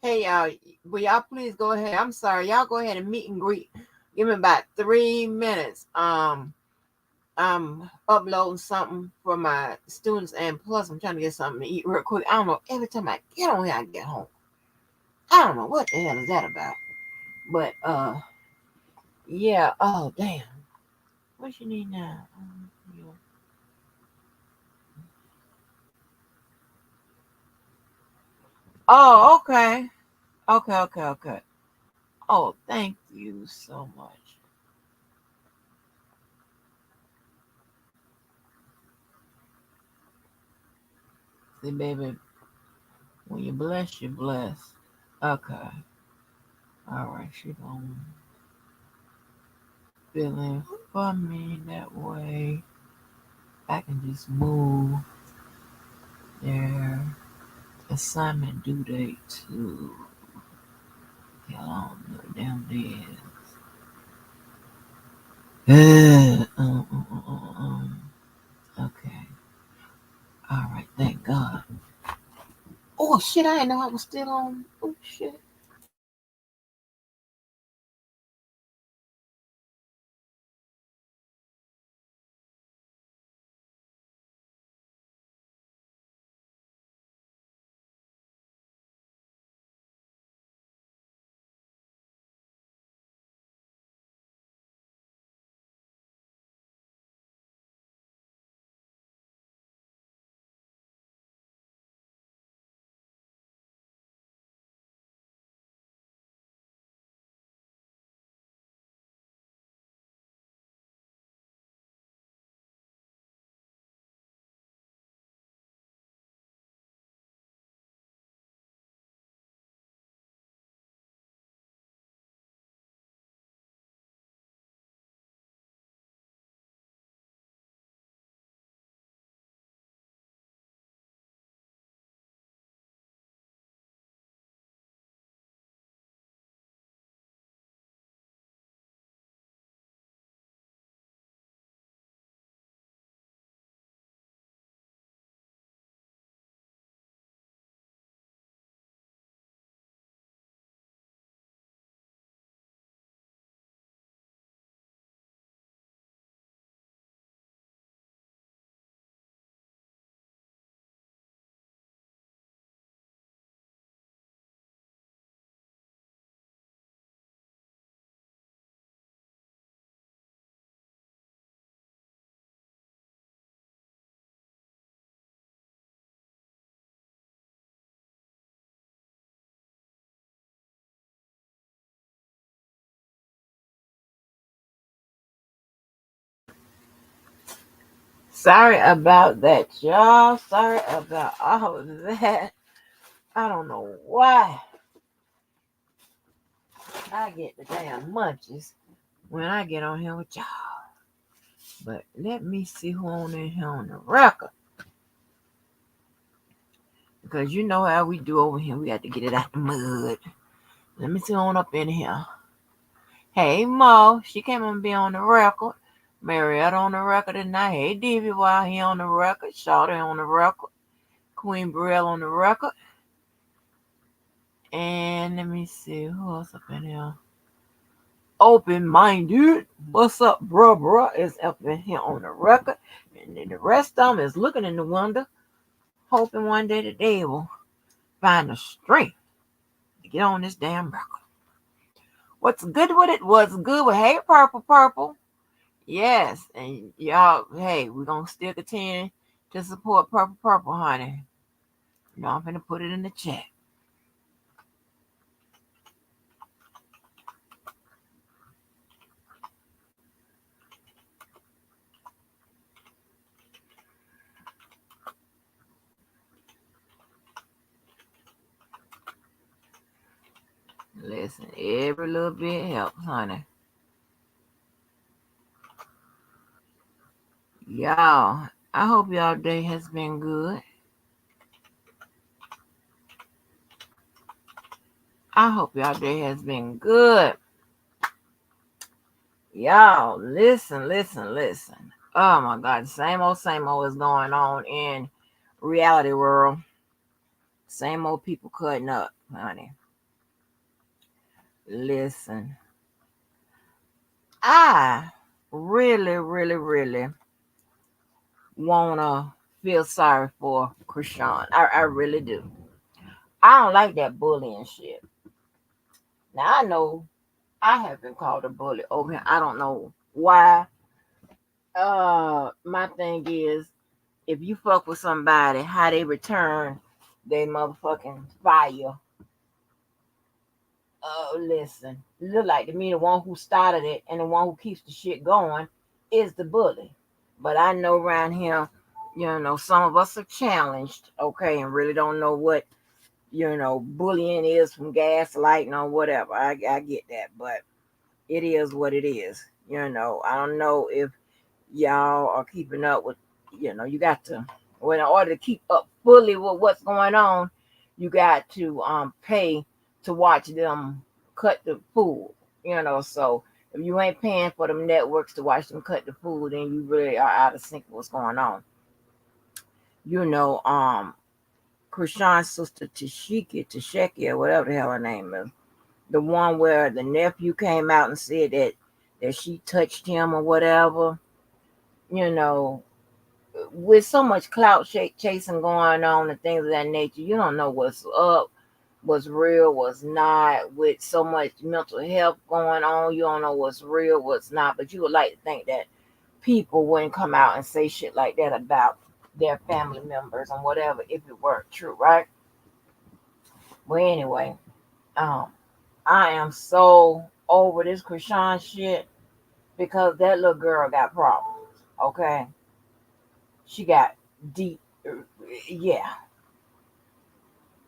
Hey, will y'all please go ahead? I'm sorry, y'all go ahead and meet and greet. Give me about 3 minutes. I'm uploading something for my students, and plus I'm trying to get something to eat real quick. I don't know. Every time I get on here, I get home. I don't know what the hell is that about. But yeah. Oh damn. What you need now? Yeah. Oh, okay. Okay, okay, okay. Oh, thank you so much. See, baby, when you bless, you bless. Okay. All right, she gonna feeling for me that way. I can just move their assignment due date to hell on the damn dead. Okay. All right. Thank God. Oh shit! I didn't know I was still on. Oh shit. Sorry about that, y'all. Sorry about all of that. I don't know why I get the damn munchies when I get on here with y'all. But let me see who on in here on the record. Because you know how we do over here. We got to get it out the mud. Let me see who on up in here. Hey Mo, she came and be on the record. Marietta on the record tonight. Hey Divy while he on the record. Shawty on the record. Queen Brielle on the record. And let me see who else up in here. Open minded. What's up, bruh? Is up in here on the record. And then the rest of them is looking in the window, hoping one day that they will find the strength to get on this damn record. What's good with it? What's good with hey purple? Yes, and y'all, hey, we're gonna still continue to support purple, honey. You know, I'm gonna put it in the chat. Listen, every little bit helps, honey. Y'all, I hope y'all day has been good. I hope y'all day has been good. Y'all, listen. Oh my God, same old is going on in reality world. Same old people cutting up, honey. Listen, I really, really, really wanna feel sorry for Krishan. I really do. I don't like that bullying shit. Now I know I have been called a bully over here. I don't know why. My thing is, if you fuck with somebody, how they return they motherfucking fire. Oh, listen. Look like to me, the one who started it and the one who keeps the shit going is the bully. But I know around here, some of us are challenged, okay, and really don't know what, bullying is from gaslighting or whatever. I get that, but it is what it is. I don't know if y'all are keeping up with, you got to, well, in order to keep up fully with what's going on, you got to pay to watch them cut the food, so if you ain't paying for them networks to watch them cut the food, then you really are out of sync with what's going on. You know, Krishan's sister Tasheki, or whatever the hell her name is, the one where the nephew came out and said that she touched him or whatever, you know, with so much clout chasing going on and things of that nature, you don't know what's up, what's real, what's not. With so much mental health going on, you don't know what's real, what's not. But you would like to think that people wouldn't come out and say shit like that about their family members and whatever if it weren't true, right? Well, anyway, um, I am so over this Krishan shit because that little girl got problems. Okay, she got deep, yeah.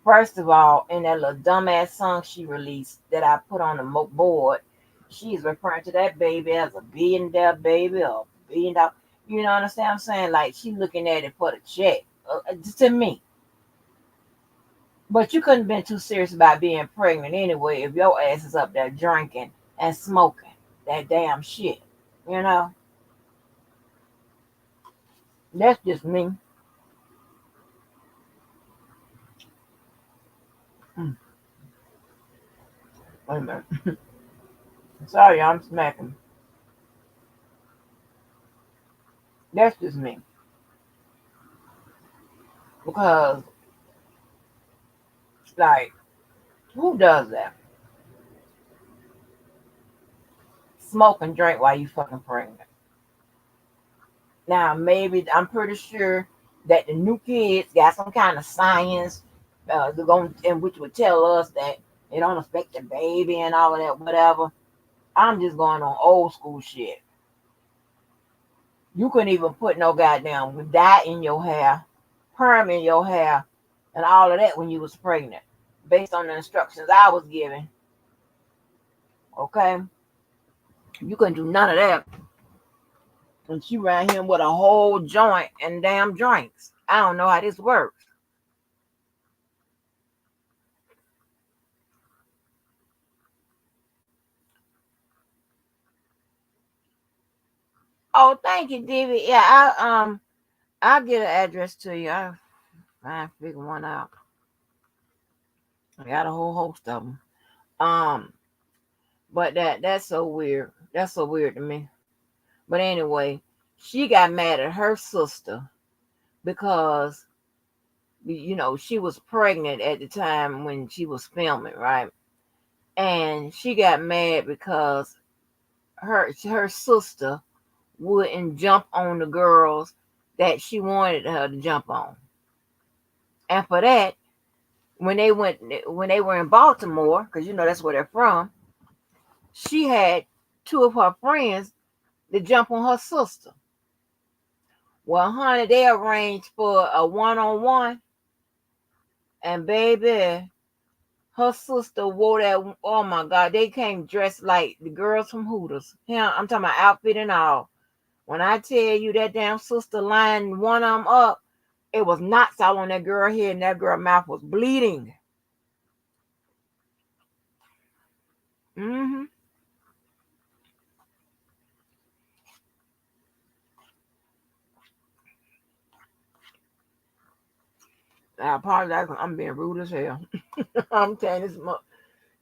First of all, in that little dumbass song she released that I put on the board, she's referring to that baby as a $1 billion baby or $1 billion. You know, understand what I'm saying? Like she looking at it for the check. To me. But you couldn't have been too serious about being pregnant anyway if your ass is up there drinking and smoking that damn shit. You know? That's just me. Mm, wait a minute. Sorry, I'm smacking. That's just me. Because, like, who does that? Smoke and drink while you fucking pregnant. Now, maybe I'm pretty sure that the new kids got some kind of science, they're going and which would tell us that it don't affect the baby and all of that, whatever. I'm just going on old school shit. You couldn't even put no goddamn dye in your hair, perm in your hair, and all of that when you was pregnant, based on the instructions I was given. Okay, you couldn't do none of that. And she ran him with a whole joint and damn drinks. I don't know how this works. Oh, thank you, David. Yeah, I'll get an address to you. I figure one out. I got a whole host of them. Um, but that's so weird. That's so weird to me. But anyway, she got mad at her sister because she was pregnant at the time when she was filming, right? And she got mad because her sister wouldn't jump on the girls that she wanted her to jump on. And for that, when they were in Baltimore, because that's where they're from, she had two of her friends to jump on her sister. Well, honey, they arranged for a one-on-one, and baby, her sister wore that. Oh my God, they came dressed like the girls from Hooters. Yeah, I'm talking about outfit and all. When I tell you that damn sister lined one of them up, it was knots all on that girl head, and that girl mouth was bleeding. Mm-hmm. I apologize. I'm being rude as hell. I'm telling this.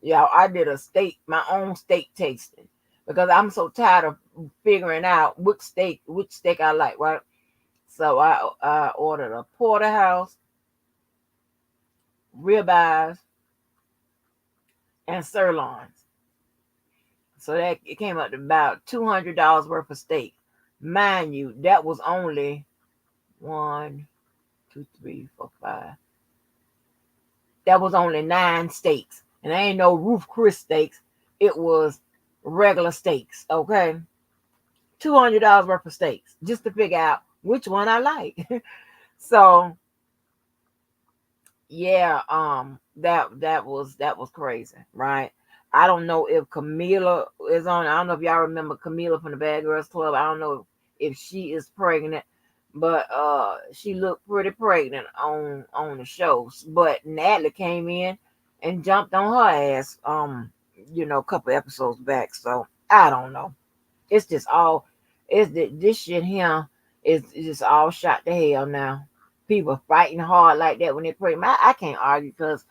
Yeah, I did my own steak tasting because I'm so tired of figuring out which steak I like, right? So I ordered a porterhouse, ribeyes, and sirloins. So that it came up to about $200 worth of steak. Mind you, that was only one, two, three, four, five. That was only 9 steaks, and there ain't no roof Chris steaks. It was regular steaks. Okay, $200 worth of steaks just to figure out which one I like. So yeah, that was crazy, right? I don't know if Camila is on. I don't know if y'all remember Camila from the Bad Girls Club. I don't know if she is pregnant, but she looked pretty pregnant on the shows. But Natalie came in and jumped on her ass, a couple episodes back. So I don't know. It's just all this shit here is just all shot to hell now. People fighting hard like that when they pray. I can't argue because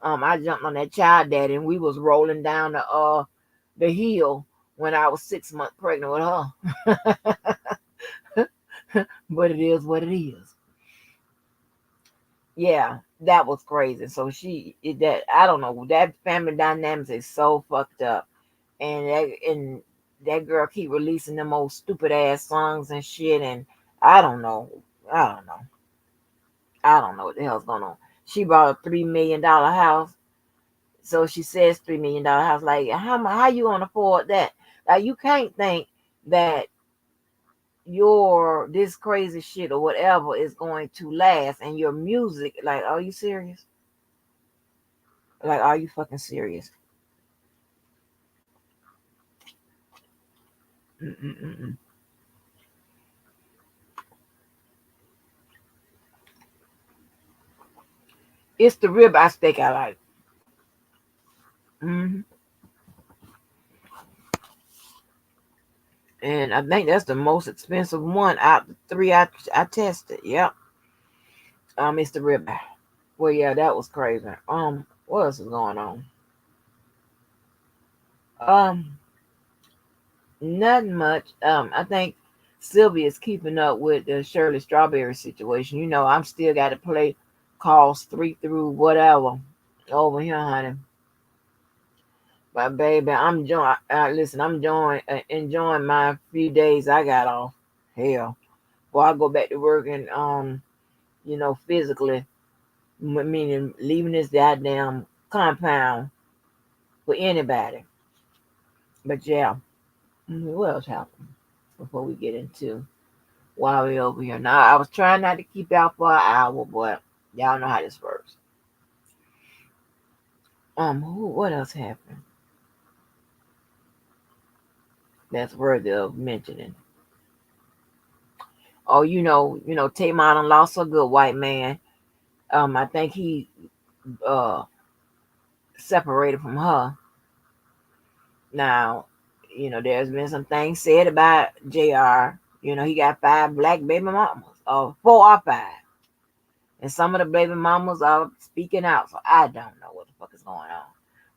I jumped on that child daddy and we was rolling down the hill when I was 6 months pregnant with her. But it is what it is. Yeah, that was crazy. So that I don't know, that family dynamics is so fucked up, and that girl keep releasing them old stupid ass songs and shit, and I don't know, I don't know, I don't know what the hell's going on. She bought a $3 million house, so she says $3 million house. Like how you gonna afford that? Like you can't think that your this crazy shit or whatever is going to last, and your music. Like, are you serious? Like, are you fucking serious? Mm-mm-mm. It's the ribeye steak I like. Hmm. And I think that's the most expensive one out of the three I tested. Yep. It's the ribeye. Well, yeah, that was crazy. What else is going on? Um, Nothing much. I think Sylvia's keeping up with the Shirley Strawberry situation. I'm still got to play calls 3 through whatever over here, honey. But baby, I'm enjoying. Listen, I'm enjoying my few days I got off. Hell, before I go back to work and physically, meaning leaving this goddamn compound for anybody. But yeah, what else happened before we get into while we over here? Now I was trying not to keep out for an hour, but y'all know how this works. What else happened that's worthy of mentioning? Oh, Tamar done lost a good white man. I think he uh separated from her. Now, there's been some things said about JR. He got 5 black baby mamas, or 4 or 5. And some of the baby mamas are speaking out. So I don't know what the fuck is going on.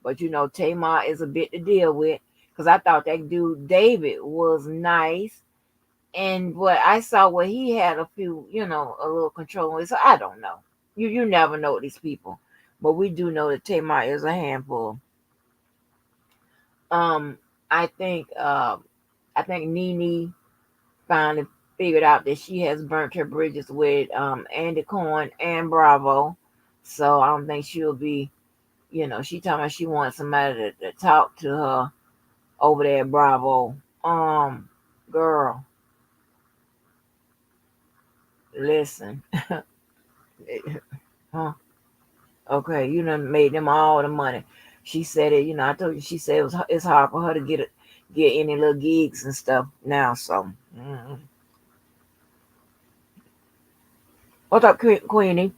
But Tamar is a bit to deal with. Because I thought that dude David was nice. And what I saw where he had a few, a little control. So I don't know. You never know these people. But we do know that Tamar is a handful. Um, I think Nene finally figured out that she has burnt her bridges with Andy Cohen and Bravo. So I don't think she'll be, she talking about she wants somebody to talk to her over there at Bravo. Girl, listen. Huh? Okay, you done made them all the money. She said it, I told you, she said it's hard for her to get any little gigs and stuff now. So, what's up, Queenie?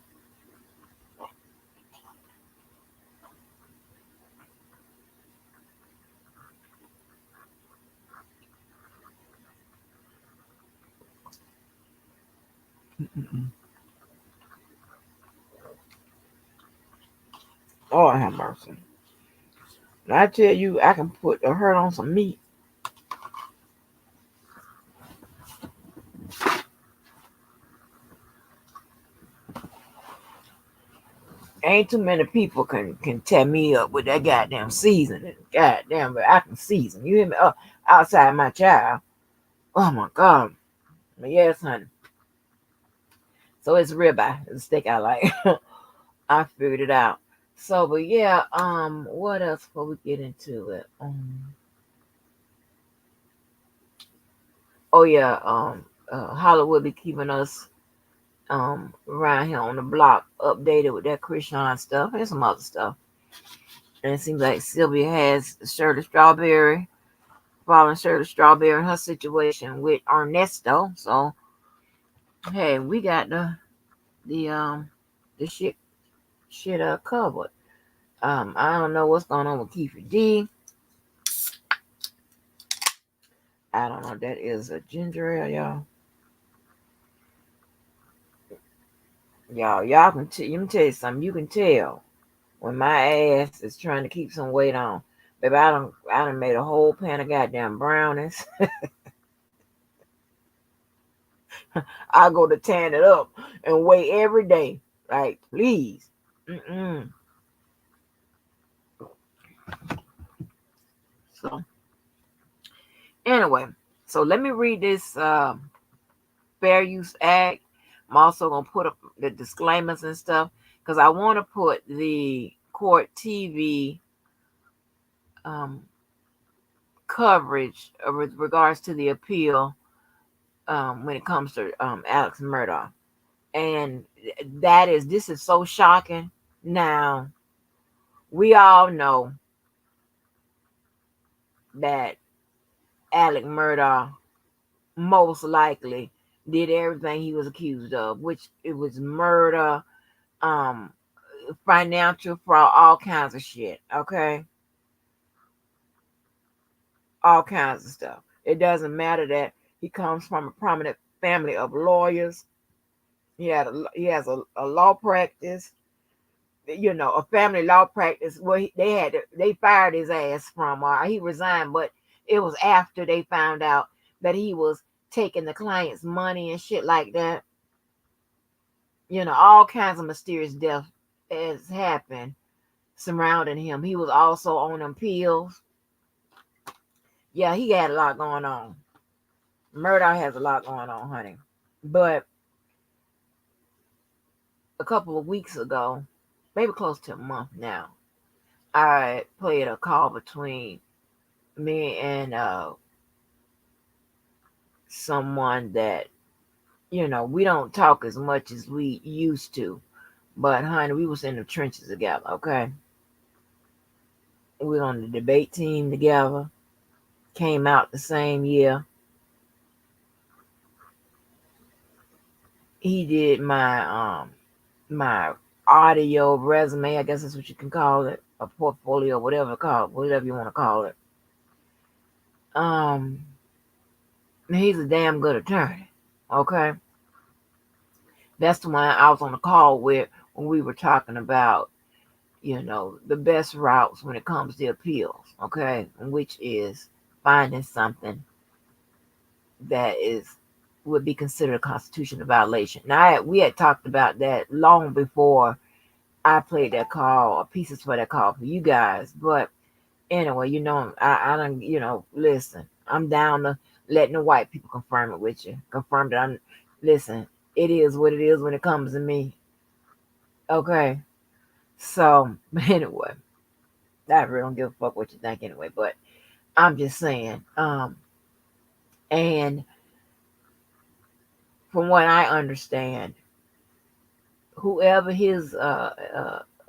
Oh, I have mercy. I tell you, I can put a hurt on some meat. Ain't too many people can tear me up with that goddamn seasoning. Goddamn, but I can season. You hear me? Outside my child. Oh my god. But yes, honey. So it's ribeye. It's a steak I like. I figured it out. So, but yeah. What else before we get into it? Oh yeah. Hollywood be keeping us around here on the block updated with that Krishan stuff and some other stuff. And it seems like Sylvia has Shirley Strawberry, following Shirley Strawberry and her situation with Ernesto. So hey, we got the shit covered. I don't know what's going on with Kiefer D. I don't know. That is a ginger ale, y'all. Y'all can let me tell you something. You can tell when my ass is trying to keep some weight on. Baby, I done made a whole pan of goddamn brownies. I go to tan it up and weigh every day. Like, please. Mm-mm. So, anyway, so let me read this Fair Use Act. I'm also going to put up the disclaimers and stuff because I want to put the court TV coverage with regards to the appeal when it comes to Alex Murdaugh. And this is so shocking. Now, we all know that Alex Murdaugh most likely did everything he was accused of, which it was murder, um, financial fraud, all kinds of shit. Okay, all kinds of stuff. It doesn't matter that he comes from a prominent family of lawyers. He has a law practice. A family law practice where they fired his ass from. He resigned, but it was after they found out that he was taking the client's money and shit like that. All kinds of mysterious death has happened surrounding him. He was also on them pills. Yeah, he had a lot going on. Murdaugh has a lot going on, honey. But a couple of weeks ago, maybe close to a month now, I played a call between me and someone that, we don't talk as much as we used to. But, honey, we was in the trenches together, okay? We were on the debate team together. Came out the same year. He did my audio resume, I guess that's what you can call it, a portfolio, whatever you want to call it. He's a damn good attorney. Okay. That's the one I was on the call with when we were talking about, the best routes when it comes to appeals, okay, which is finding something that would be considered a constitutional violation. Now, we had talked about that long before I played that call or pieces for that call for you guys. But anyway, I don't, listen, I'm down to letting the white people confirm it with you. Confirm that listen, it is what it is when it comes to me. Okay. So, anyway, I really don't give a fuck what you think anyway, but I'm just saying, and from what I understand, whoever his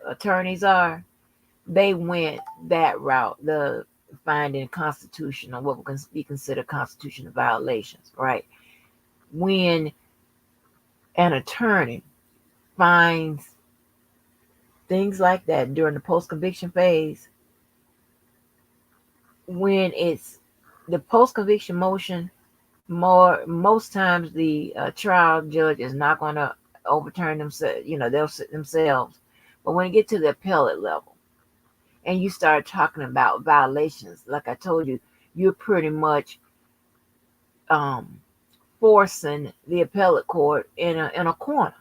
attorneys are, they went that route, the finding constitutional, what would be considered constitutional violations, right? When an attorney finds things like that during the post-conviction phase, when it's the post-conviction motion, most times the trial judge is not going to overturn themselves, they'll sit themselves. But when you get to the appellate level, and you start talking about violations, like I told you, you're pretty much um, forcing the appellate court in a corner,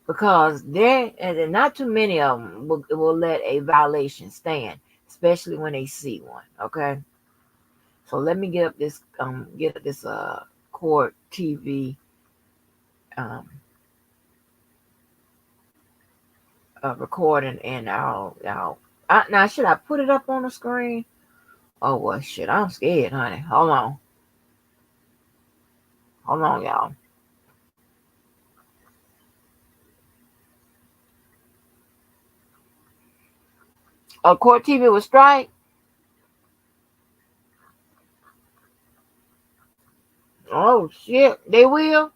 because there and not too many of them will let a violation stand, especially when they see one. Okay, so let me get up this court TV um, recording, and now should I put it up on the screen? Oh well, shit, I'm scared, honey. Hold on, y'all. Court TV will strike. Oh shit, they will.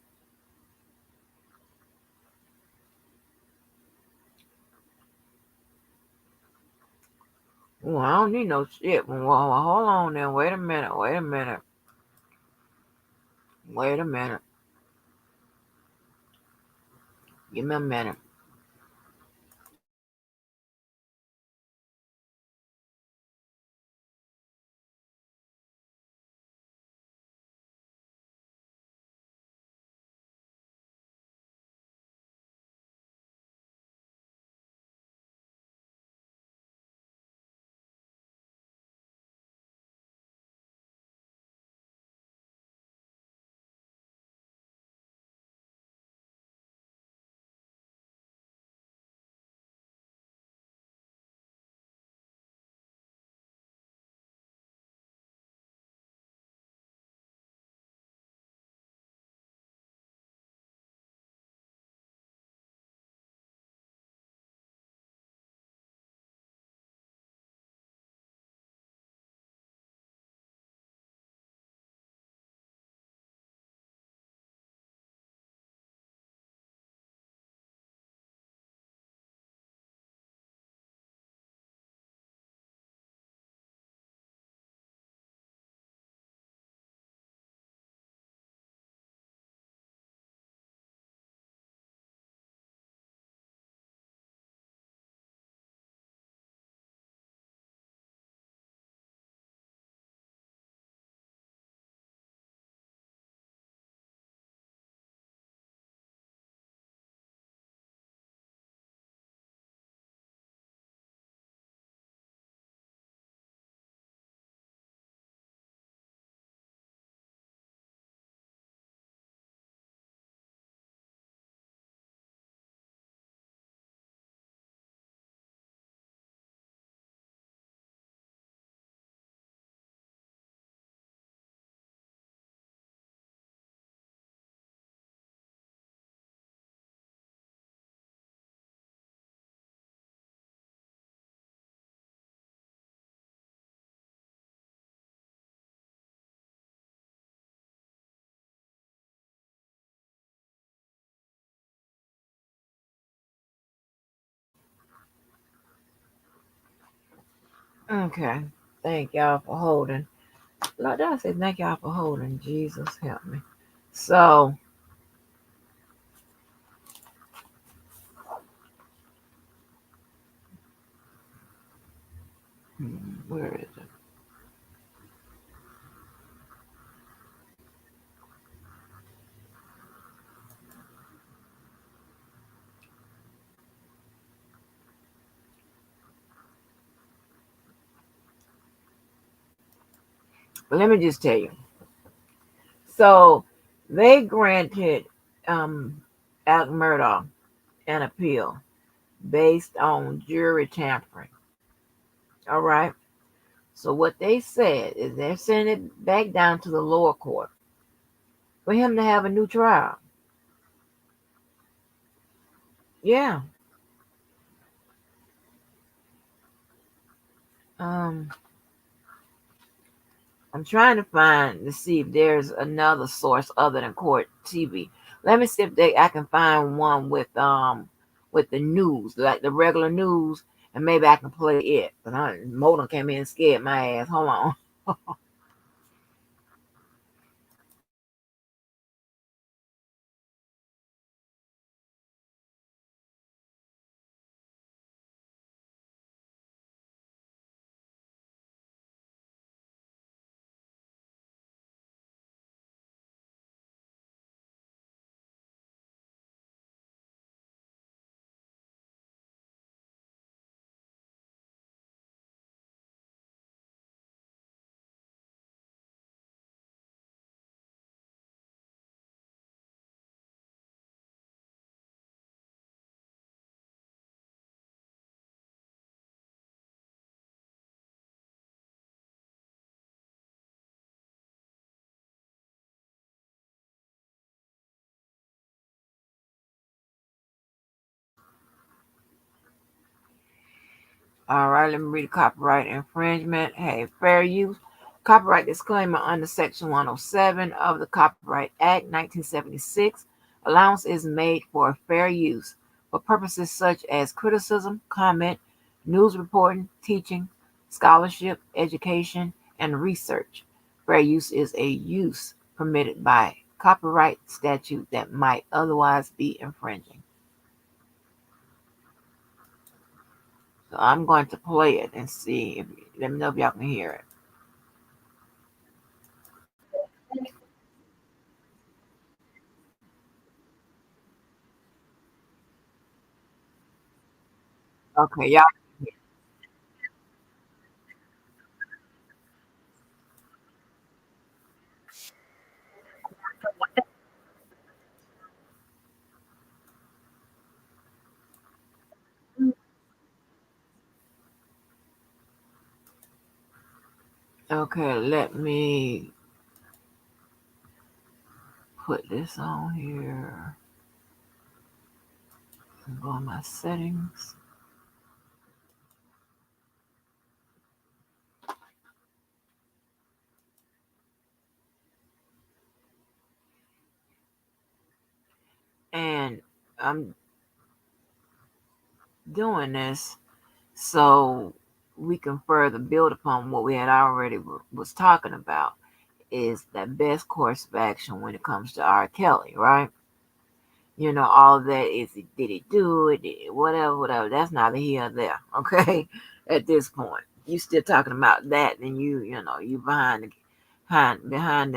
Well, I don't need no shit. Well, hold on then. Wait a minute. Wait a minute. Wait a minute. Give me a minute. Okay. Thank y'all for holding. Lord, I say thank y'all for holding. Jesus help me. So, where is it? But let me just tell you. So, they granted um, Alex Murdaugh an appeal based on jury tampering. All right. So what they said is they're sending it back down to the lower court for him to have a new trial. Yeah. Um, I'm trying to find to see if there's another source other than court TV. Let me see if I can find one with the news, like the regular news, and maybe I can play it. But Modem came in and scared my ass. Hold on. All right, let me read copyright infringement. Hey, fair use. Copyright disclaimer under Section 107 of the Copyright Act 1976. Allowance is made for fair use for purposes such as criticism, comment, news reporting, teaching, scholarship, education, and research. Fair use is a use permitted by copyright statute that might otherwise be infringing. So I'm going to play it and see if let me know if y'all can hear it. Okay, y'all. Okay, let me put this on here. Go on my settings. And I'm doing this so we can further build upon what we had already was talking about is that best course of action when it comes to R. Kelly, right? All that is did he do it, whatever, whatever. That's neither here nor there, okay? At this point, you still talking about that, and you behind the behind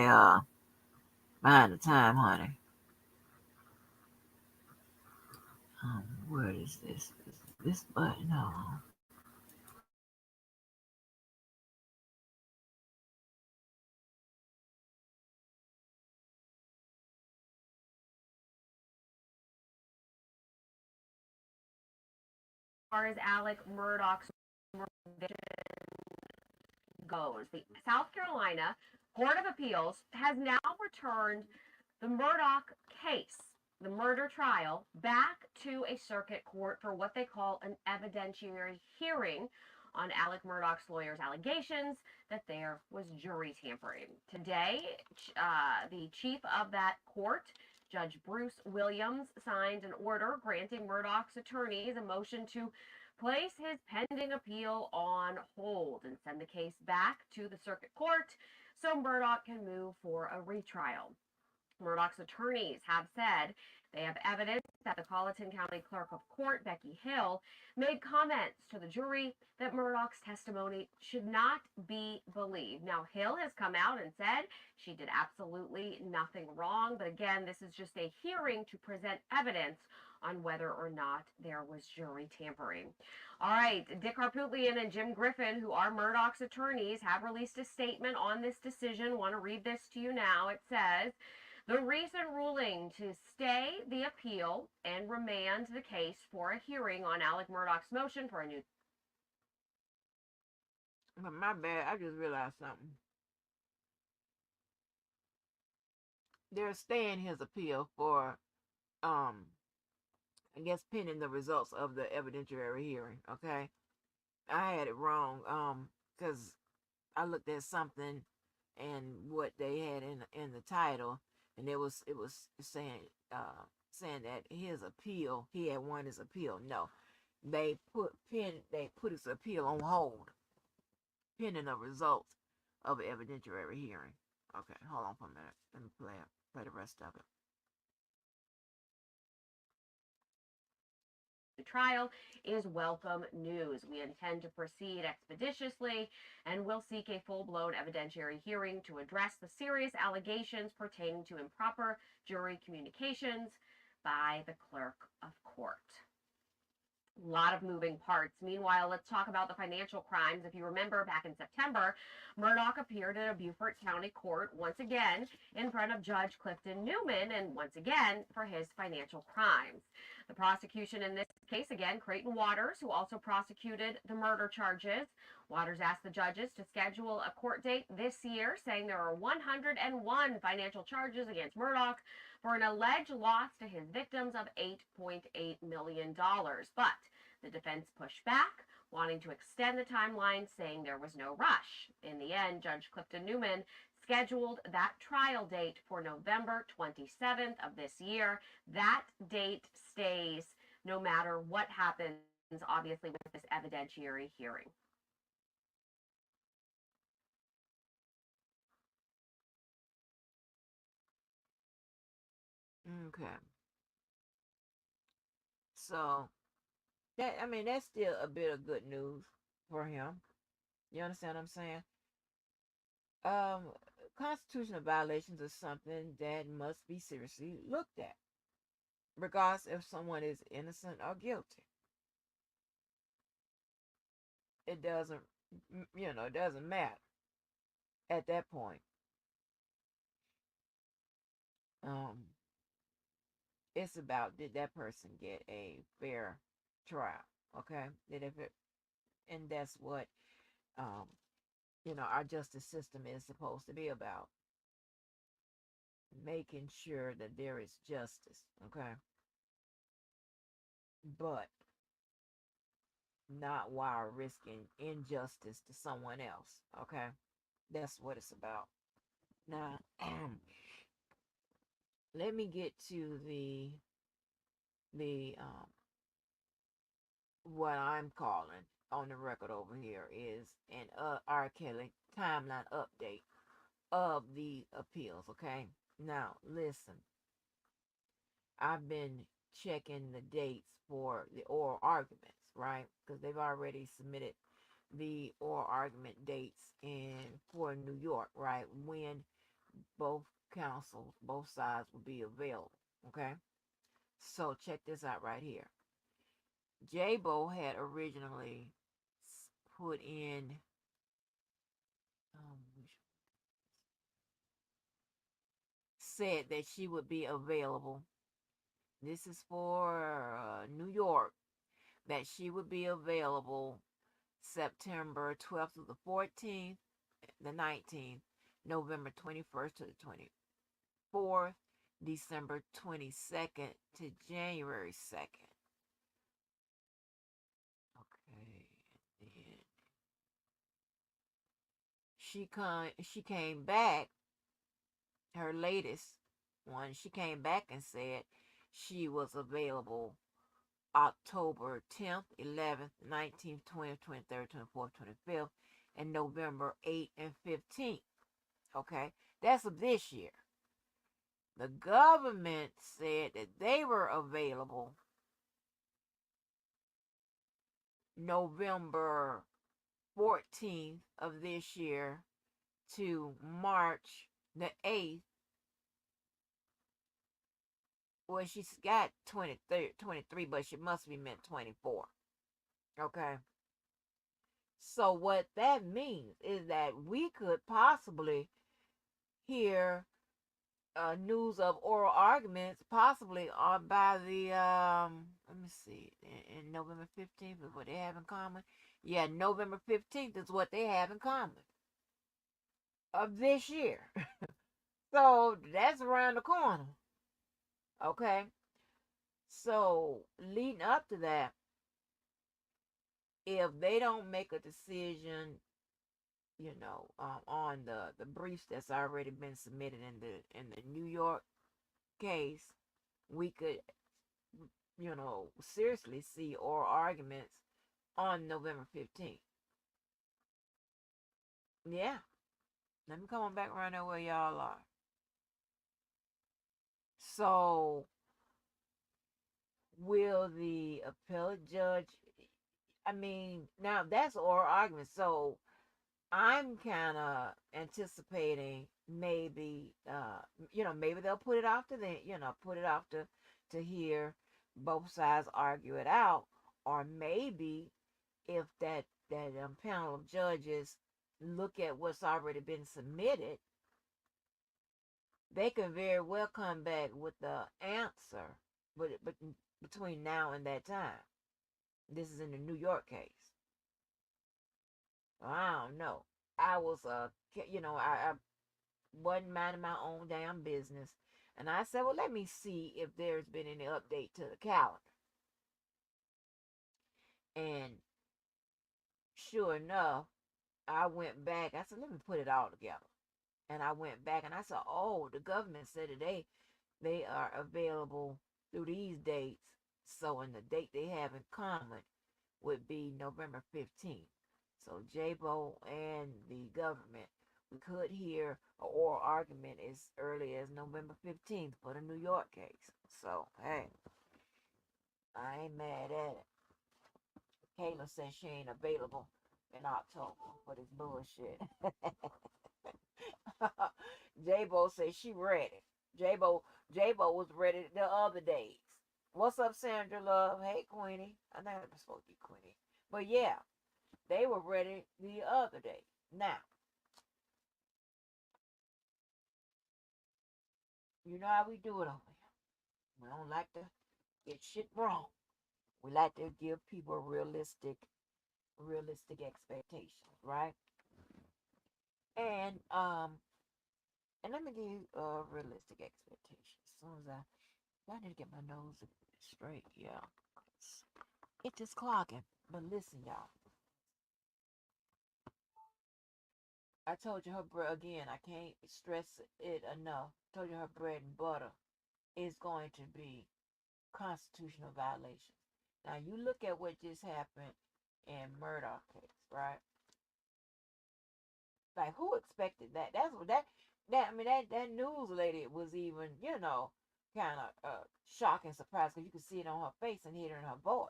the time, honey. Where is this? This button? No. As far as Alex Murdaugh's goes, the South Carolina Court of Appeals has now returned the Murdaugh case, the murder trial, back to a circuit court for what they call an evidentiary hearing on Alex Murdaugh's lawyer's allegations that there was jury tampering. Today, the chief of that court, Judge Bruce Williams, signed an order granting Murdaugh's attorneys a motion to place his pending appeal on hold and send the case back to the circuit court so Murdaugh can move for a retrial. Murdaugh's attorneys have said they have evidence that the Colleton County Clerk of Court, Becky Hill, made comments to the jury that Murdaugh's testimony should not be believed. Now, Hill has come out and said she did absolutely nothing wrong, but again, this is just a hearing to present evidence on whether or not there was jury tampering. All right, Dick Harpootlian and Jim Griffin, who are Murdaugh's attorneys, have released a statement on this decision. I want to read this to you now. It says, the recent ruling to stay the appeal and remand the case for a hearing on Alex Murdaugh's motion for a new. My bad. I just realized something. They're staying his appeal for, um, I guess, pending the results of the evidentiary hearing. Okay, I had it wrong. Because I looked at something and what they had in the title, and it was saying that his appeal, he had won his appeal. No, they put his appeal on hold pending the results of an evidentiary hearing. Okay, hold on for a minute. Let me play the rest of it. Trial is welcome news. We intend to proceed expeditiously and will seek a full blown evidentiary hearing to address the serious allegations pertaining to improper jury communications by the clerk of court. A lot of moving parts. Meanwhile, let's talk about the financial crimes. If you remember, back in September, Murdaugh appeared at a Beaufort County court once again in front of Judge Clifton Newman, and once again for his financial crimes. The prosecution in this case, again, Creighton Waters, who also prosecuted the murder charges. Waters asked the judges to schedule a court date this year, saying there are 101 financial charges against Murdaugh for an alleged loss to his victims of $8.8 million. But the defense pushed back. wanting to extend the timeline, saying there was no rush. In the end, Judge Clifton Newman scheduled that trial date for November 27th of this year. That date stays no matter what happens, obviously, with this evidentiary hearing. Okay. So that, I mean, that's still a bit of good news for him. You understand what I'm saying? Um, Constitutional violations are something that must be seriously looked at, regardless if someone is innocent or guilty. It doesn't, it doesn't matter at that point. Um, it's about, did that person get a fair trial? Okay, did it, and that's what um, our justice system is supposed to be about, making sure that there is justice. Okay, but not while risking injustice to someone else. Okay, that's what it's about. Now, let me get to the what I'm calling on the record over here is an R. Kelly timeline update of the appeals. Okay, now listen, I've been checking the dates for the oral arguments, right? Because they've already submitted the oral argument dates in for New York, right? When both counsels, both sides will be available. Okay, so check this out right here. J-Bo had originally put in, um, said that she would be available. This is for New York, that she would be available September 12th to the 14th, the 19th, November 21st to the 24th, December 22nd to January 2nd. Okay, and then she came back, her latest one, she came back and said she was available October 10th, 11th, 19th, 20th, 23rd, 24th, 25th, and November 8th and 15th. Okay, that's of this year. The government said that they were available November 14th of this year to March the 8th. Well, she's got 23, but she must be meant 24. Okay. So what that means is that we could possibly hear news of oral arguments possibly on by the let me see, in November 15th is what they have in common. Yeah, November 15th is what they have in common of this year. So that's around the corner. Okay. So leading up to that, if they don't make a decision, on the briefs that's already been submitted in the New York case, we could, seriously see oral arguments on November 15th. Yeah. Let me come on back around there where y'all are. So, will the appellate judge, I mean, now that's oral argument. So, I'm kind of anticipating maybe, maybe they'll put it off to put it off to hear both sides argue it out, or maybe if that panel of judges look at what's already been submitted, they can very well come back with the answer, but between now and that time. This is in the New York case. I don't know. I was I wasn't minding my own damn business, and I said, well, let me see if there's been any update to the calendar. And Sure enough, I went back. I said, let me put it all together. And I went back and I said, oh, the government said that they are available through these dates. So, and the date they have in common would be November 15th. So, JBO and the government, we could hear an oral argument as early as November 15th for the New York case. So, hey, I ain't mad at it. Kayla says she ain't available in October for this bullshit. J-Bo says she ready. J-Bo was ready the other days. What's up, Sandra Love? Hey, Queenie. I think I'm supposed to be Queenie. But yeah, they were ready the other day. Now, you know how we do it over here. We don't like to get shit wrong. We like to give people realistic expectations, right? And and let me give you realistic expectations. As soon as I need to get my nose straight, yeah. It just clogging. But listen, y'all. I told you her bread again. I can't stress it enough. I told you her bread and butter is going to be constitutional violations. Now you look at what just happened in Murdaugh case, right? Like who expected that? That's what that I mean that news lady was even kind of shocked and surprised because you could see it on her face and hear it in her voice.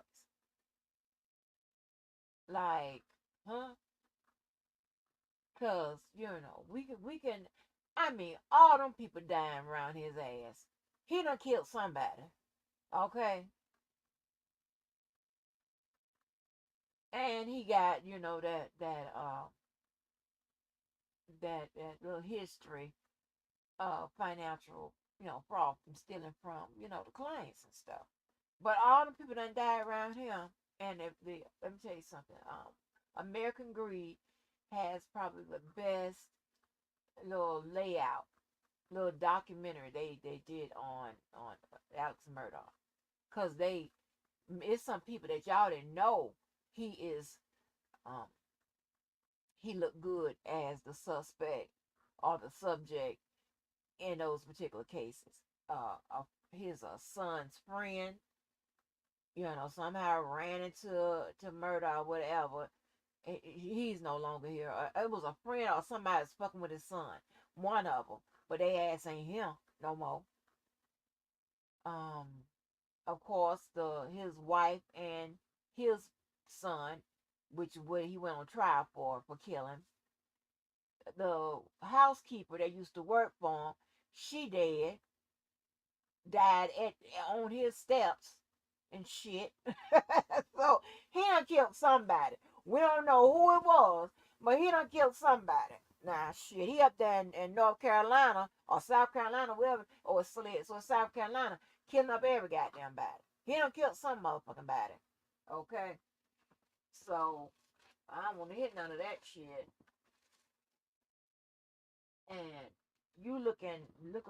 Like, huh? Cause we can. I mean, all them people dying around his ass. He done killed somebody. Okay, and he got that little history of financial fraud from stealing from the clients and stuff. But all the people done died around him. And if the let me tell you something. American Greed has probably the best little layout, little documentary they did on Alex Murdaugh, cause it's some people that y'all didn't know he is um he looked good as the suspect or the subject in those particular cases. His son's friend, somehow ran to Murdaugh or whatever. He's no longer here. It was a friend or somebody that's fucking with his son, one of them, but they ass ain't him no more. Um, of course, the his wife and his son, which what he went on trial for killing. The housekeeper that used to work for him, she died on his steps and shit. So he done killed somebody. We don't know who it was, but he done killed somebody. Nah, shit, he up there in North Carolina or South Carolina, wherever, or so South Carolina, killing up every goddamn body. He done killed some motherfucking body. Okay? So, I don't want to hit none of that shit. And look at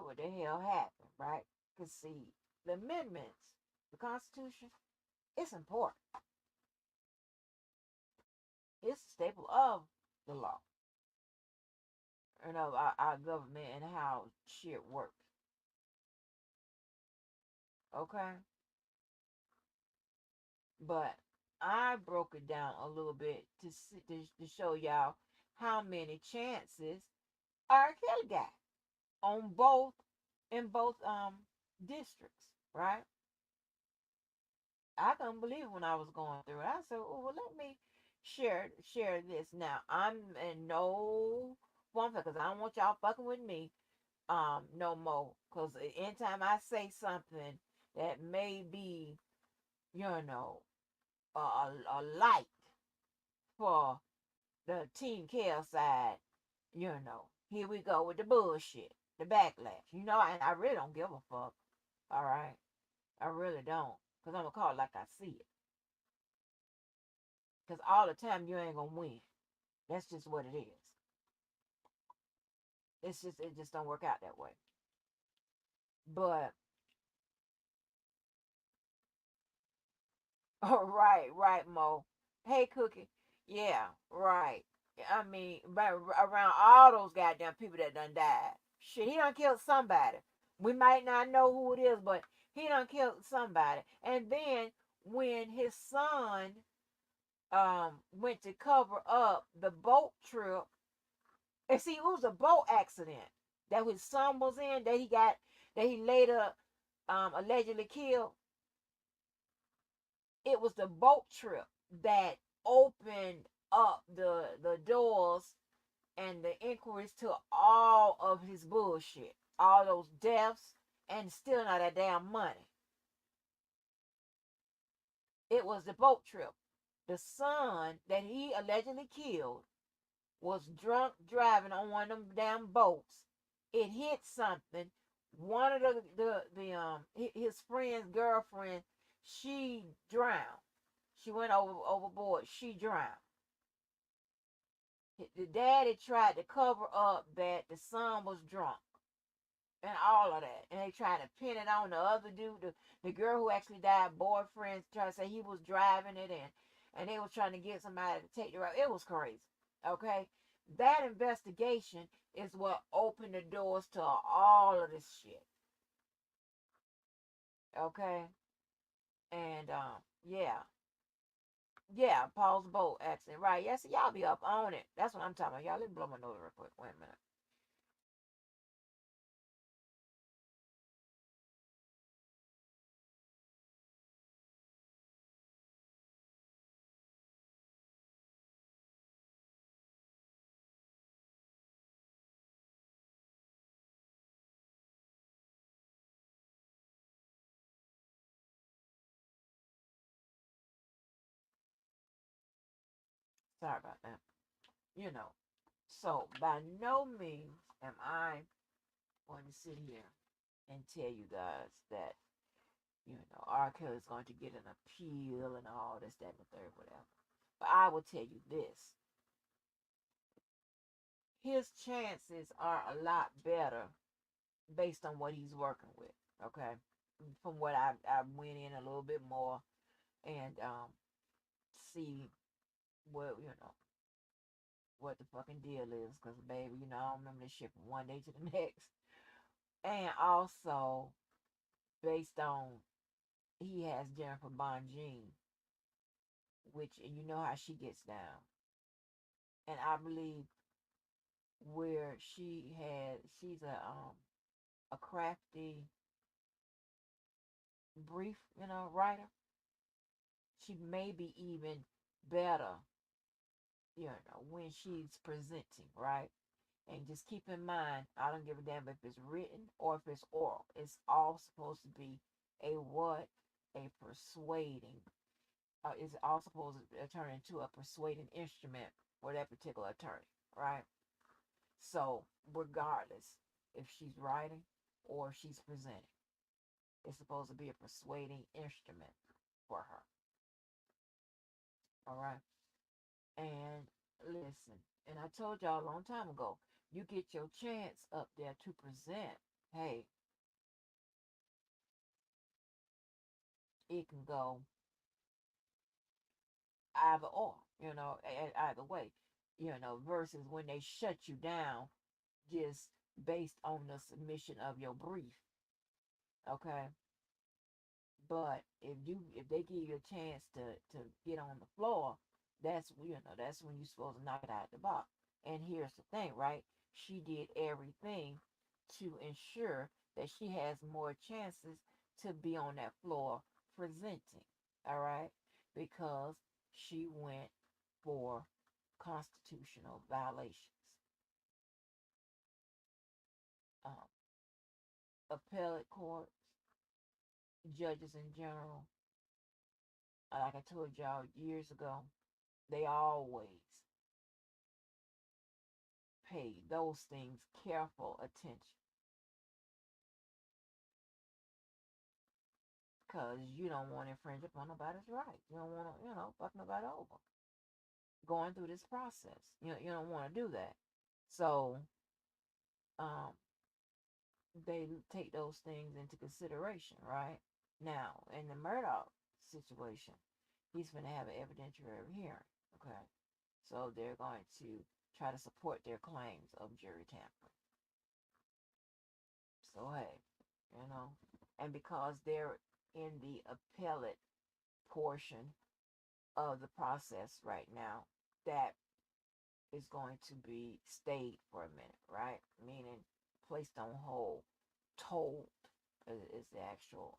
what the hell happened, right? Because, see, the amendments, the Constitution, it's important. It's a staple of the law and of our government and how shit works. Okay? But I broke it down a little bit to show y'all how many chances R. Kelly got on both districts, right? I couldn't believe it when I was going through it. I said, "Oh, well, let me share this." Now, I'm in no form because I don't want y'all fucking with me no more. Because anytime I say something that may be, you know, a light for the Team Chaos side, here we go with the bullshit, the backlash. I really don't give a fuck. All right, I really don't, because I'm gonna call it like I see it. Because all the time you ain't gonna win. That's just what it is. It just don't work out that way. But right, Mo. Hey, Cookie. Yeah, right. I mean, around all those goddamn people that done died. Shit, he done killed somebody. We might not know who it is, but he done killed somebody. And then when his son went to cover up the boat trip, and see, it was a boat accident that his son was in that he later allegedly killed. It was the boat trip that opened up the doors and the inquiries to all of his bullshit, all those deaths, and still not that damn money. It was the boat trip. The son that he allegedly killed was drunk driving on one of them damn boats. It hit something. One of the his friend's girlfriend, she drowned. She went overboard. She drowned. The daddy tried to cover up that the son was drunk and all of that. And they tried to pin it on the other dude, the girl who actually died, boyfriend, tried to say he was driving it and they was trying to get somebody to take the road. It was crazy. Okay? That investigation is what opened the doors to all of this shit. Okay? And yeah. Yeah, Paul's boat accident. Right. Yes, y'all be up on it. That's what I'm talking about. Y'all, let me blow my nose real quick. Wait a minute. Sorry about that. You know. So by no means am I going to sit here and tell you guys that, R. Kelly is going to get an appeal and all this, that, and the third, whatever. But I will tell you this. His chances are a lot better based on what he's working with. Okay. From what I went in a little bit more and see what, what the fucking deal is. Because, baby, I don't remember this shit from one day to the next. And also, based on he has Jennifer Bonjean, which you know how she gets down. And I believe where she's a crafty brief, writer. She may be even better, when she's presenting, right? And just keep in mind, I don't give a damn if it's written or if it's oral. It's all supposed to be a what? A persuading. It's all supposed to turn into a persuading instrument for that particular attorney, right? So, regardless if she's writing or if she's presenting, it's supposed to be a persuading instrument for her, all right? And listen, and I told y'all a long time ago, you get your chance up there to present. Hey, it can go either or, either way, versus when they shut you down just based on the submission of your brief, okay? But if they give you a chance to get on the floor, that's when you're supposed to knock it out the box. And here's the thing, right? She did everything to ensure that she has more chances to be on that floor presenting. All right, because she went for constitutional violations. Um, Appellate courts, judges in general, like I told y'all years ago, they always pay those things careful attention because you don't want to infringe upon nobody's right. You don't want to, fuck nobody over going through this process. You don't want to do that. So, um, they take those things into consideration, right? Now, in the Murdaugh situation, he's going to have an evidentiary hearing, okay? So they're going to try to support their claims of jury tampering. So hey, you know, and because they're in the appellate portion of the process right now, that is going to be stayed for a minute, right? Meaning placed on hold, told is the actual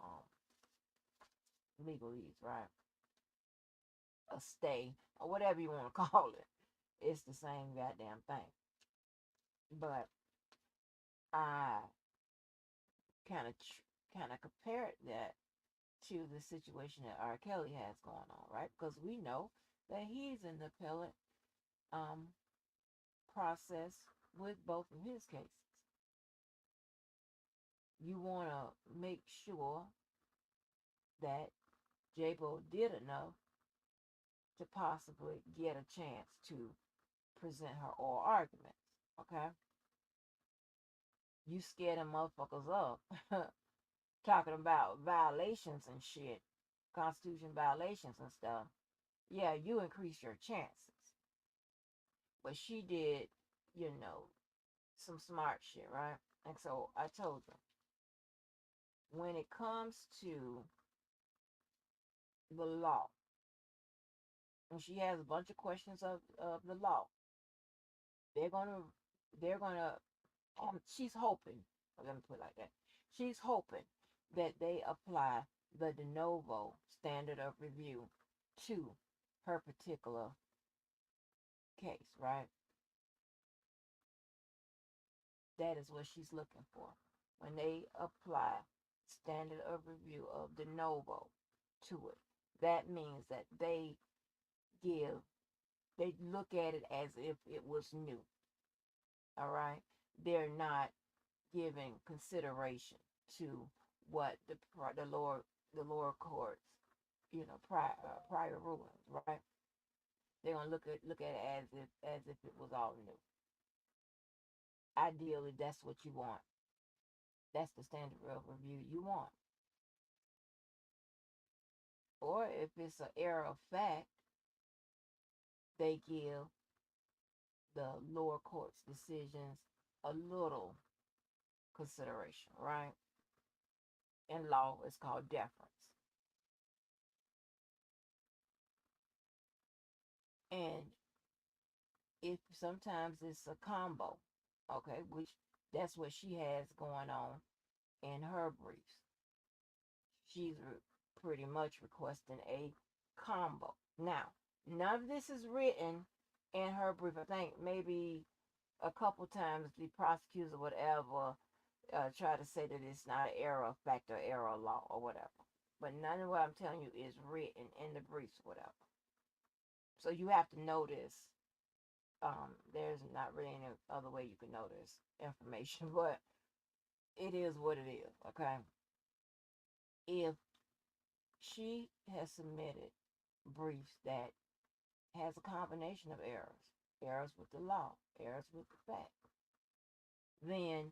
legalese, right? A stay or whatever you want to call it. It's the same goddamn thing. But I kind of compared that to the situation that R. Kelly has going on, right? Because we know that he's in the appellate um, process with both of his cases. You want to make sure that J-Bo did enough to possibly get a chance to present her oral arguments, okay? You scare them motherfuckers up talking about violations and shit, Constitution violations and stuff. Yeah, you increase your chances. But she did, you know, some smart shit, right? And so I told them, when it comes to the law, and she has a bunch of questions of the law, they're gonna they're gonna she's hoping, let me put it like that. She's hoping that they apply the de novo standard of review to her particular case, right? That is what she's looking for. When they apply standard of review of de novo to it, that means that give, they look at it as if it was new. All right? They're not giving consideration to what the lower courts, prior rulings, right? They're gonna look at it as if it was all new. Ideally, that's what you want. That's the standard of review you want. Or if it's an error of fact, they give the lower court's decisions a little consideration, right? In law, it's called deference. And if sometimes it's a combo, okay, which that's what she has going on in her briefs. She's pretty much requesting a combo. Now, none of this is written in her brief. I think maybe a couple times the prosecutors or whatever try to say that it's not an error of fact or error of law or whatever. But none of what I'm telling you is written in the briefs or whatever. So you have to notice. There's not really any other way you can know this information, but it is what it is, okay? If she has submitted briefs that has a combination of errors, errors with the law, errors with the fact, then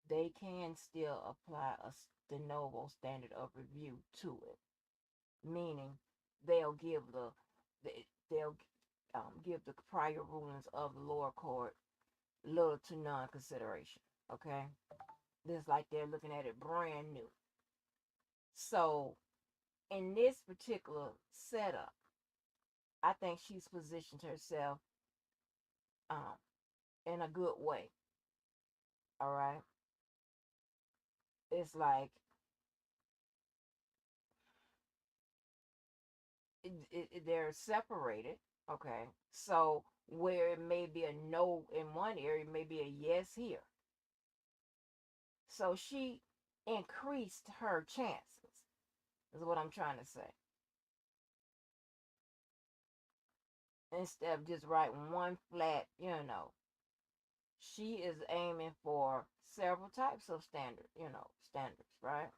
they can still apply a de novo standard of review to it, meaning they'll give they'll give the prior rulings of the lower court little to none consideration. Okay, it's like they're looking at it brand new. So in this particular setup, I think she's positioned herself um, in a good way. All right, it's like they're separated. Okay, so where it may be a no in one area, it may be a yes here. So she increased her chances, is what I'm trying to say. Instead of just writing one flat, she is aiming for several types of standards, right?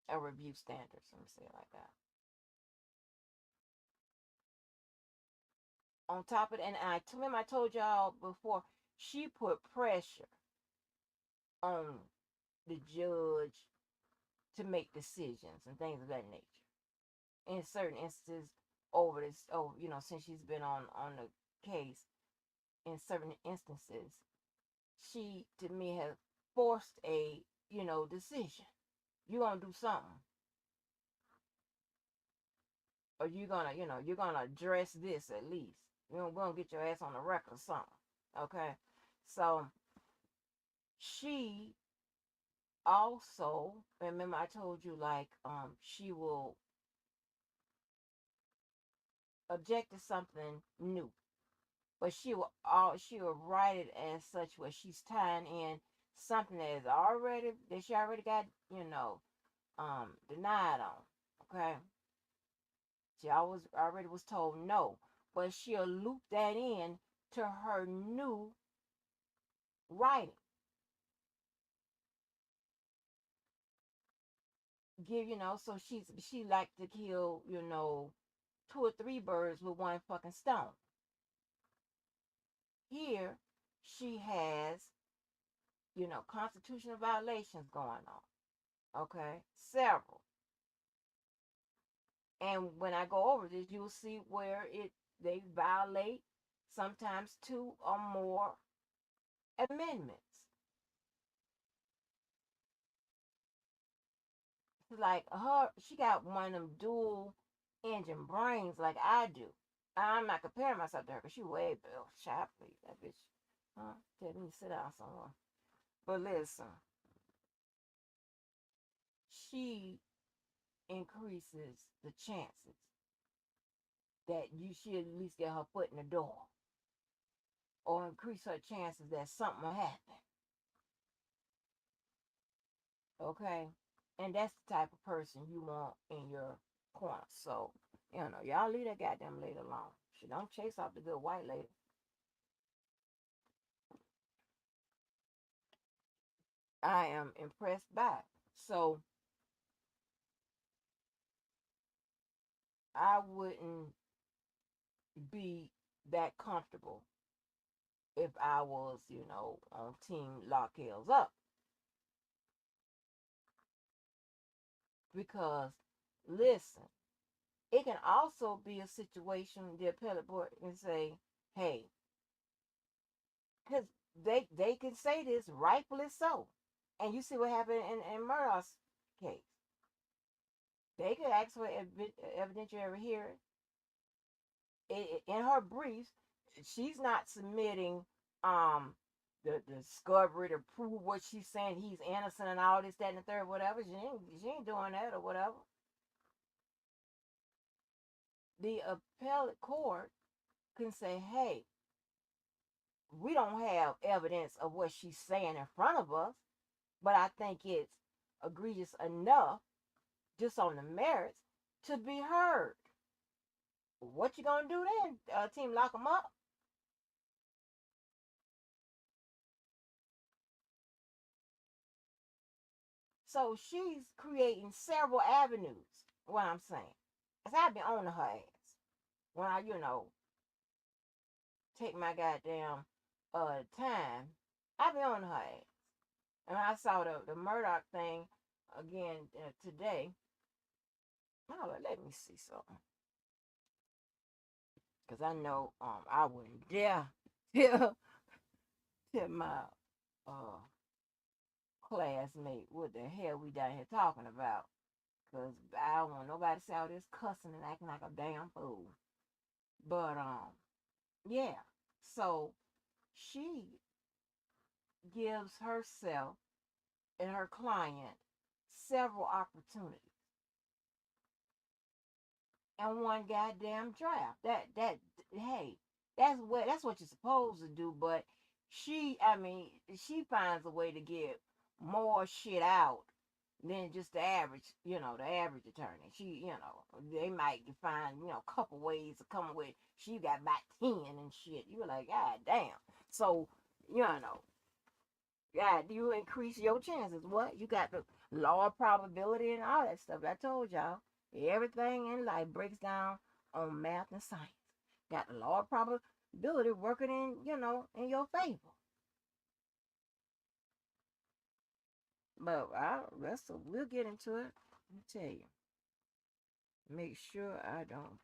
A review standards, let me say it like that. On top of it, and I told y'all before, she put pressure on the judge to make decisions and things of that nature in certain instances, over this, since she's been on the case in certain instances, she to me has forced a decision. You're gonna do something, or you're gonna address this at least. We're gonna get your ass on the record or something. Okay, so she also, remember I told you, like, she will object to something new, but she will write it as such where she's tying in something that she already got denied on. Okay, she already was told no, but she'll loop that in to her new writing. So she like to kill two or three birds with one fucking stone. Here she has constitutional violations going on. Okay, several. And when I go over this, you'll see where they violate sometimes two or more amendments. Like she got one of them dual engine brains like I do. I'm not comparing myself to her because she way better. Shy, please, that bitch. Huh? Tell me to sit down somewhere. But listen, she increases the chances that you should at least get her foot in the door, or increase her chances that something will happen. Okay? And that's the type of person you want in your corner. So, y'all leave that goddamn lady alone. She don't chase off the good white lady. I am impressed by. So, I wouldn't be that comfortable if I was, on Team Lock Hills Up. Because, listen, it can also be a situation the appellate board can say, hey, because they can say this, rightfully so. And you see what happened in Murdaugh's case. They could ask for evidentiary hearing. In her briefs, she's not submitting um the discovery to prove what she's saying, he's innocent and all this, that, and the third, whatever. She ain't doing that or whatever. The appellate court can say, hey, we don't have evidence of what she's saying in front of us, but I think it's egregious enough just on the merits to be heard. What you gonna do then? Team lock them up? So she's creating several avenues. What I'm saying, cause I've been on her ass when I take my goddamn time. I've been on her ass, and I saw the Murdaugh thing again today. Oh, let me see something, cause I know I wouldn't dare tell my uh classmate what the hell we down here talking about. Cause I don't want nobody to say all this cussing and acting like a damn fool. But yeah. So she gives herself and her client several opportunities and one goddamn draft. That hey, that's what you're supposed to do. But she finds a way to get more shit out than just the average attorney. They might find, a couple ways to come with, she got about 10 and shit. You were like, God damn. So, you know, God, you increase your chances. What? You got the law of probability and all that stuff. I told y'all, everything in life breaks down on math and science. Got the law of probability working in your favor. But we'll get into it. Let me tell you. Make sure I don't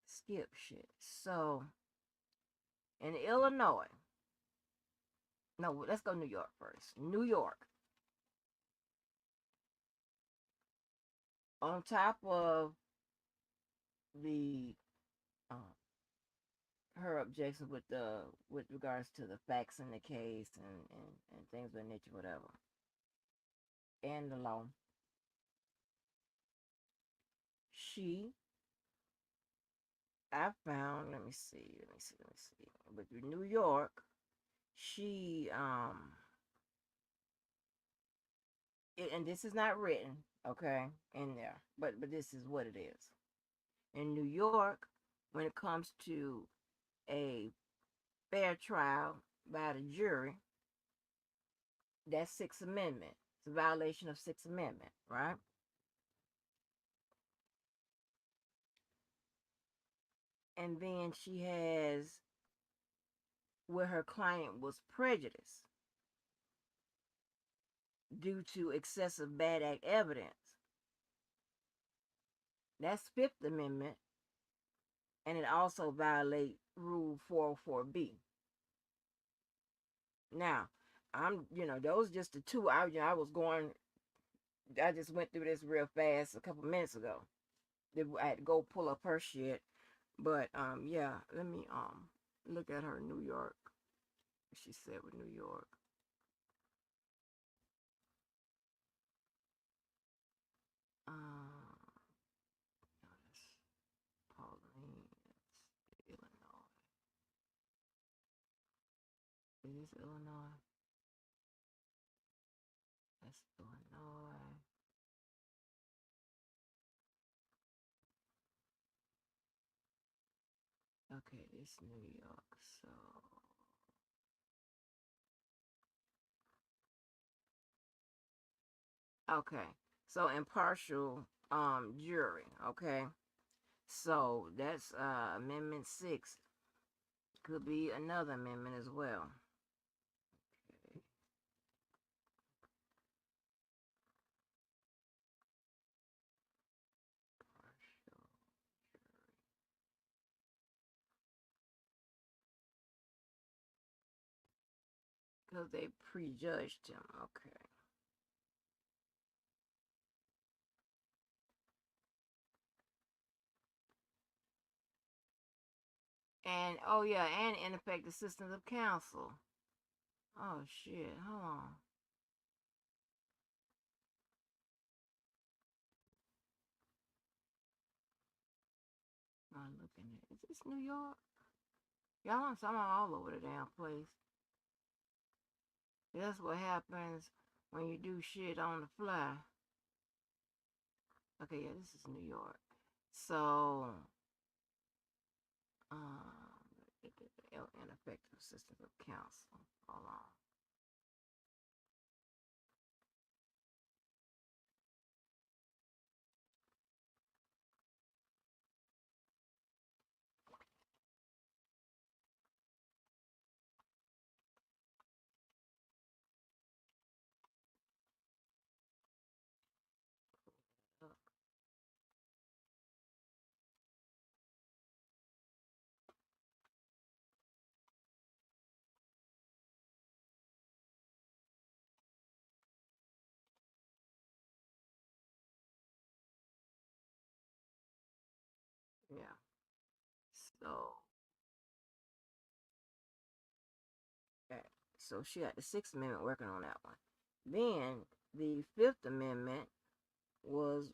skip shit. So in Illinois, no, let's go New York first. New York, on top of the her objections with regards to the facts in the case and things of that nature, whatever, and the law, she I found, let me see. With New York, she and this is not written, okay, in there, but this is what it is. In New York, when it comes to a fair trial by the jury, that's Sixth Amendment. It's a violation of Sixth Amendment, right? And then she has where her client was prejudiced due to excessive bad act evidence. That's Fifth Amendment, and it also violates Rule 404B. Now, those just the two. I just went through this real fast a couple minutes ago. I had to go pull up her shit, but yeah. Let me look at her New York. She said with New York. No, that's Pauline. That's Illinois. Is this Illinois? That's Illinois. Okay, this New York. So okay, so impartial jury. Okay, so that's Amendment 6. Could be another amendment as well. Okay. Partial jury. Because they prejudged him. Okay. And oh yeah, and ineffective assistance of counsel. Oh shit, hold on. I'm looking at, is this New York? Y'all, I'm all over the damn place. That's what happens when you do shit on the fly. Okay, yeah, this is New York. So, ineffective assistance of counsel. Hold on. Yeah. So, okay. So she had the Sixth Amendment working on that one. Then the Fifth Amendment was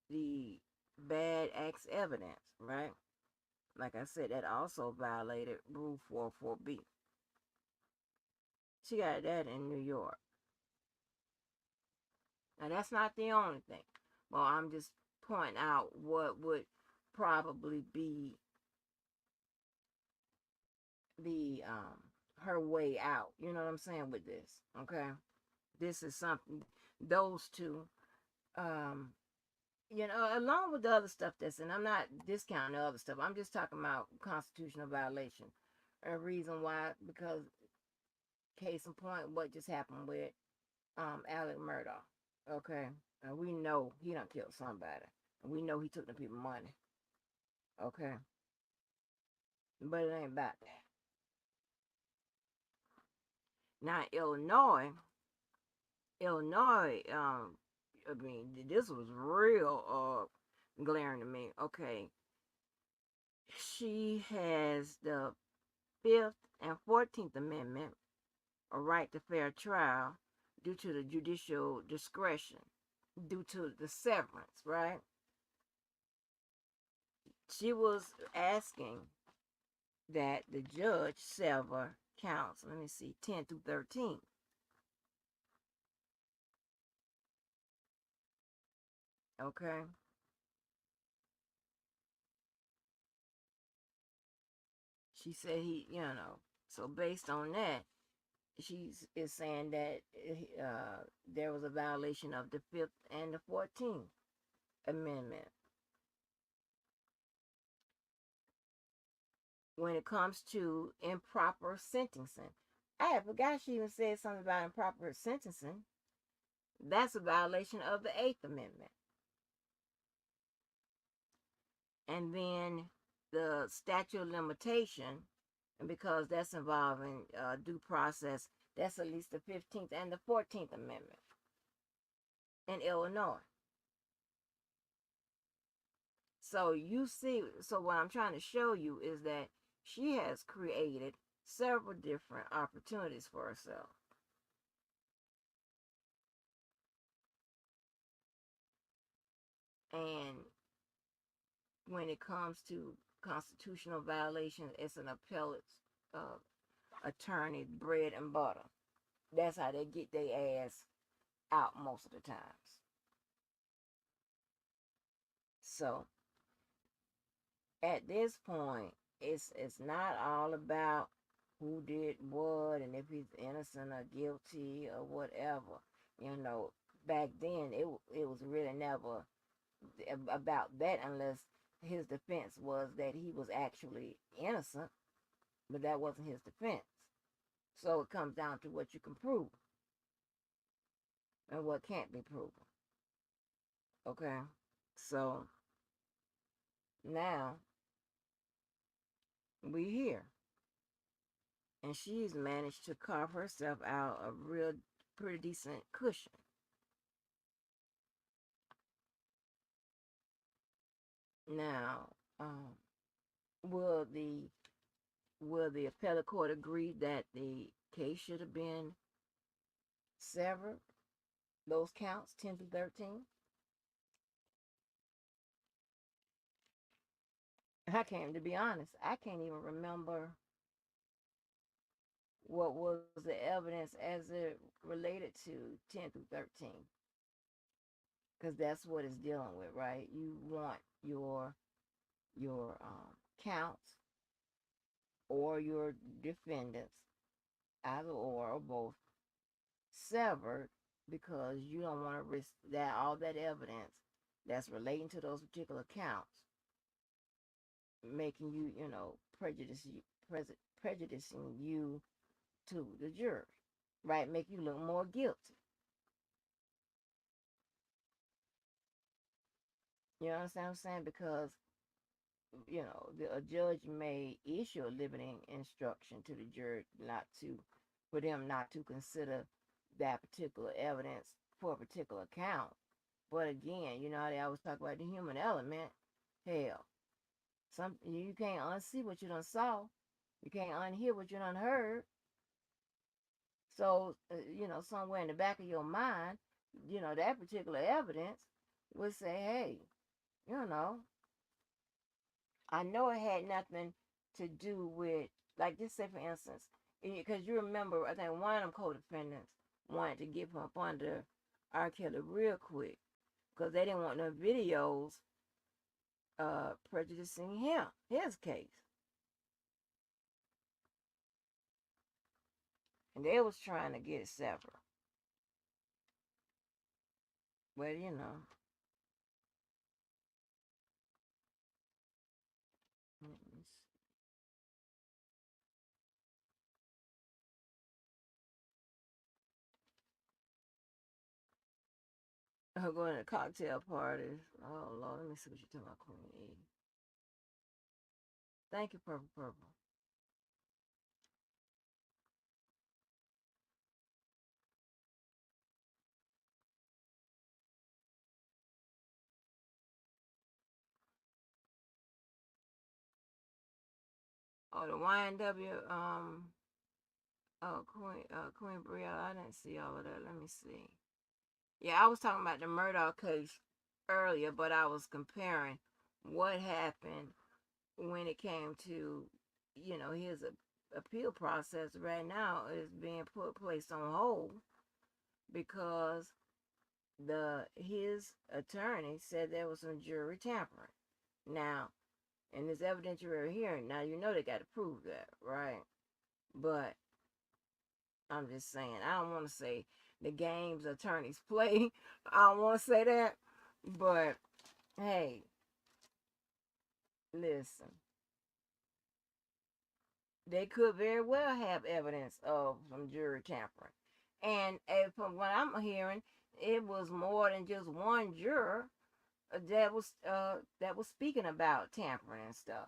the bad acts evidence, right? Like I said, that also violated Rule 404B. She got that in New York. Now, that's not the only thing. Well, I'm just pointing out what would probably be the her way out. You know what I'm saying with this? Okay, this is something. Those two, um, along with the other stuff and I'm not discounting the other stuff. I'm just talking about constitutional violation. A reason why, because case in point, what just happened with Alex Murdaugh. Okay, and we know he done killed somebody, and we know he took the people money. Okay, but it ain't about that. Now, Illinois, I mean, this was real glaring to me. Okay, she has the Fifth and 14th Amendment, a right to fair trial due to the judicial discretion, due to the severance, right? She was asking that the judge sever counts, let me see, 10 through 13. Okay. She said so based on that, she is saying that there was a violation of the Fifth and the 14th Amendment when it comes to improper sentencing. I forgot she even said something about improper sentencing. That's a violation of the Eighth Amendment. And then the statute of limitation, and because that's involving due process, that's at least the 15th and the 14th Amendment in Illinois. So you see, so what I'm trying to show you is that she has created several different opportunities for herself. And when it comes to constitutional violations, it's an appellate uh, attorney bread and butter. That's how they get their ass out most of the times. So at this point, it's not all about who did what and if he's innocent or guilty or whatever. You know, back then it was really never about that unless his defense was that he was actually innocent, but that wasn't his defense. So it comes down to what you can prove and what can't be proven. Okay? So now we here. And she's managed to carve herself out a real pretty decent cushion. Now, will the appellate court agree that the case should have been severed? Those counts 10 to 13. I can't, to be honest, I can't even remember what was the evidence as it related to 10 through 13, because that's what it's dealing with, right? You want your counts or your defendants, either or both, severed because you don't want to risk that all that evidence that's relating to those particular counts making you, prejudicing you to the jury, right? Make you look more guilty. You understand what I'm saying? Because a judge may issue a limiting instruction to the jury not to, for them not to consider that particular evidence for a particular count. But again, you know how they always talk about the human element. Hell, some you can't unsee what you done saw. You can't unhear what you done heard. So, somewhere in the back of your mind, that particular evidence would say, hey, you know, I know it had nothing to do with, like, just say, for instance, because you remember, I think one of them co-defendants wanted to get him up under R. Kelly real quick because they didn't want no videos prejudicing his case. And they was trying to get it severed. But, going to cocktail parties. Oh, Lord, let me see what you're talking about, Queen E. Thank you, Purple Purple. Oh, the YNW, oh, Queen Brielle, I didn't see all of that. Let me see. Yeah, I was talking about the Murdaugh case earlier, but I was comparing what happened when it came to, his appeal process right now is being placed on hold because his attorney said there was some jury tampering. Now, in this evidentiary hearing, now you know they got to prove that, right? But I'm just saying, I don't want to say the games attorneys play. I don't want to say that, but hey, listen, they could very well have evidence of some jury tampering. And from what I'm hearing, it was more than just one juror that was speaking about tampering and stuff,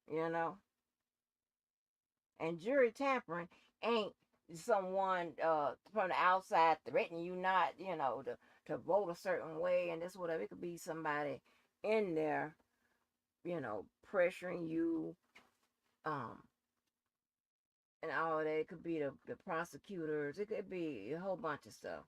you know. And jury tampering ain't someone from the outside threatening you not, to vote a certain way and this whatever. It could be somebody in there, pressuring you, um, and all that. It could be the prosecutors. It could be a whole bunch of stuff.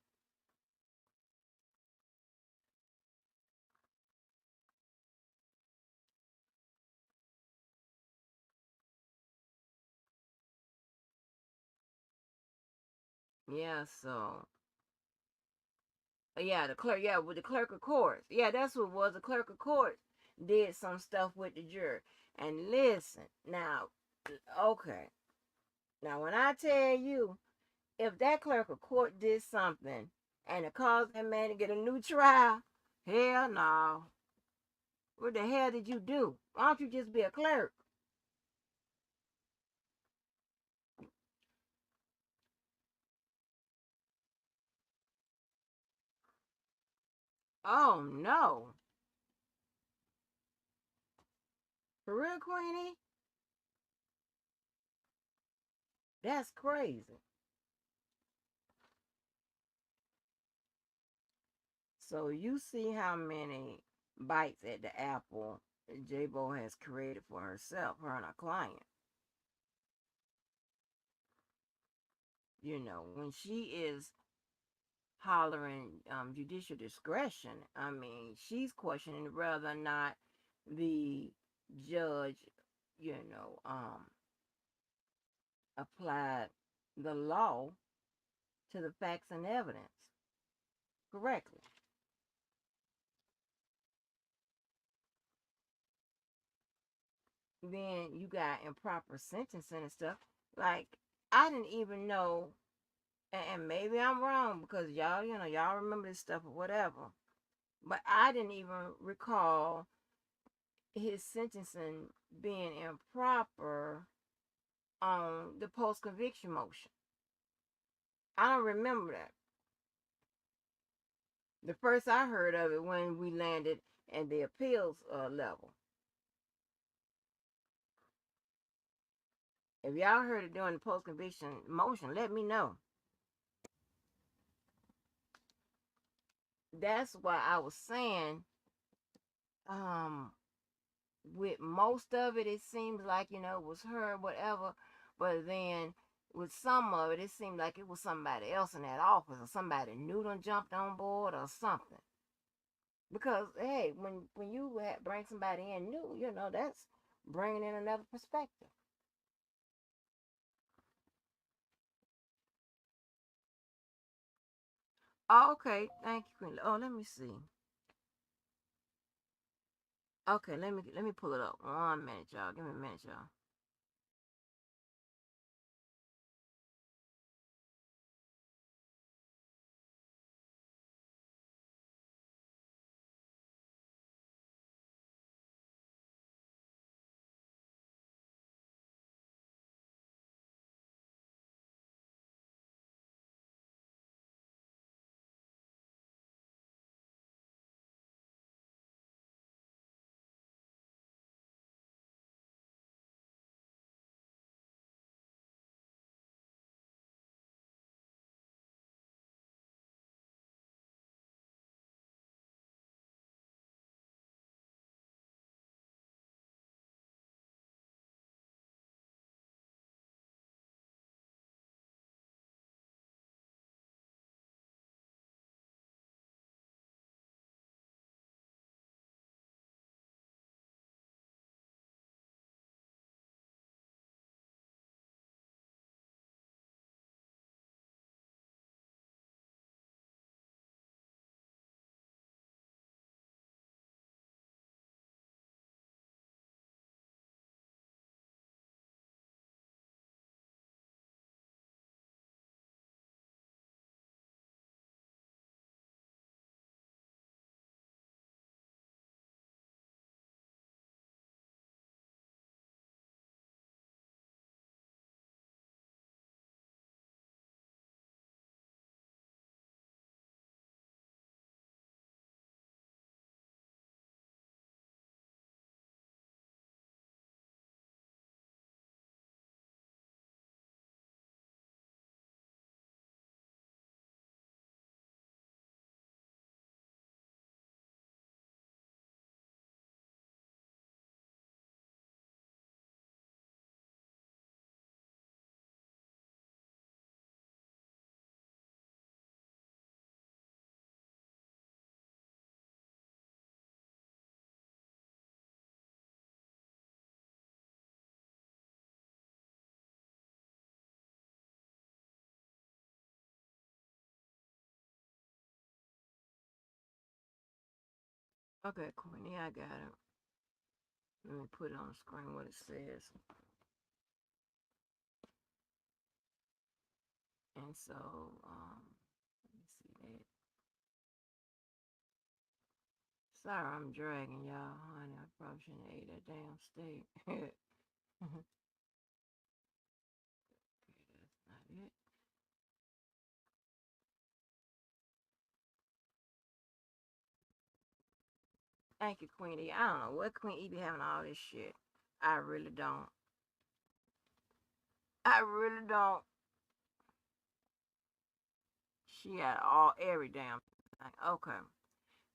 Yeah, so yeah, the clerk, yeah, with the clerk of courts. Yeah, that's what it was. The clerk of courts did some stuff with the jury. And listen, now, okay. Now, when I tell you, if that clerk of court did something and it caused that man to get a new trial, hell no. What the hell did you do? Why don't you just be a clerk? Oh no. For real, Queenie? That's crazy. So you see how many bites at the apple J-Bo has created for herself, her and her client. When she is hollering judicial discretion, I mean, she's questioning whether or not the judge, you know, um, applied the law to the facts and evidence correctly. Then you got improper sentencing and stuff. Like, I didn't even know, and maybe I'm wrong because y'all, y'all remember this stuff or whatever. But I didn't even recall his sentencing being improper on the post conviction motion. I don't remember that. The first I heard of it when we landed at the appeals level. If y'all heard it during the post conviction motion, let me know. That's why I was saying, um, with most of it, it seems like, it was her, whatever. But then with some of it, it seemed like it was somebody else in that office or somebody new done jumped on board or something. Because, hey, when you bring somebody in new, that's bringing in another perspective. Oh, okay, thank you, Queen. Oh, let me see. Okay, let me pull it up. 1 minute, y'all. Give me a minute, y'all. Okay, Queenie, I got it. Let me put it on the screen what it says. And so, let me see that. Sorry, I'm dragging y'all, honey. I probably shouldn't have ate that damn steak. Okay, that's not it. Thank you, Queenie. I don't know what Queen E be having all this shit. I really don't. I really don't. She had all every damn thing. Okay.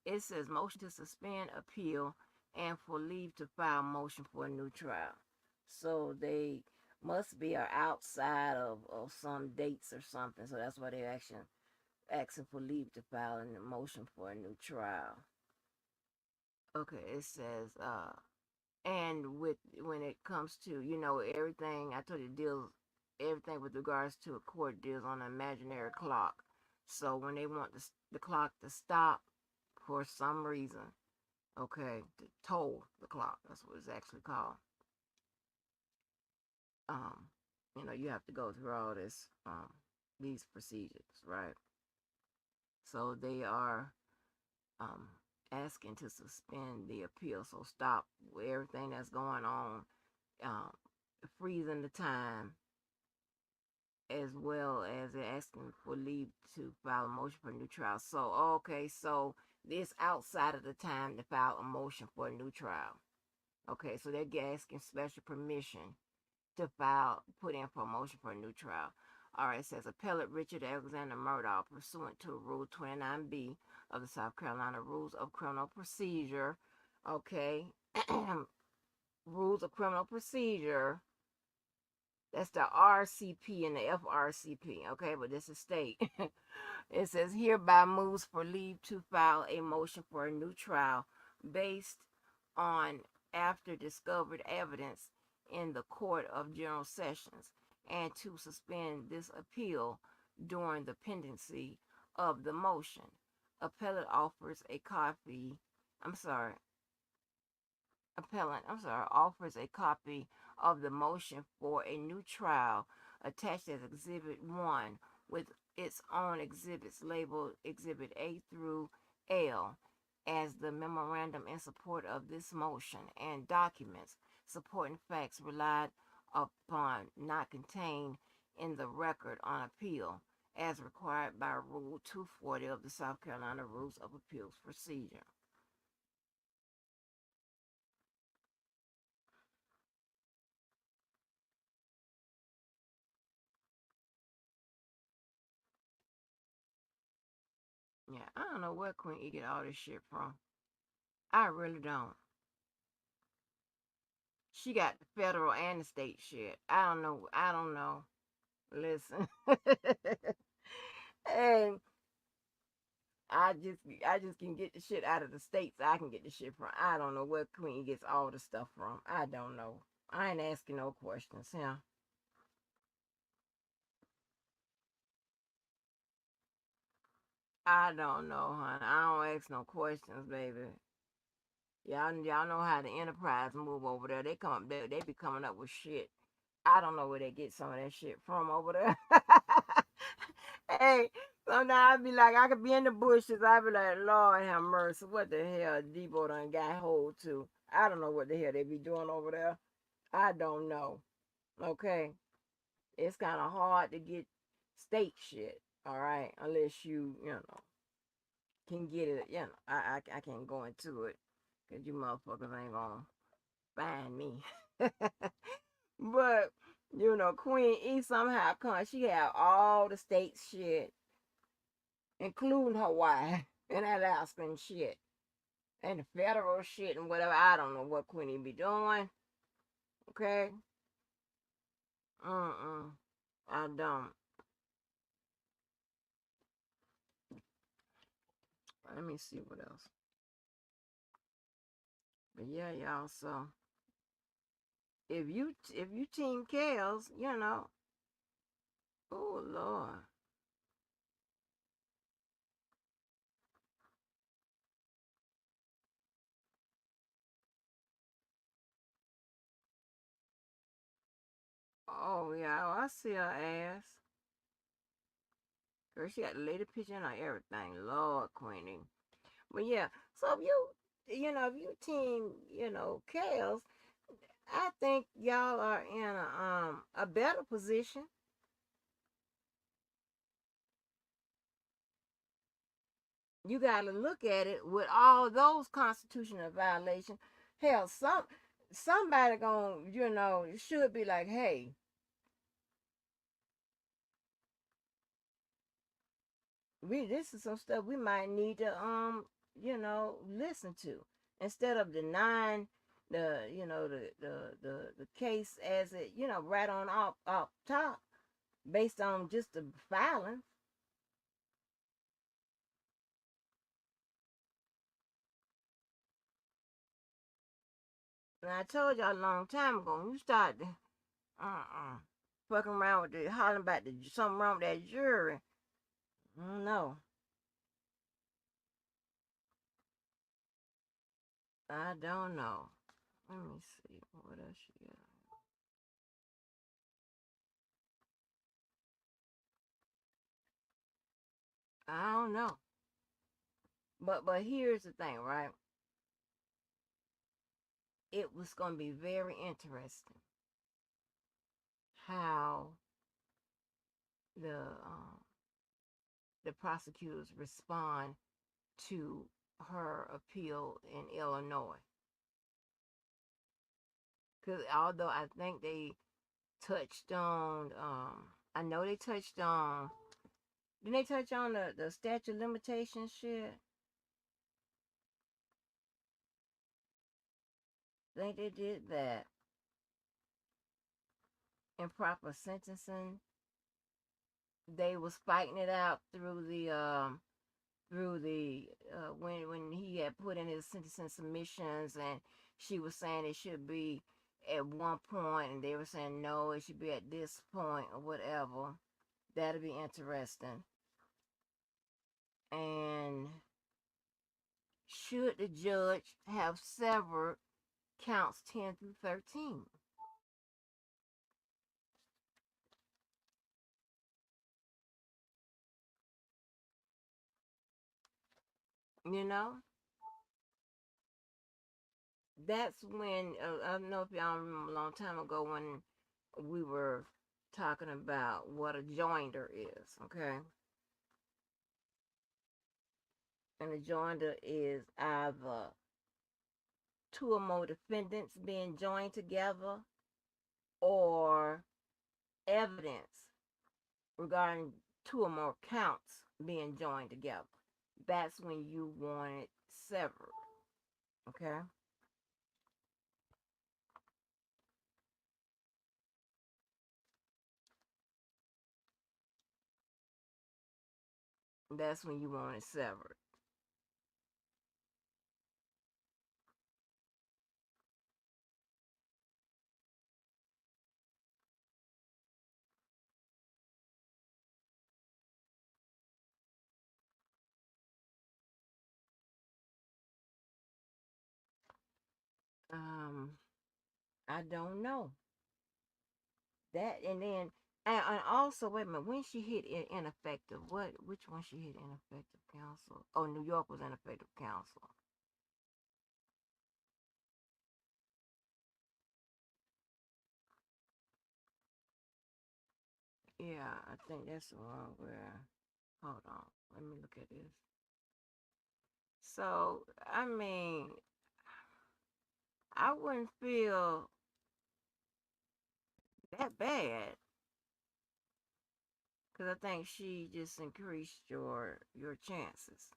It says motion to suspend appeal and for leave to file motion for a new trial. So they must be outside of some dates or something. So that's why they're asking for leave to file a motion for a new trial. Okay, it says and with when it comes to everything I told you deals everything with regards to a court deals on an imaginary clock. So when they want the clock to stop for some reason, okay, to toll the clock, that's what it's actually called. um you have to go through all this these procedures, right? So they are um asking to suspend the appeal, so stop everything that's going on, um freezing the time, as well as they're asking for leave to file a motion for a new trial. So, okay, so this outside of the time to file a motion for a new trial. Okay, so they're asking special permission to put in for a motion for a new trial. All right, it says Appellate Richard Alexander Murdaugh, pursuant to Rule 29B of the South Carolina Rules of Criminal Procedure. Okay, Rules of Criminal Procedure. That's the RCP and the FRCP, okay? But this is state. It says hereby moves for leave to file a motion for a new trial based on after discovered evidence in the Court of General Sessions, and to suspend this appeal during the pendency of the motion. Appellate offers a copy. I'm sorry. Offers a copy of the motion for a new trial attached as Exhibit 1 with its own exhibits labeled Exhibit A through L as the memorandum in support of this motion, and documents supporting facts relied upon not contained in the record on appeal as required by Rule 240 of the South Carolina Rules of Appeals Procedure. Yeah, I don't know where Queen E get all this shit from. I really don't. She got the federal and the state shit. I don't know. I don't know. Listen. And I just can get the shit out of the states. I can get the shit from. I don't know where Queen gets all the stuff from. I don't know. I ain't asking no questions, yeah. I don't know, hon. I don't ask no questions, baby. Y'all know how the enterprise move over there. They be coming up with shit. I don't know where they get some of that shit from over there. Hey, sometimes I be like, I could be in the bushes. I be like, Lord have mercy. What the hell Depot done got hold to? I don't know what the hell they be doing over there. I don't know. Okay. It's kind of hard to get state shit. All right. Unless can get it. I can't go into it. Because you motherfuckers ain't going to find me. But Queen E somehow come. She have all the state shit, including Hawaii and Alaska and shit, and the federal shit and whatever. I don't know what Queen E be doing. Okay. I don't. Let me see what else. But yeah, y'all. So if you team Kales, oh Lord, Oh yeah, I see her ass. Girl, she got the latest picture and everything. Lord, Queenie. But yeah, so if if you team, Kales, I think y'all are in a better position. You got to look at it with all those constitutional violations. Hell, somebody going should be like, hey, this is some stuff we might need to listen to instead of denying the case as it right on off top based on just the filing. And I told y'all a long time ago, when you start to fucking around with the hollering about something wrong with that jury. No, I don't know. Let me see what else she got. I don't know. But here's the thing, right? It was gonna be very interesting how the the prosecutors respond to her appeal in Illinois. Because although I think they touched on, I know they touched on, didn't they touch on the statute of limitations shit? I think they did that. Improper sentencing. They was fighting it out through the when he had put in his sentencing submissions, and she was saying it should be at one point and they were saying no, it should be at this point or whatever. That'll be interesting. And should the judge have severed counts 10 through 13? You know, that's when I don't know if y'all remember a long time ago when we were talking about what a joinder is, okay? And a joinder is either two or more defendants being joined together or evidence regarding two or more counts being joined together. That's when you want it severed, okay? That's when you want it severed. Um, I don't know that, and then and also wait a minute. When she hit ineffective, which one she hit ineffective counsel? Oh, New York was ineffective counsel. Yeah, I think that's the one where. Hold on, let me look at this. So I mean, I wouldn't feel that bad because I think she just increased your chances.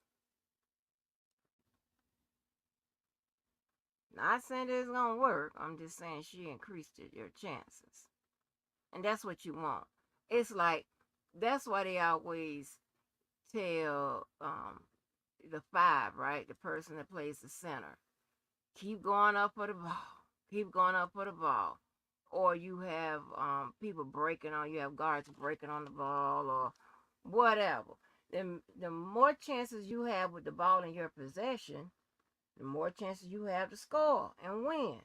Not saying that it's gonna work. I'm just saying she increased your chances, and that's what you want. It's like that's why they always tell the five, right? The person that plays the center, keep going up for the ball, keep going up for the ball. Or you have people breaking on, you have guards breaking on the ball or whatever. Then the more chances you have with the ball in your possession, the more chances you have to score and win.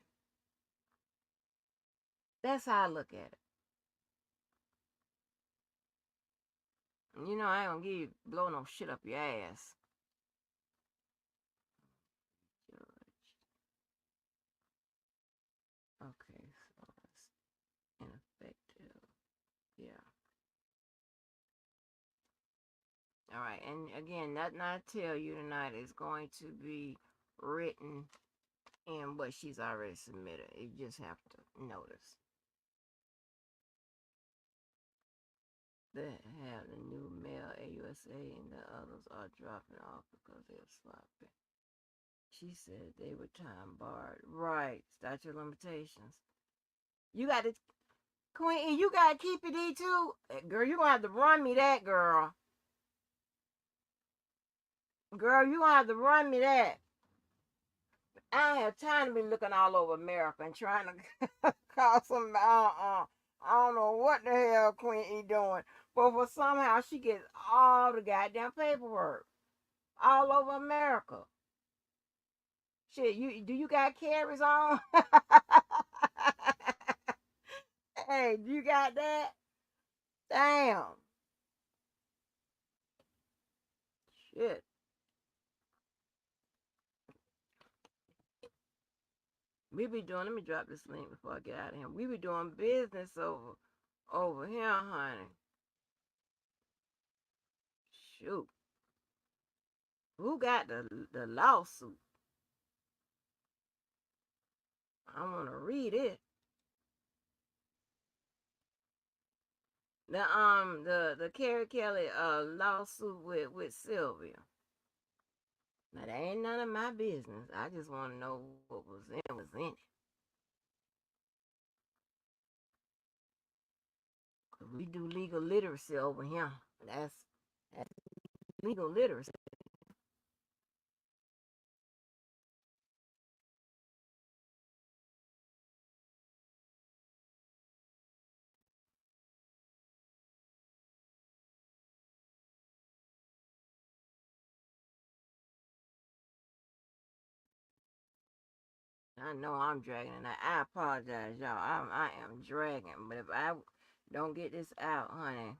That's how I look at it. You know I ain't gonna give you blow no shit up your ass. Okay, so it's ineffective. Yeah. All right, and again, nothing I tell you tonight is going to be written in what she's already submitted. You just have to notice. They have the new male AUSA and the others are dropping off because they're sloppy. She said they were time barred. Right, statute of limitations. You got to, Queen, you got to keep it E too. Girl, you going to have to run me that, girl. Girl, you going to have to run me that. I don't have time to be looking all over America and trying to call somebody. I don't know what the hell Queen E doing. But for somehow she gets all the goddamn paperwork all over America. Shit, you got carries on? Hey, do you got that? Damn. Shit. We be doing, let me drop this link before I get out of here. We be doing business over here, honey. Shoot. Who got the lawsuit? I want to read it. The Carrie Kelly lawsuit with Sylvia. Now that ain't none of my business. I just want to know what was in it. Cause we do legal literacy over here. That's legal literacy. I know I'm dragging, and I apologize, y'all. I am dragging, but if I don't get this out, honey,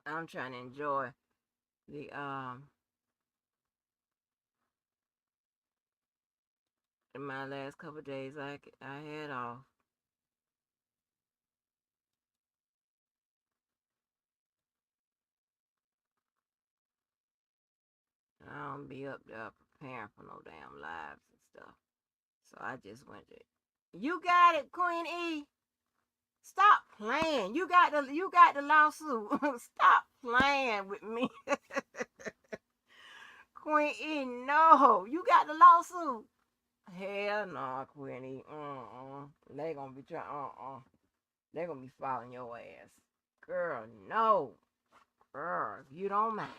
I'm trying to enjoy the in my last couple of days I had off. I don't be up there preparing for no damn lives and stuff. So I just went to. You got it, Queen E. Stop playing. You got the lawsuit. Stop playing with me. Queen E, no. You got the lawsuit. Hell no, Queen E. They gonna be trying. They gonna be following your ass, girl. No, girl. You don't mind.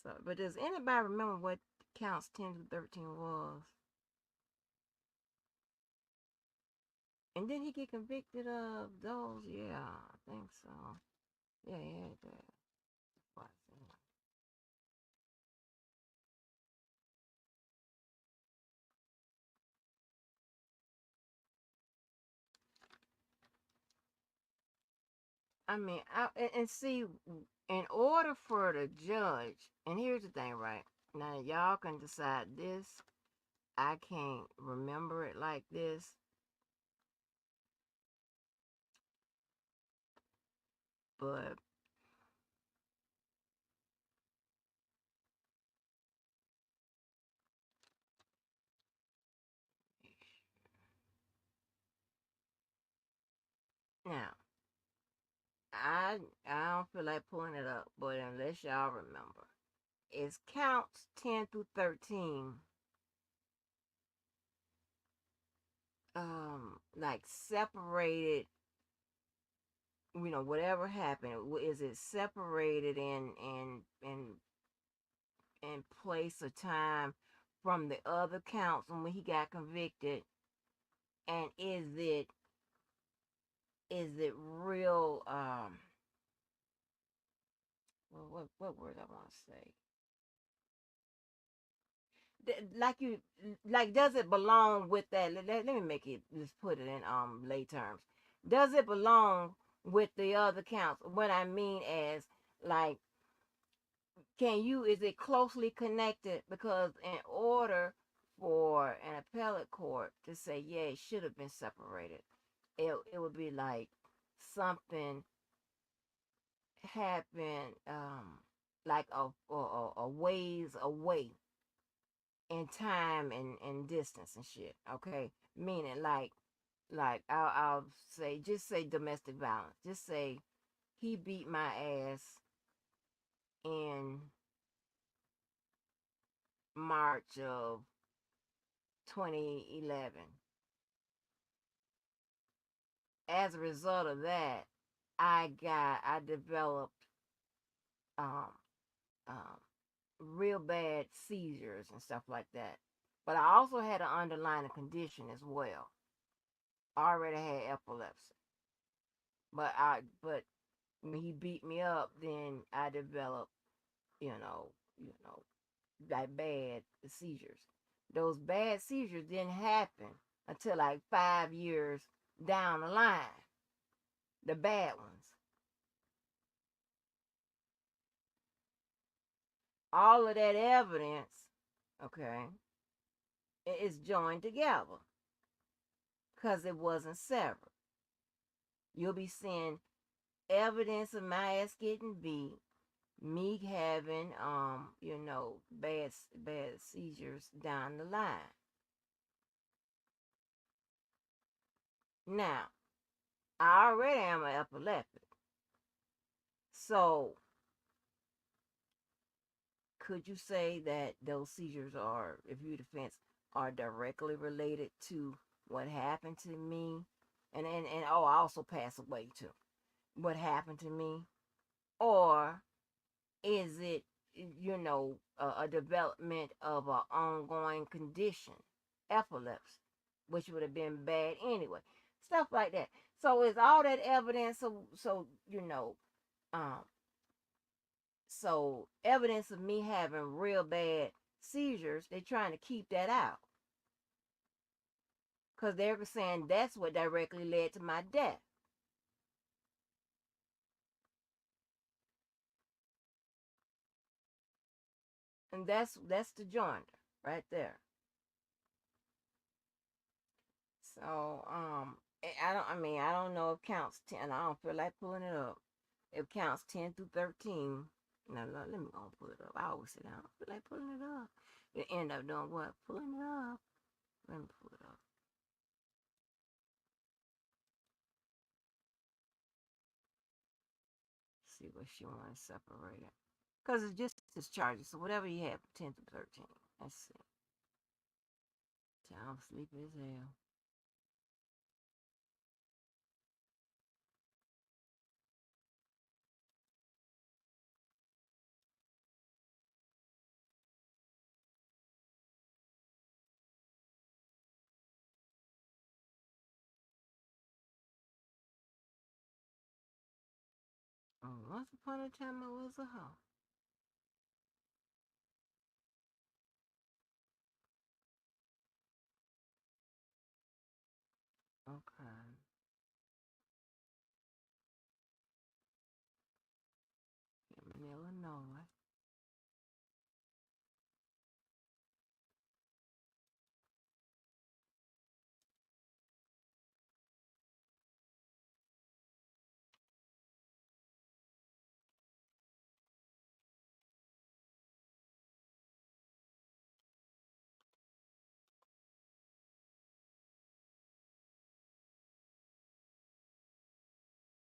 So, but does anybody remember what counts 10 to 13 was? And did he get convicted of those? Yeah, I think so. Yeah, he had that. I mean, and see, in order for the judge, and here's the thing, right? Now, y'all can decide this. I can't remember it like this. But now, I don't feel like pulling it up, but unless y'all remember, it's counts 10 through 13. Like separated. Whatever happened, is it separated in place or time from the other counts when he got convicted, and is it real? What word I want to say? like you like does it belong with that? Let me make it. Let's put it in lay terms. Does it belong with the other counts? What I mean is like can you is it closely connected? Because in order for an appellate court to say yeah it should have been separated, it would be like something happened like a ways away in time and distance and shit. Okay, meaning like I'll say just say domestic violence. Just say he beat my ass in March of 2011. As a result of that, I developed um um real bad seizures and stuff like that. But I also had an underlying condition as well. I already had epilepsy. But when he beat me up, then I developed, you know, like bad seizures. Those bad seizures didn't happen until like 5 years down the line. The bad ones. All of that evidence, okay, is joined together because it wasn't severed. You'll be seeing evidence of my ass getting beat, me having bad seizures down the line. Now, I already am an epileptic. So could you say that those seizures are, if you defense, are directly related to what happened to me? And oh, I also passed away too. What happened to me? Or is it, a development of an ongoing condition, epilepsy, which would have been bad anyway? Stuff like that. So is all that evidence, um, so evidence of me having real bad seizures, they're trying to keep that out because they're saying that's what directly led to my death. And that's the joinder right there. So I don't know if counts 10. I don't feel like pulling it up. If counts 10 through 13. No, no, let me go pull it up. I always say I don't feel like pulling it up. You end up doing what? Pulling it up. Let me pull it up. See what she wants separated. Because it's just his charges. So whatever you have, 10 through 13. Let's see. I'm sleepy as hell. Oh, once upon a time I was a hoe. Okay. I'm in Illinois.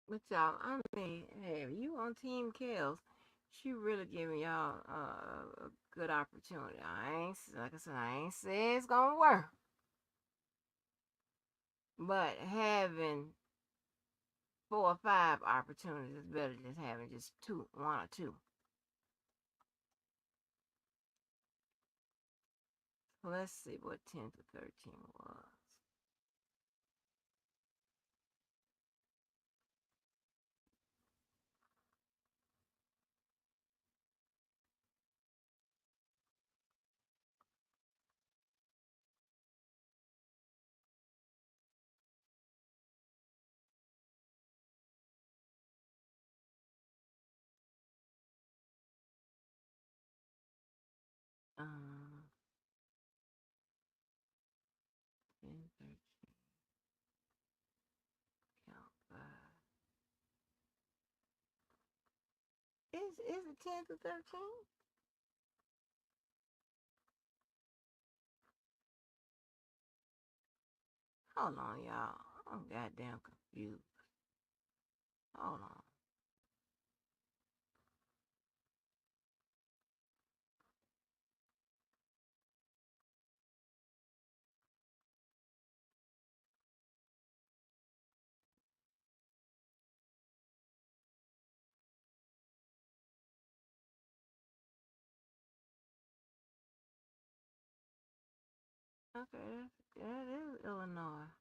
But y'all, I mean, hey, if you on Team Kels, she really giving y'all a good opportunity. Like I said, I ain't say it's gonna work, but having 4 or 5 opportunities is better than having just two, one or two. So let's see what 10 to 13 was. Is it 10 through 13? Hold on, y'all. I'm goddamn confused. Hold on. Okay, that is Illinois.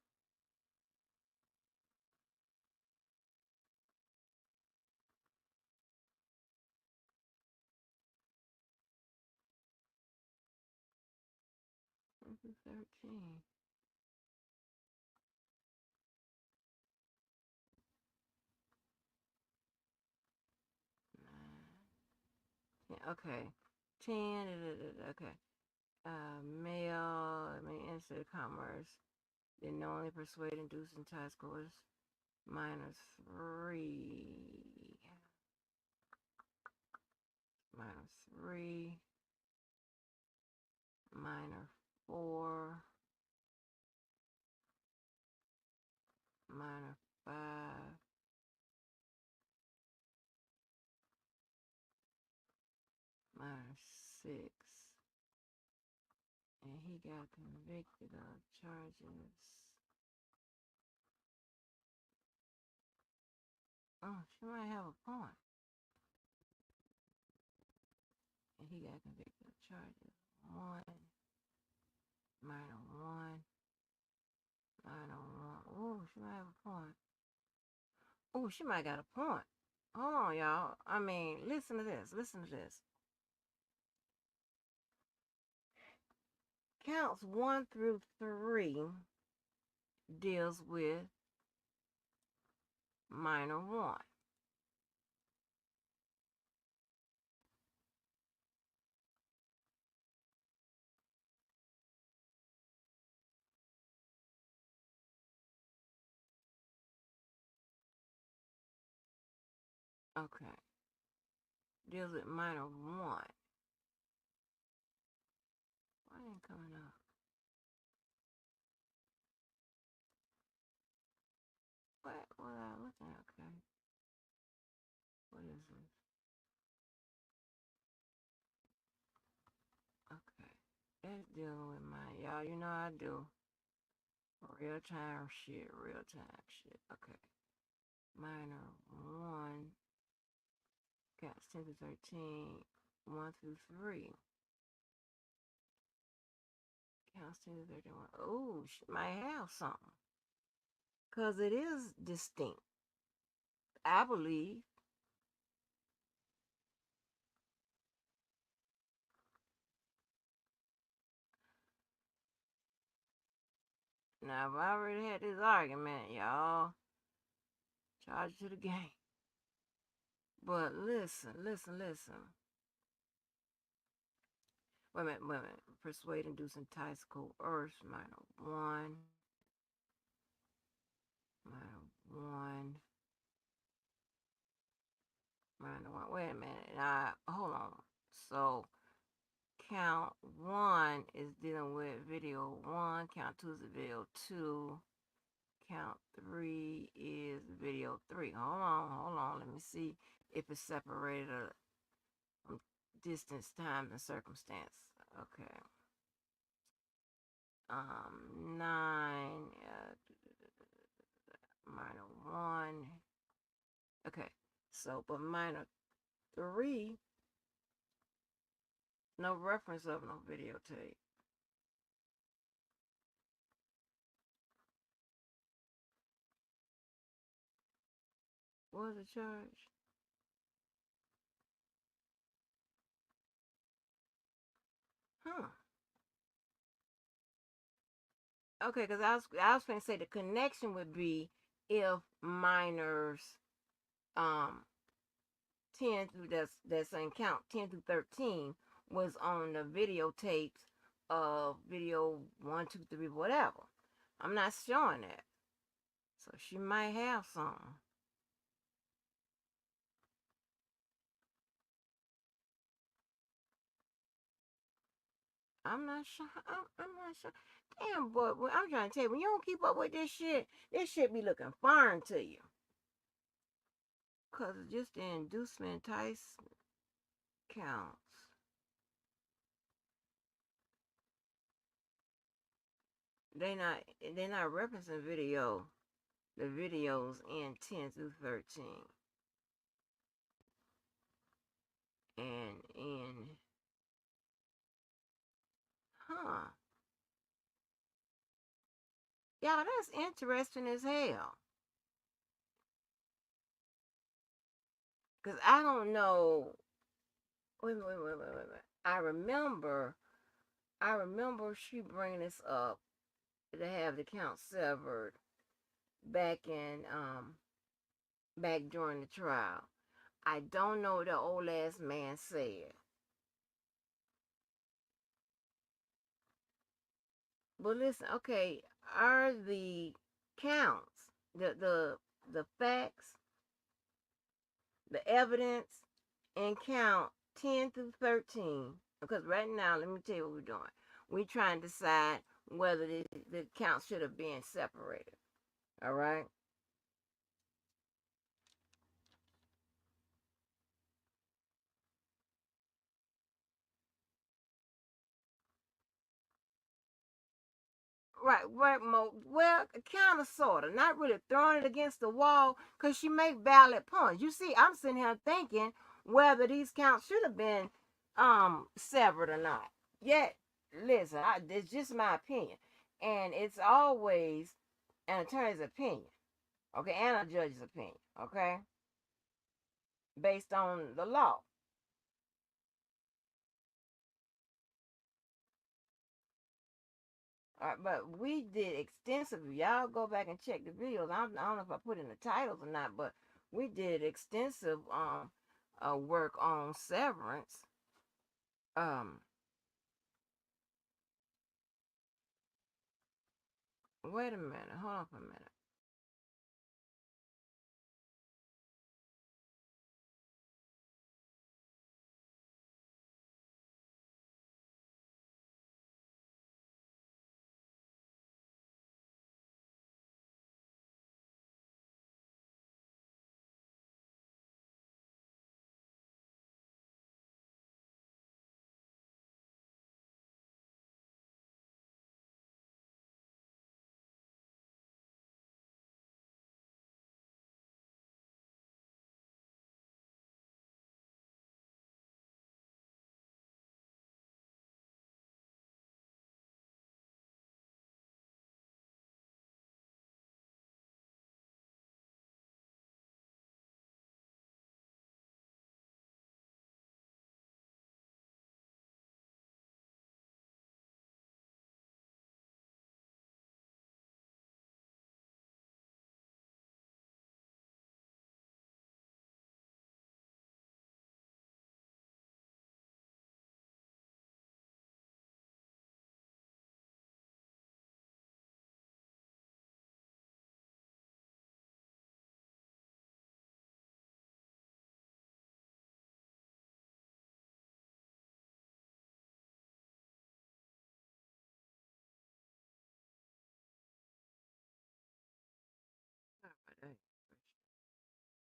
This is 13. Okay. 10. Okay. Male, may enter commerce. They knowingly persuade, induce, entice, coerce. Minor 3. Minor 3. Minor 4. Minor 5. Minor 6. And he got convicted of charges. Oh, she might have a point. And he got convicted of charges. 1. Minor 1. Minor 1. Oh, she might have a point. Oh, she might got a point. Hold on, y'all. I mean, listen to this. Listen to this. Counts 1 through 3 deals with minor 1. Okay. Deals with minor 1. Why ain't coming up? What was I looking at? Okay. What is this? Okay. That's dealing with mine. Y'all, you know I do. Real time shit. Real time shit. Okay. Minor 1. Counts 10 to 13. 1 through 3. Counts 10 to 31. Oh, she might have something. Because it is distinct. I believe. Now, I've already had this argument, y'all. Charge to the game. But listen. Wait a minute. Persuade, induce, entice, coerce. Minor 1. Minor 1. Minor 1. Wait a minute. Now, hold on. So, count 1 is dealing with video 1. Count 2 is video 2. Count 3 is video 3. Hold on. Let me see if it's separated from distance, time, and circumstance. Okay. 9. Minor 1. Okay. So, but minor 3, no reference of no videotape. What was the charge? Huh. Okay, because I was going to say the connection would be if minors 10 through that's in count 10 through 13 was on the videotapes of video 1, 2, 3, whatever. I'm not showing that. So she might have some. I'm not sure. I'm not sure. Damn, but I'm trying to tell you, when you don't keep up with this shit be looking foreign to you. Cause just the inducement enticement counts. They not referencing the videos in 10 through 13 and in huh. Yeah, that's interesting as hell. Cause I don't know. Wait. I remember she bringing this up to have the count severed back in back during the trial. I don't know what the old ass man said. But listen, okay, are the counts, the facts, the evidence, and count 10 through 13? Because right now, let me tell you what we're doing. We're trying to decide whether the counts should have been separated. All right. Right, Mo. Well, kind of, sort of. Not really throwing it against the wall because she make valid points. You see, I'm sitting here thinking whether these counts should have been severed or not. Yet, listen, it's just my opinion, and it's always an attorney's opinion, okay, and a judge's opinion, okay, based on the law. All right, but we did extensive. Y'all go back and check the videos. I don't know if I put in the titles or not, but we did extensive work on severance. Um, Wait a minute. Hold on for a minute.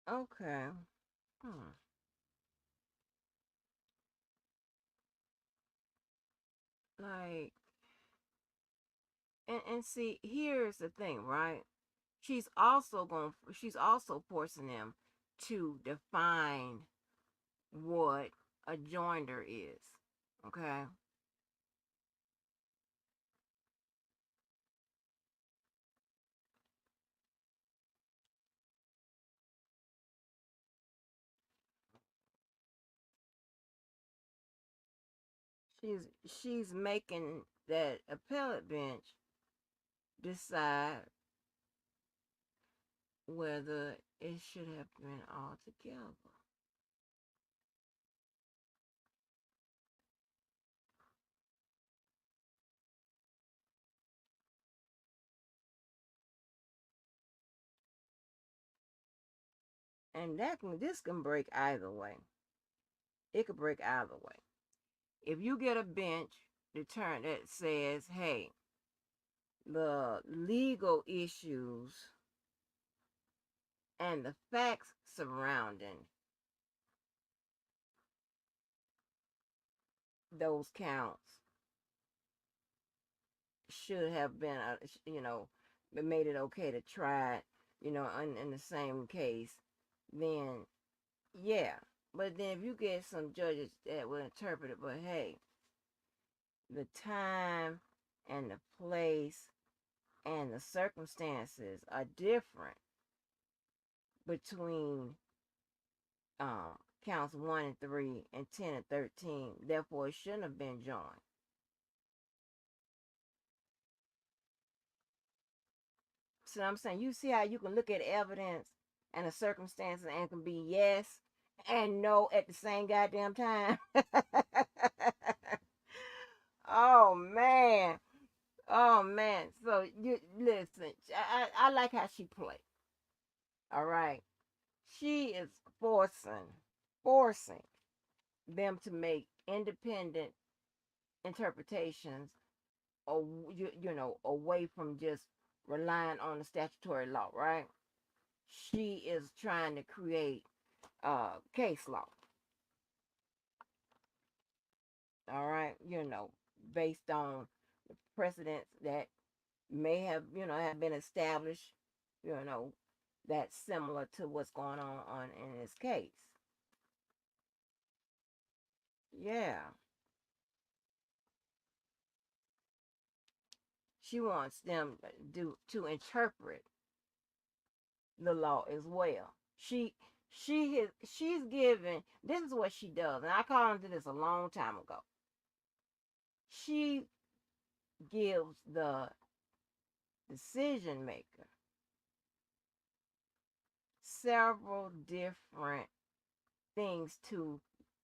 Okay. Hmm. Like, and see, here's the thing, right? She's also forcing them to define what a joinder is. Okay. She's making that appellate bench decide whether it should have been all together. And this can break either way. It could break either way. If you get a bench the term that says, hey, the legal issues and the facts surrounding those counts should have been, made it okay to try it, in the same case, then yeah. But then if you get some judges that will interpret it, but hey, the time and the place and the circumstances are different between counts 1 and 3 and 10 and 13. Therefore, it shouldn't have been joined. So I'm saying, you see how you can look at evidence and the circumstances and it can be yes and no at the same goddamn time. Oh man. Oh man. So you listen, I like how she played. All right. She is forcing them to make independent interpretations, or away from just relying on the statutory law, right? She is trying to create case law, all right, based on the precedents that may have been established, you know, that's similar to what's going on in this case. Yeah, she wants them to interpret the law as well. She's given, this is what she does, and I called into this a long time ago. She gives the decision maker several different things to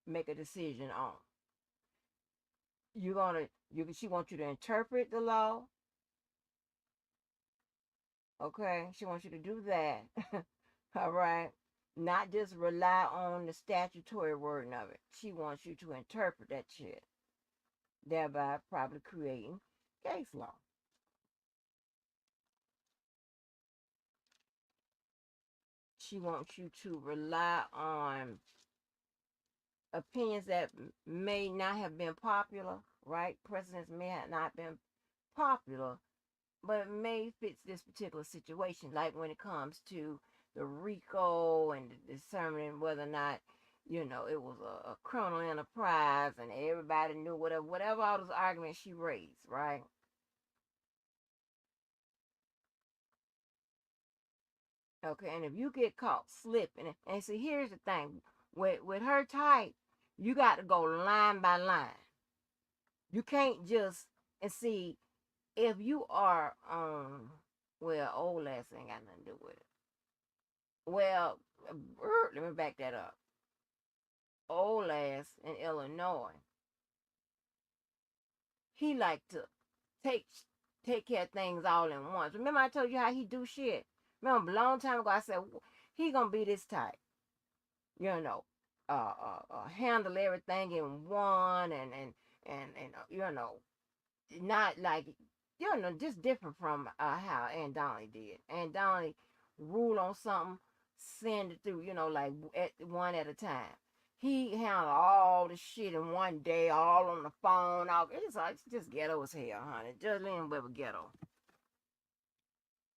make a decision on. She wants you to interpret the law. Okay, she wants you to do that. All right, not just rely on the statutory wording of it. She wants you to interpret that shit, thereby probably creating case law. She wants you to rely on opinions that may not have been popular, right? Precedents may have not been popular, but it may fit this particular situation. Like when it comes to the RICO and determining whether or not, it was a criminal enterprise and everybody knew whatever all those arguments she raised, right? Okay, and if you get caught slipping, and see, here's the thing, with her type, you got to go line by line. You can't just, and see, if you are well, old ass ain't got nothing to do with it. Well, let me back that up. Old ass in Illinois, he like to take take care of things all in once. Remember I told you how he do shit? Remember a long time ago I said he gonna be this type, you know, handle everything in one, and not like, just different from how Aunt Donnie did. Aunt Donnie rule on something, send it through, like one at a time. He handled all the shit in one day, all on the phone. It's just ghetto as hell, honey. Just Lynn Weber ghetto.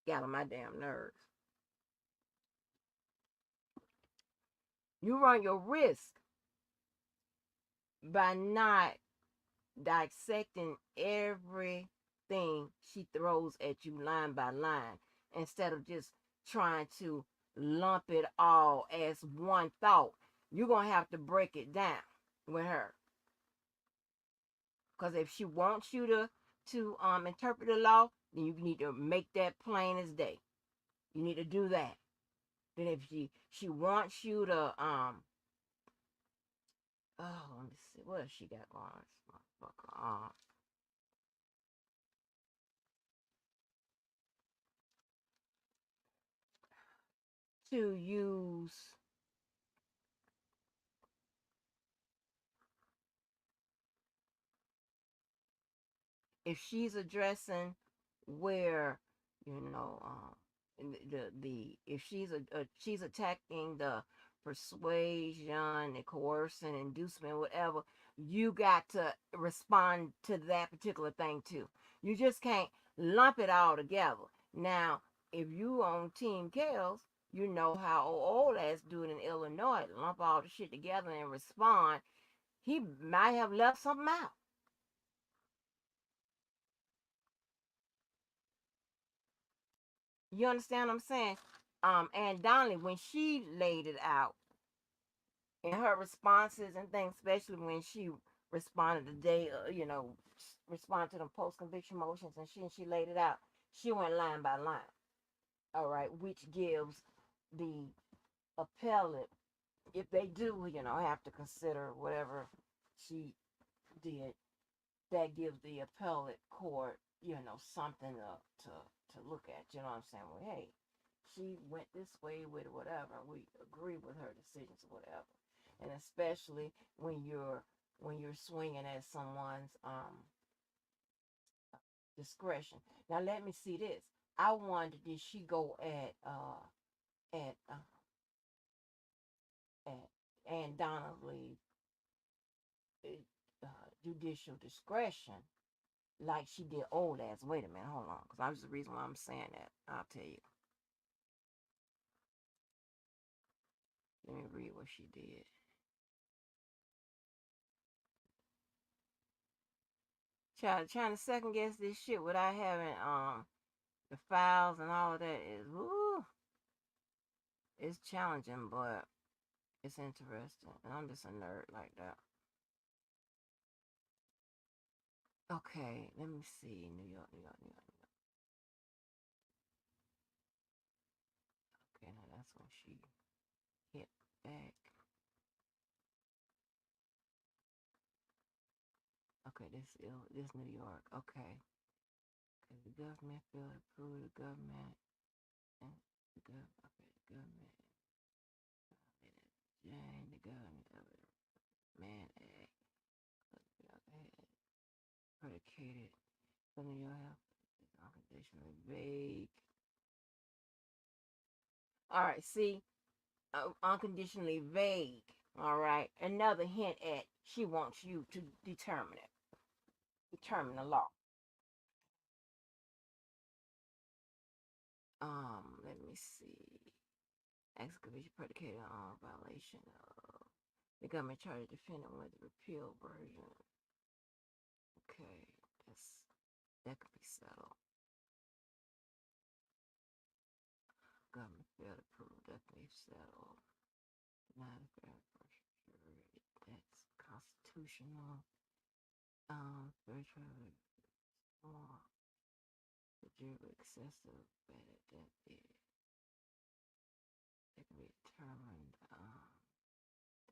Got on my damn nerves. You run your risk by not dissecting everything she throws at you line by line, instead of just trying to lump it all as one thought. You're going to have to break it down with her. Because if she wants you to interpret the law, then you need to make that plain as day. You need to do that. Then if she wants you to let me see, what has she got going on, this motherfucker? To use if she's addressing where, you know, the if she's attacking the persuasion, the coercion, inducement, whatever, you got to respond to that particular thing too. You just can't lump it all together. Now, if you on Team Kales, you know how old ass do it in Illinois, lump all the shit together and respond. He might have left something out. You understand what I'm saying? And Donnelly, when she laid it out in her responses and things, especially when she responded the day, respond to the post conviction motions, and she laid it out. She went line by line. All right, which gives the appellate, if they do, have to consider whatever she did, that gives the appellate court, something to look at. You know what I'm saying? Well, hey, she went this way with whatever. We agree with her decisions or whatever. And especially when you're swinging at someone's discretion. Now let me see this. I wonder, did she go at at Ann Donnelly judicial discretion like she did old ass? Wait a minute, hold on, because that's the reason why I'm saying that. I'll tell you. Let me read what she did. Trying to second guess this shit without having the files and all of that is, woo, it's challenging, but it's interesting. And I'm just a nerd like that. Okay, let me see. New York, New York, New York, New York. Okay, now that's when she hit back. Okay, this New York. Okay. Because the government failed to prove the government and the government. Okay, the government. Jane, the government of it. Man Act. Predicated. Something you'll have is unconditionally vague. All right, see, unconditionally vague. All right, another hint at she wants you to determine it, determine the law. Let me see. Excavation predicated on violation of the government charged defendant with the repeal version. Okay, that could be settled. Government failed to prove that could be settled. Not a fair jury. That's constitutional. Fair trial. The jury excessive bad that it can be determined.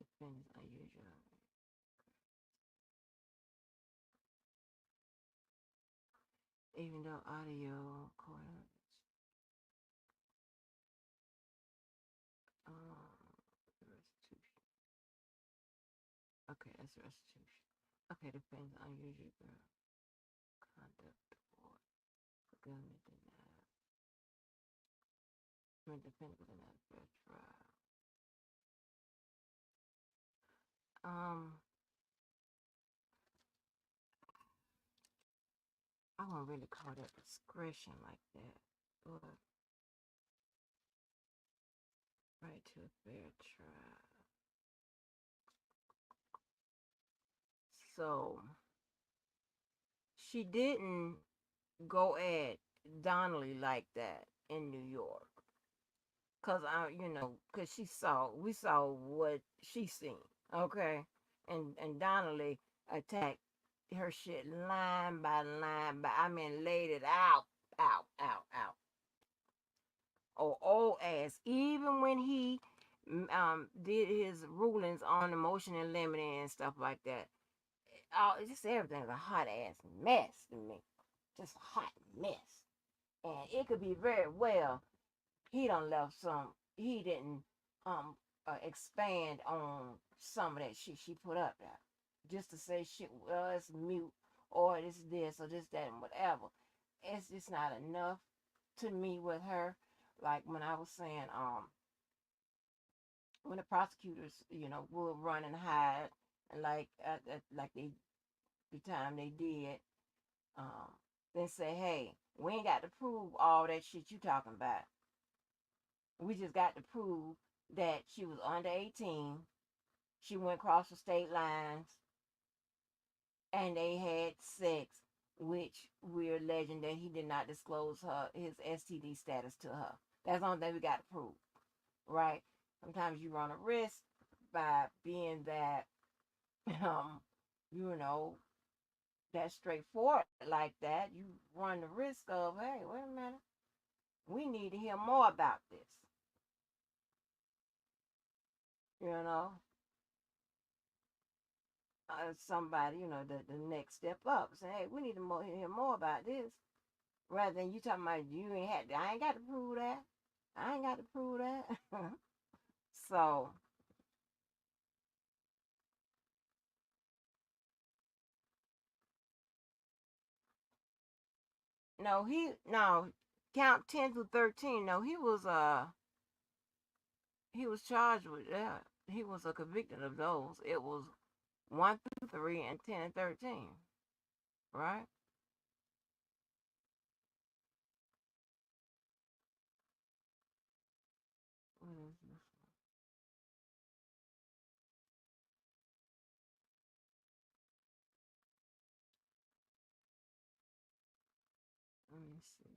Defendants unusual. Even though audio recording. Restitution. Okay, that's restitution. Okay, depends on unusual conduct or the government denied. Defendant denied fair trial. I won't really call that discretion like that, but right to a fair trial. So she didn't go at Donnelly like that in New York, cause we saw what she seen, okay, and Donnelly attacked her shit line by line, I mean laid it out, out. Or old ass, even when he did his rulings on the motion and limine and stuff like that. Just everything's a hot ass mess to me. Just a hot mess. And it could be very well he done left some. He didn't expand on some of that shit she put up there, just to say shit. Well, it's mute or this or this, that, and whatever. It's just not enough to me with her. Like when I was saying, when the prosecutors, will run and hide, and like the time they did, um, then say, hey, we ain't got to prove all that shit you talking about. We just got to prove that she was under 18. She went across the state lines and they had sex, which we're alleging that he did not disclose his STD status to her. That's the only thing we got to prove, right? Sometimes you run a risk by being that, um, you know, that straightforward like that. You run the risk of, hey, wait a minute, we need to hear more about this, you know. Somebody, the next step up, say, hey, we need to hear more about this, rather than you talking about you ain't had. I ain't got to prove that. I ain't got to prove that. So no count 10 through 13. No, he was charged with that. He was convicted of those. It was 1 through 3 and 10 and 13, right? What is this? Let me see.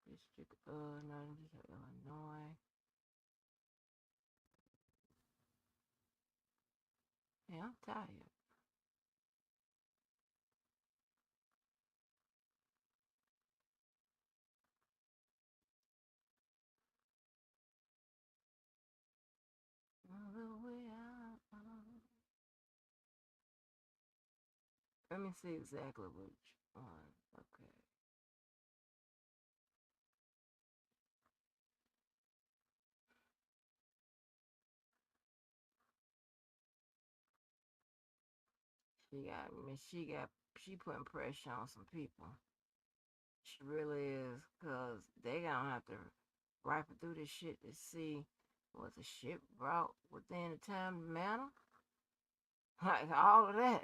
District of Illinois. Yeah, I'm tired. All the way out. Let me see exactly which one. Okay. She putting pressure on some people. She really is, cause they gonna have to rifle through this shit to see was the shit brought within the time manner. Like all of that.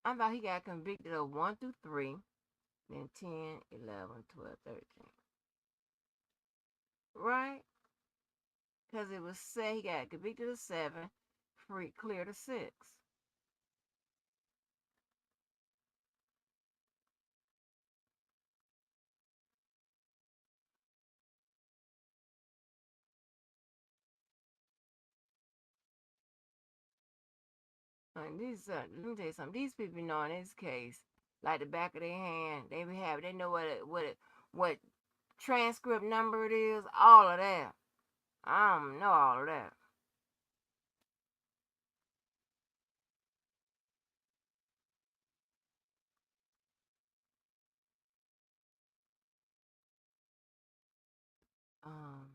I thought he got convicted of 1 through 3, then 10, 11, 12, 13. Right? Because it was said he got convicted of 7, free clear to 6. Like let me tell you something. These people know in this case, like the back of their hand, they know what transcript number it is, all of that. I don't know all of that. Um,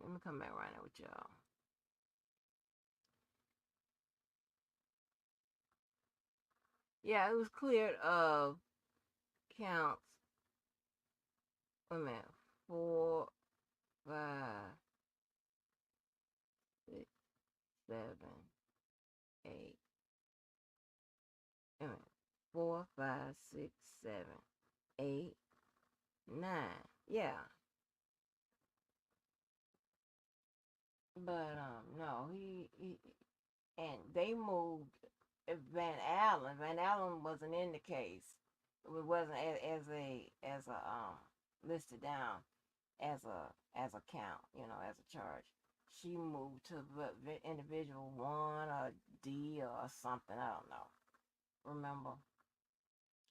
let me come back right now with y'all. Yeah, it was cleared of counts. Wait a minute, 4, 5, 6, 7, 8. Wait a minute, 4, 5, 6, 7, 8, 9. Yeah, but no, he and they moved Van Allen. Van Allen wasn't in the case. It wasn't as a listed down as a count, as a charge. She moved to individual one or D or something. I don't know. Remember?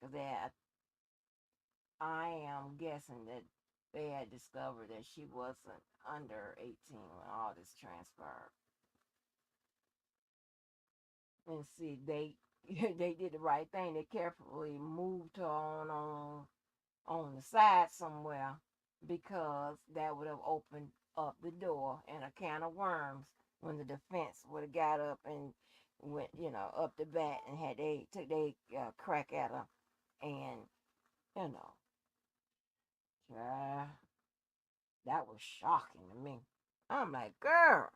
Because I am guessing that they had discovered that she wasn't under 18 when all this transpired. And see, They did the right thing. They carefully moved her on the side somewhere because that would have opened up the door and a can of worms when the defense would have got up and went, up the bat and had they took they crack at her, and you know, uh, that was shocking to me. I'm like, girl,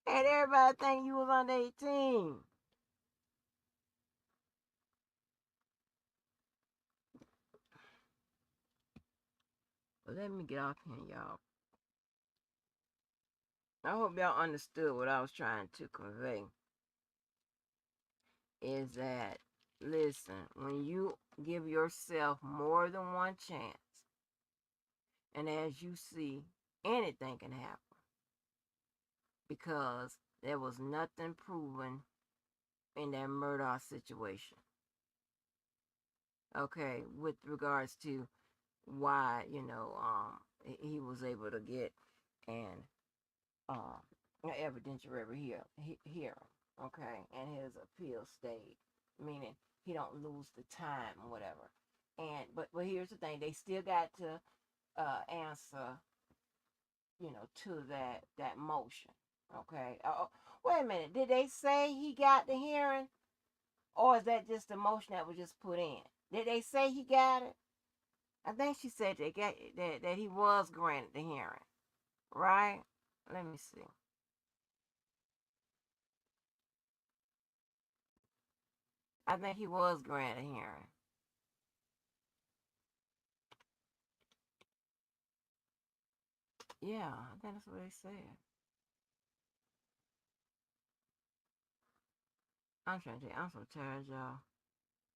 had everybody think you was under 18. But let me get off here, y'all. I hope y'all understood what I was trying to convey. Is that, listen, when you give yourself more than one chance, and as you see, anything can happen because there was nothing proven in that Murdaugh situation. Okay, with regards to why, he was able to get an evidentiary hearing, okay, and his appeal stayed, meaning he don't lose the time or whatever. And but here's the thing: they still got to answer, to that motion, okay. Wait a minute, did they say he got the hearing, or is that just the motion that was just put in? Did they say he got it? I think she said they got that he was granted the hearing, right? Let me see. I think he was granted a hearing. Yeah, I think that's what they said. I'm trying to tell you, I'm so tired, y'all.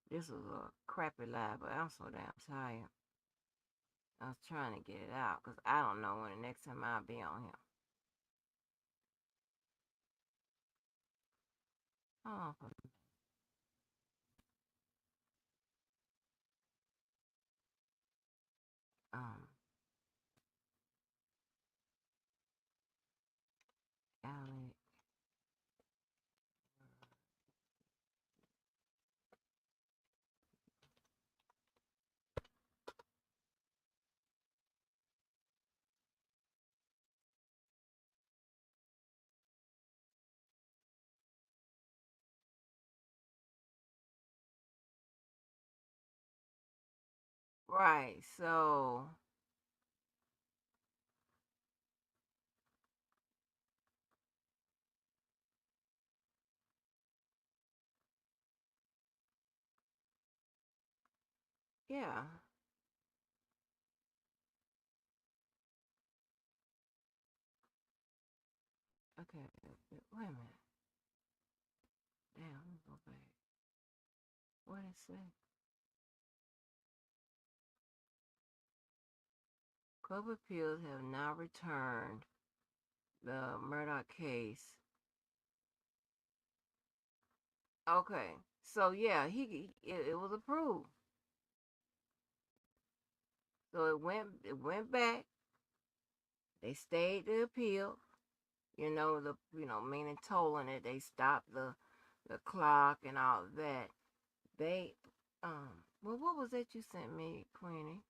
This was a crappy lie, but I'm so damn tired. I was trying to get it out because I don't know when the next time I'll be on here. Oh, um, Alex. Right, so, yeah. Okay, wait a minute. Damn, let me go back. What did it say? Court of Appeals have now returned the Murdaugh case. Okay, so yeah, it was approved. So it went back. They stayed the appeal. Meaning tolling it. They stopped the clock and all of that. They well, what was that you sent me, Queenie?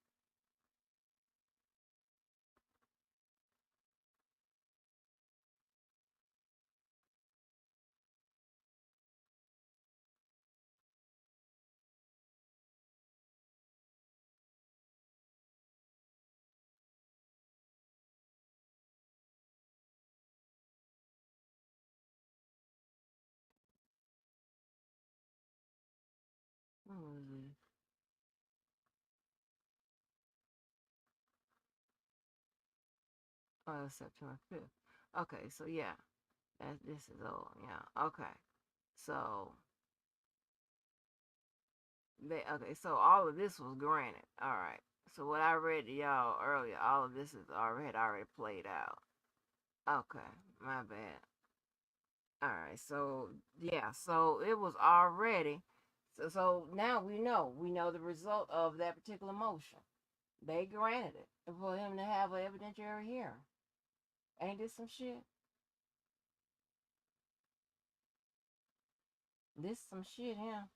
What was it? Oh, September 5th. Okay, so yeah, this is old. Yeah. Okay. So so all of this was granted. All right. So what I read to y'all earlier, all of this is already played out. Okay, my bad. All right. So yeah, so it was already. So now we know the result of that particular motion. They granted it for him to have an evidentiary hearing. Ain't this some shit? This some shit here.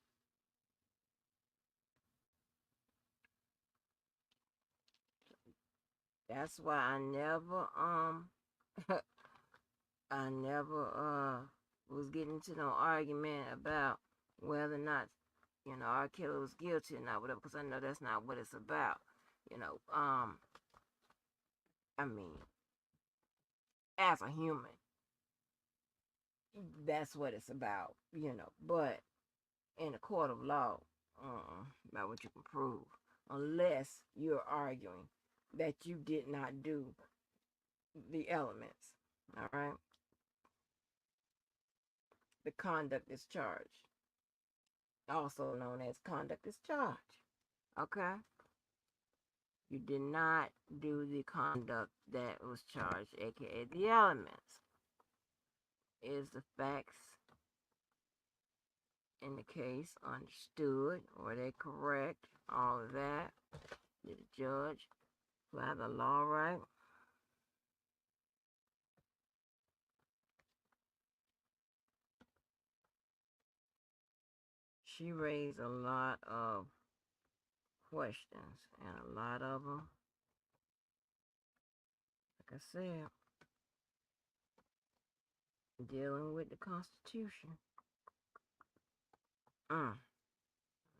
That's why I never was getting into no argument about whether or not, R. Kelly was guilty or not, whatever, because I know that's not what it's about. You know, I mean, as a human, that's what it's about. But in a court of law, about what you can prove, unless you're arguing that you did not do the elements. All right, the conduct is charged, also known as conduct is charged. Okay, you did not do the conduct that was charged, aka the elements. Is the facts in the case understood? Were they correct? All of that. Did the judge apply the law right? She raised a lot of questions, and a lot of them, like I said, dealing with the Constitution. Mm.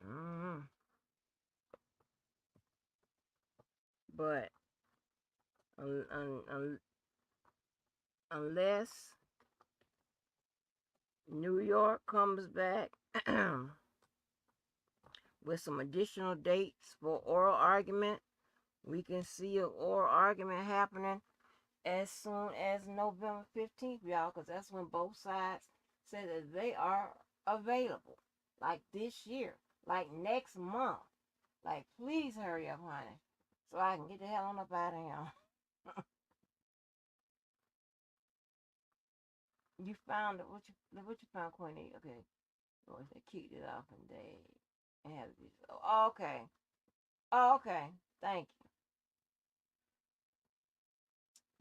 Mm. But unless New York comes back with some additional dates for oral argument, we can see an oral argument happening as soon as November 15th, y'all, because that's when both sides say that they are available. Like this year, like next month. Like, please hurry up, honey, so I can get the hell on up out of here. You found it. What you found, Queenie? Okay. Or if they kicked it off and they had this. Oh, okay. Oh, okay. Thank you.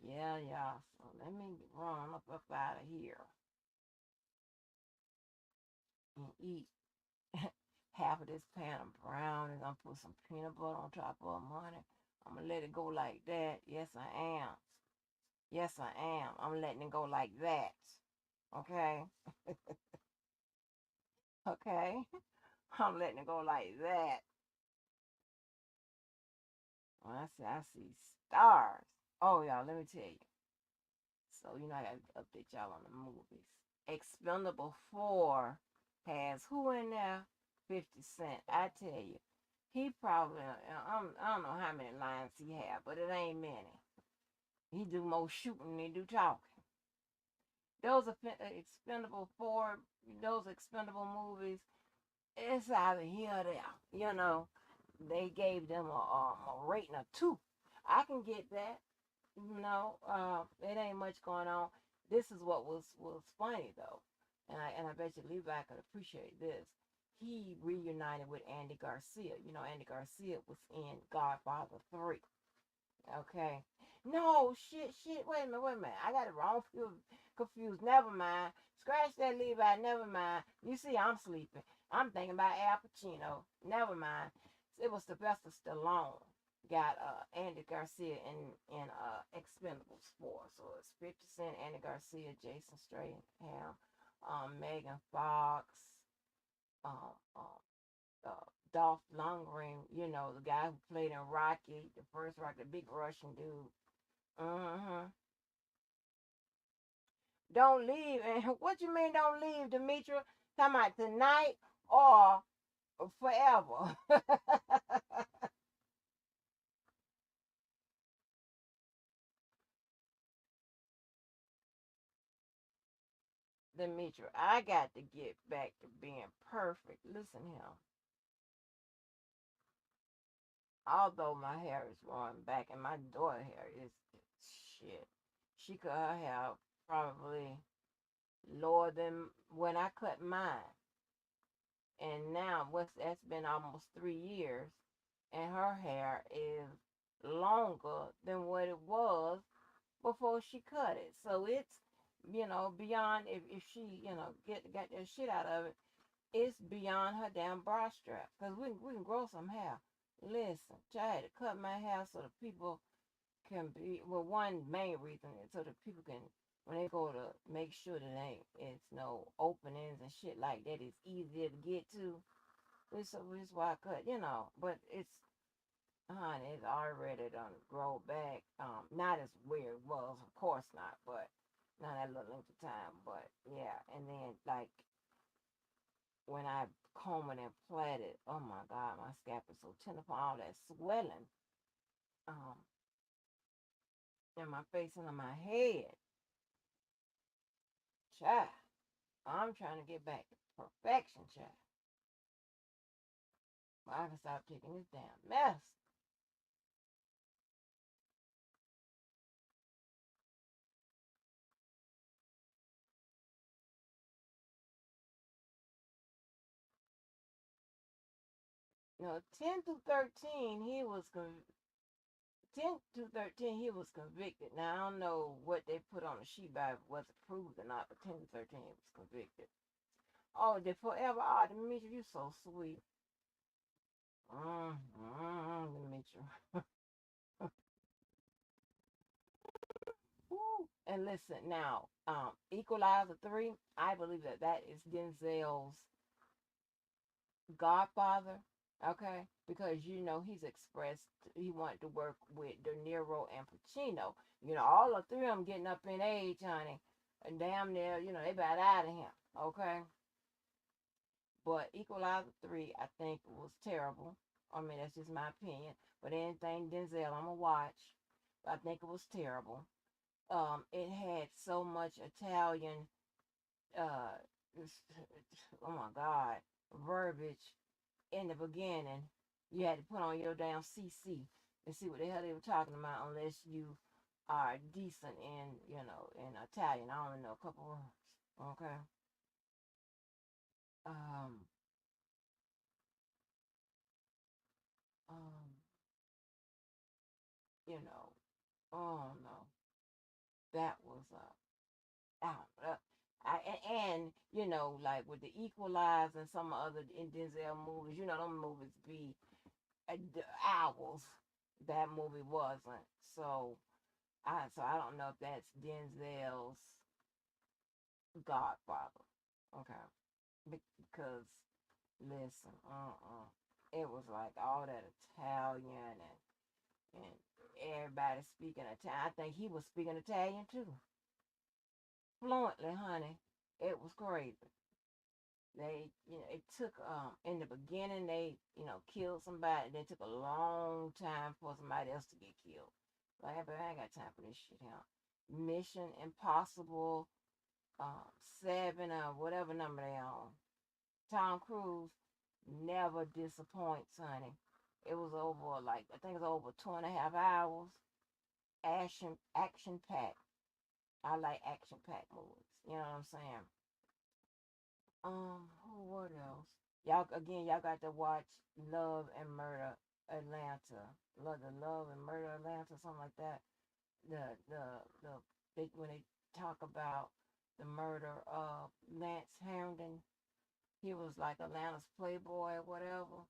Yeah, yeah. So let me run up out of here and eat half of this pan of brown, and I'm gonna put some peanut butter on top of them, honey. I'm gonna let it go like that. Yes, I am. Yes, I am. I'm letting it go like that. Okay. Okay. I'm letting it go like that. When I see stars. Oh, y'all, let me tell you. So, I got to update y'all on the movies. Expendable 4 has who in there? 50 Cent. I tell you, he probably, I don't know how many lines he have, but it ain't many. He do more shooting than he do talking. Those expendable 4, those expendable movies, it's either here or there. They gave them a rating of 2. I can get that. It ain't much going on. This is what was funny though, and I bet you Levi could appreciate this. He reunited with Andy Garcia. Andy Garcia was in Godfather 3. Okay. No, shit. Wait a minute. I got it wrong. Confused. Never mind. Scratch that, Levi. Never mind. You see, I'm sleeping. I'm thinking about Al Pacino. Never mind. It was Sylvester Stallone. Got Andy Garcia in Expendables 4. So it's 50 Cent, Andy Garcia, Jason Statham, Megan Fox, um, um, Dolph Lundgren, the guy who played in Rocky, the first Rocky, the big Russian dude. Mm-hmm. Don't leave. And what you mean don't leave, Demetra? Talking about tonight or forever? Demetra, I got to get back to being perfect. Listen here. Although my hair is growing back and my daughter hair is shit. She cut her hair probably lower than when I cut mine. And now that's been almost 3 years, and her hair is longer than what it was before she cut it. So it's beyond if she get got that shit out of it. It's beyond her damn bra strap. Cause we can grow some hair. Listen, I had to cut my hair so the people can be, well, one main reason is so that people can, when they go to make sure that ain't it's no openings and shit like that, it's easier to get to. This is why I cut, but it's, honey, it's already done grow back. Not as weird it was, of course not, but not that little length of time. But yeah, and then like when I comb it and plait it, oh my god, my scalp is so tender from all that swelling. Um, in my face and on my head. Child, I'm trying to get back to perfection, child. But I can stop taking this damn mess. No, 10 through 13, 10 to 13, he was convicted. Now, I don't know what they put on the sheet by was it proved or not, but 10 to 13, he was convicted. Oh, the forever. Oh, Demetri, you so sweet. Demetri. Woo. And listen, now, Equalizer 3, I believe that is Denzel's Godfather, okay? Because he's expressed he wanted to work with De Niro and Pacino. All the three of them getting up in age, honey, and damn near, they about out of him, okay? But Equalizer 3, I think was terrible. I mean, that's just my opinion. But anything Denzel, I'm gonna watch. But I think it was terrible. It had so much Italian, uh, oh my God, verbiage in the beginning. You had to put on your damn CC and see what the hell they were talking about unless you are decent in Italian. I only know a couple words. Okay. Um, um, you know, oh no, that was I don't know. Like with the Equalizer and some other in Denzel movies, them movies be hours. That movie wasn't. So I don't know if that's Denzel's Godfather. Okay. Because listen, it was like all that Italian and everybody speaking Italian. I think he was speaking Italian too. Fluently, honey. It was crazy. It took in the beginning they, killed somebody, and then it took a long time for somebody else to get killed. Like, I ain't got time for this shit here. Mission Impossible, seven or whatever number they on. Tom Cruise never disappoints, honey. It was over like I think it was over 2.5 hours. Action packed. I like action packed movies. You know what I'm saying? What else? Y'all got to watch Love and Murder Atlanta. Love and Murder Atlanta, something like that. The when they talk about the murder of Lance Harrington, he was like Atlanta's playboy or whatever.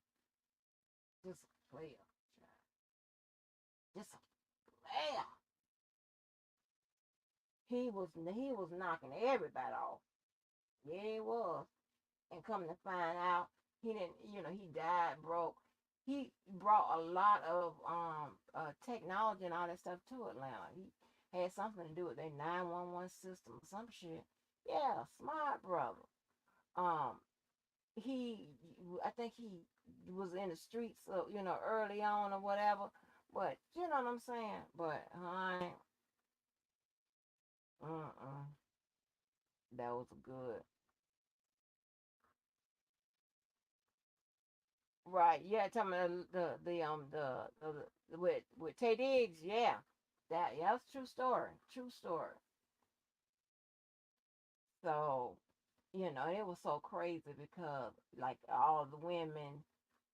Just a player, just a player. He was knocking everybody off. Yeah, he was. And come to find out, he didn't. He died broke. He brought a lot of technology and all that stuff to Atlanta. He had something to do with their 911 system or some shit. Yeah, smart brother. Um, he, I think he was in the streets, early on or whatever. But you know what I'm saying. But honey, that was good. Right? Yeah, tell me the with Tay Diggs. Yeah, that's true story. True story. So it was so crazy because like all the women,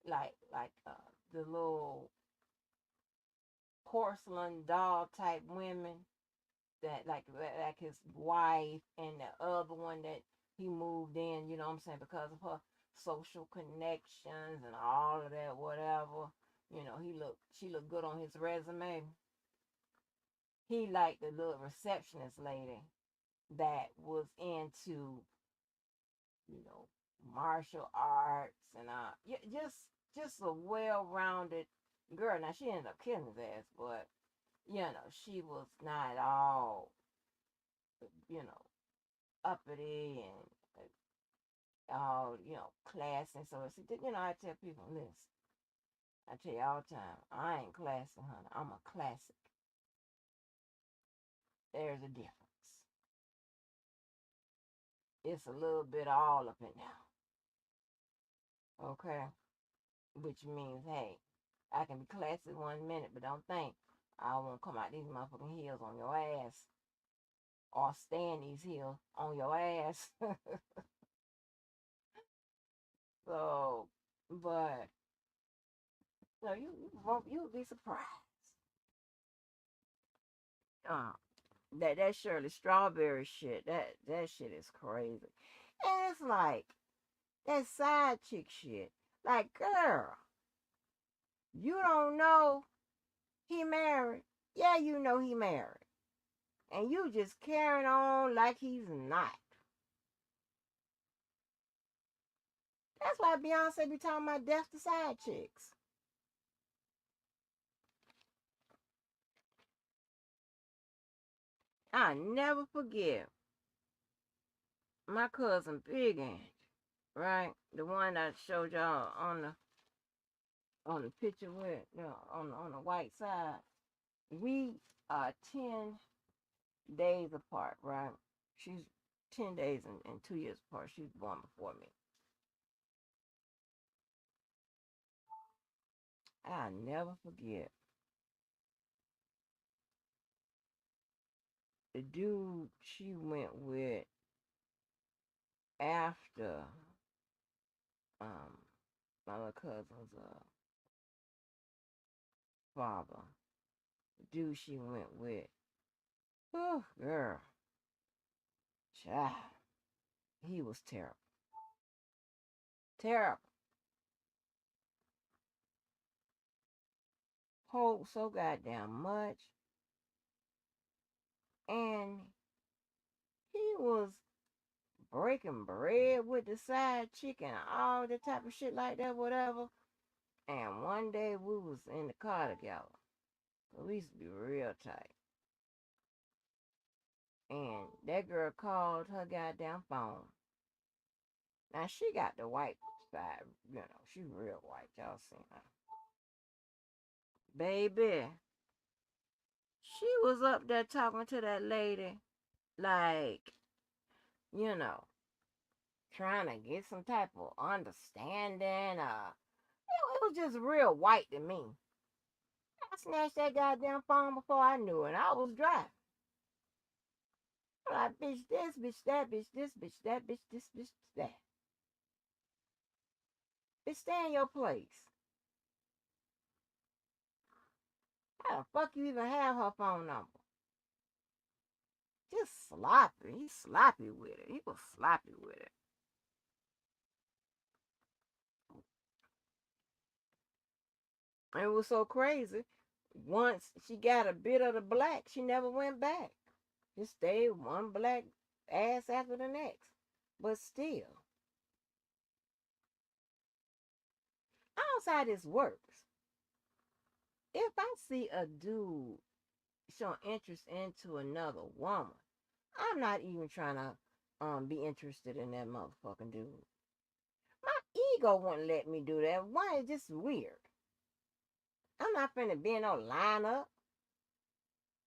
the little porcelain doll type women that like his wife and the other one that he moved in. You know what I'm saying, because of her. social connections and all of that, whatever. She looked good on his resume. He liked the little receptionist lady that was into, you know, martial arts and just a well-rounded girl. Now she ended up killing his ass, but she was not all, you know, uppity and all, classy. So I tell people this. I tell you all the time, I ain't classy, honey. I'm a classic. There's a difference. It's a little bit all up and down. Okay? Which means, hey, I can be classy 1 minute, but don't think I won't come out these motherfucking heels on your ass or stand these heels on your ass. So, but you'll be surprised. Uh, that Shirley Strawberry shit, that shit is crazy. And it's like that side chick shit. Like, girl, you don't know he married. Yeah, you know he married. And you just carrying on like he's not. That's why Beyonce be talking about death to side chicks. I never forget my cousin Big Aunt, right? The one I showed y'all on the picture with on the white side. We are 10 days apart, right? She's 10 days and 2 years apart. She was born before me. I never forget the dude she went with after um my little cousin's father. The dude she went with. Oh, girl. Child. He was terrible. Terrible. Hold so goddamn much. And he was breaking bread with the side chicken, all that type of shit like that, whatever. And one day we was in the car together. We used to be real tight. And that girl called her goddamn phone. Now she got the white side, she real white. Y'all seen her. Baby, she was up there talking to that lady, like, you know, trying to get some type of understanding. It was just real white to me. I snatched that goddamn phone before I knew it. I was driving. I'm like, bitch this, bitch that, bitch this, bitch that, bitch this, bitch that. Bitch, stay in your place. How the fuck you even have her phone number? Just sloppy. He's sloppy with it. He was sloppy with it. And it was so crazy. Once she got a bit of the black, she never went back. Just stayed one black ass after the next. But still, I don't see how this works. If I see a dude showing interest into another woman, I'm not even trying to be interested in that motherfucking dude. My ego wouldn't let me do that. Why? It's just weird. I'm not finna be in no lineup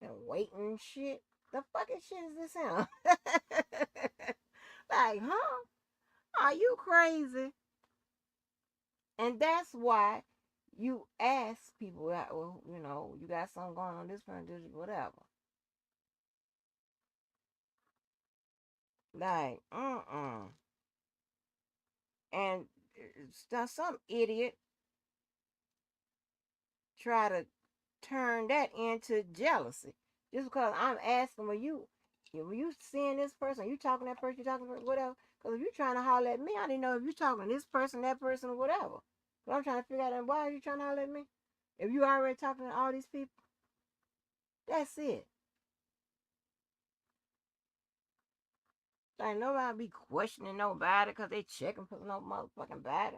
and waiting shit. The fucking shit is this him? Like, huh? Are you crazy? And that's why you ask people, well, you got something going on this front, whatever. Like, And some idiot try to turn that into jealousy. Just because I'm asking, when you seeing this person, you talking to that person, you talking to whatever, Because if you're trying to holler at me, I didn't know if you're talking to this person, that person, or whatever. But I'm trying to figure out why are you trying to holler at me? If you already talking to all these people, that's it. Ain't nobody be questioning nobody because they checking for no motherfucking body.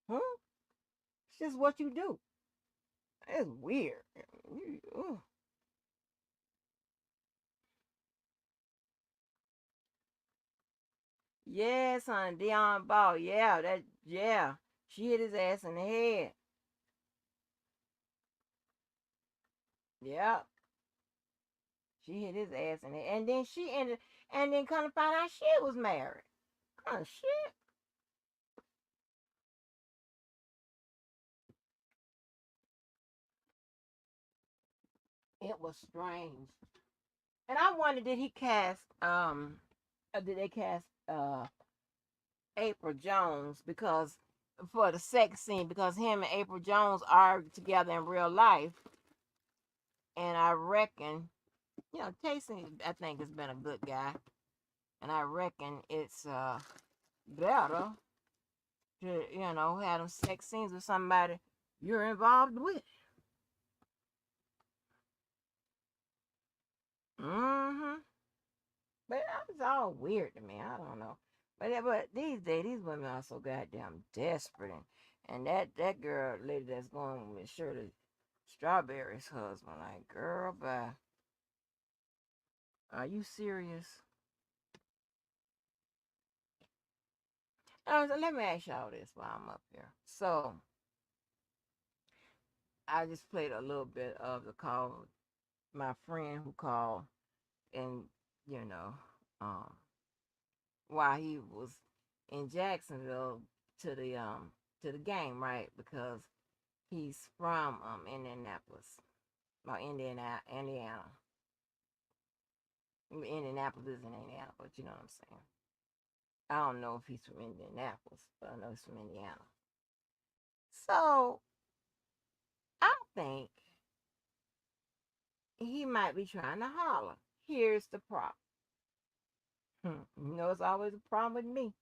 Huh? It's just what you do. It's weird. Yes, honey, Dion Ball. Yeah, yeah. She hit his ass in the head. Yeah, she hit his ass in the head. And then she ended, and then come to find out she was married. Oh, shit. It was strange. And I wondered, did they cast April Jones because for the sex scene because him and April Jones are together in real life, and I reckon Taysom I think has been a good guy, and I reckon it's better to have them sex scenes with somebody you're involved with. Mm-hmm. But it's all weird to me. I don't know. But these days, these women are so goddamn desperate. And that girl, lady that's going with Shirley Strawberry's husband, like, girl, bye. Are you serious? So let me ask y'all this while I'm up here. So I just played a little bit of the call. My friend who called, and you know, um, while he was in Jacksonville to the game, right? Because he's from Indianapolis, or Indiana. Indianapolis is in Indiana, but you know what I'm saying. I don't know if he's from Indianapolis, but I know he's from Indiana. So I think he might be trying to holler. Here's the problem. It's always a problem with me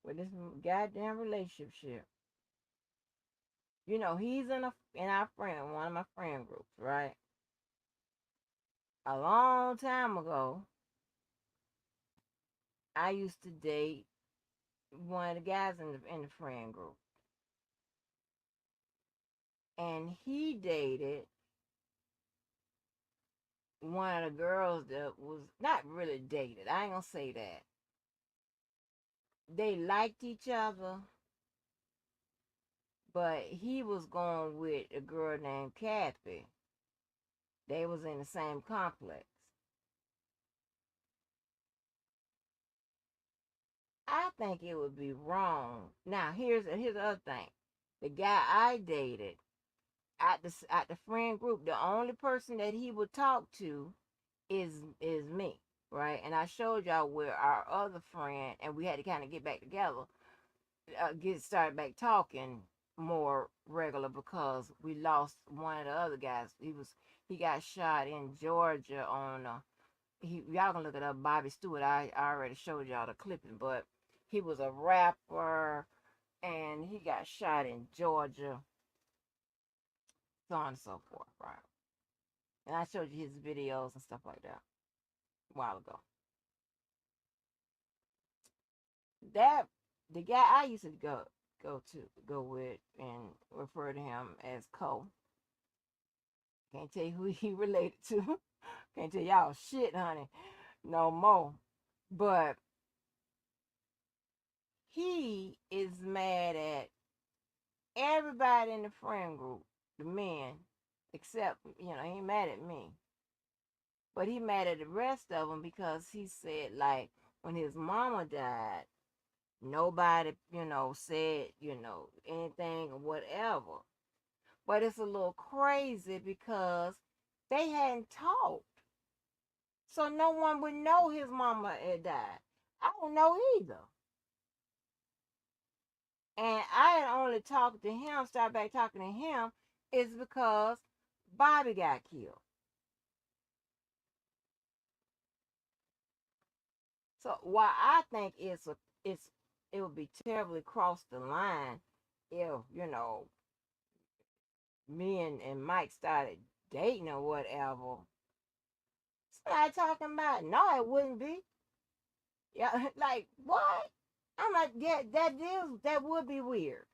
with this goddamn relationship. He's in our friend one of my friend groups, right? A long time ago, I used to date one of the guys in the friend group, and he dated one of the girls that was not really dated. I ain't gonna say that. They liked each other, but he was going with a girl named Kathy. They was in the same complex. I think it would be wrong. Now here's the other thing. The guy I dated at the friend group, the only person that he would talk to is me, right? And I showed y'all where our other friend, and we had to kind of get back together, get started back talking more regular because we lost one of the other guys. He got shot in Georgia on y'all can look it up. Bobby Stewart. I already showed y'all the clipping, but he was a rapper and he got shot in Georgia, so on and so forth, right? And I showed you his videos and stuff like that a while ago. That the guy I used to go with and refer to him as Cole. Can't tell you who he related to. Can't tell y'all shit, honey, no more. But he is mad at everybody in the friend group, the men, except he ain't mad at me, but he mad at the rest of them because he said like when his mama died, nobody said anything or whatever. But it's a little crazy because they hadn't talked. So no one would know his mama had died. I don't know either. And I had only talked to him, started back talking to him, is because Bobby got killed. So why I think it's it's it would be terribly cross the line if, me and Mike started dating or whatever. Somebody talking about no, it wouldn't be. Yeah, like what? I'm like, yeah, that would be weird.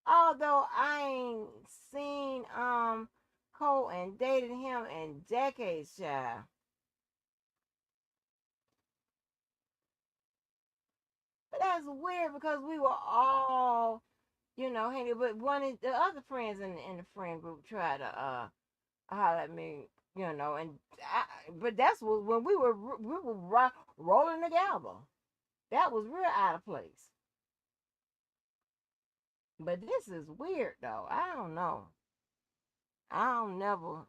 Although I ain't seen Cole and dated him in decades, child. But that's weird because we were all, hanging. But one of the other friends in the friend group tried to holler at me, and but that's when we were rolling together. That was real out of place. But this is weird though. I don't know. I don't never,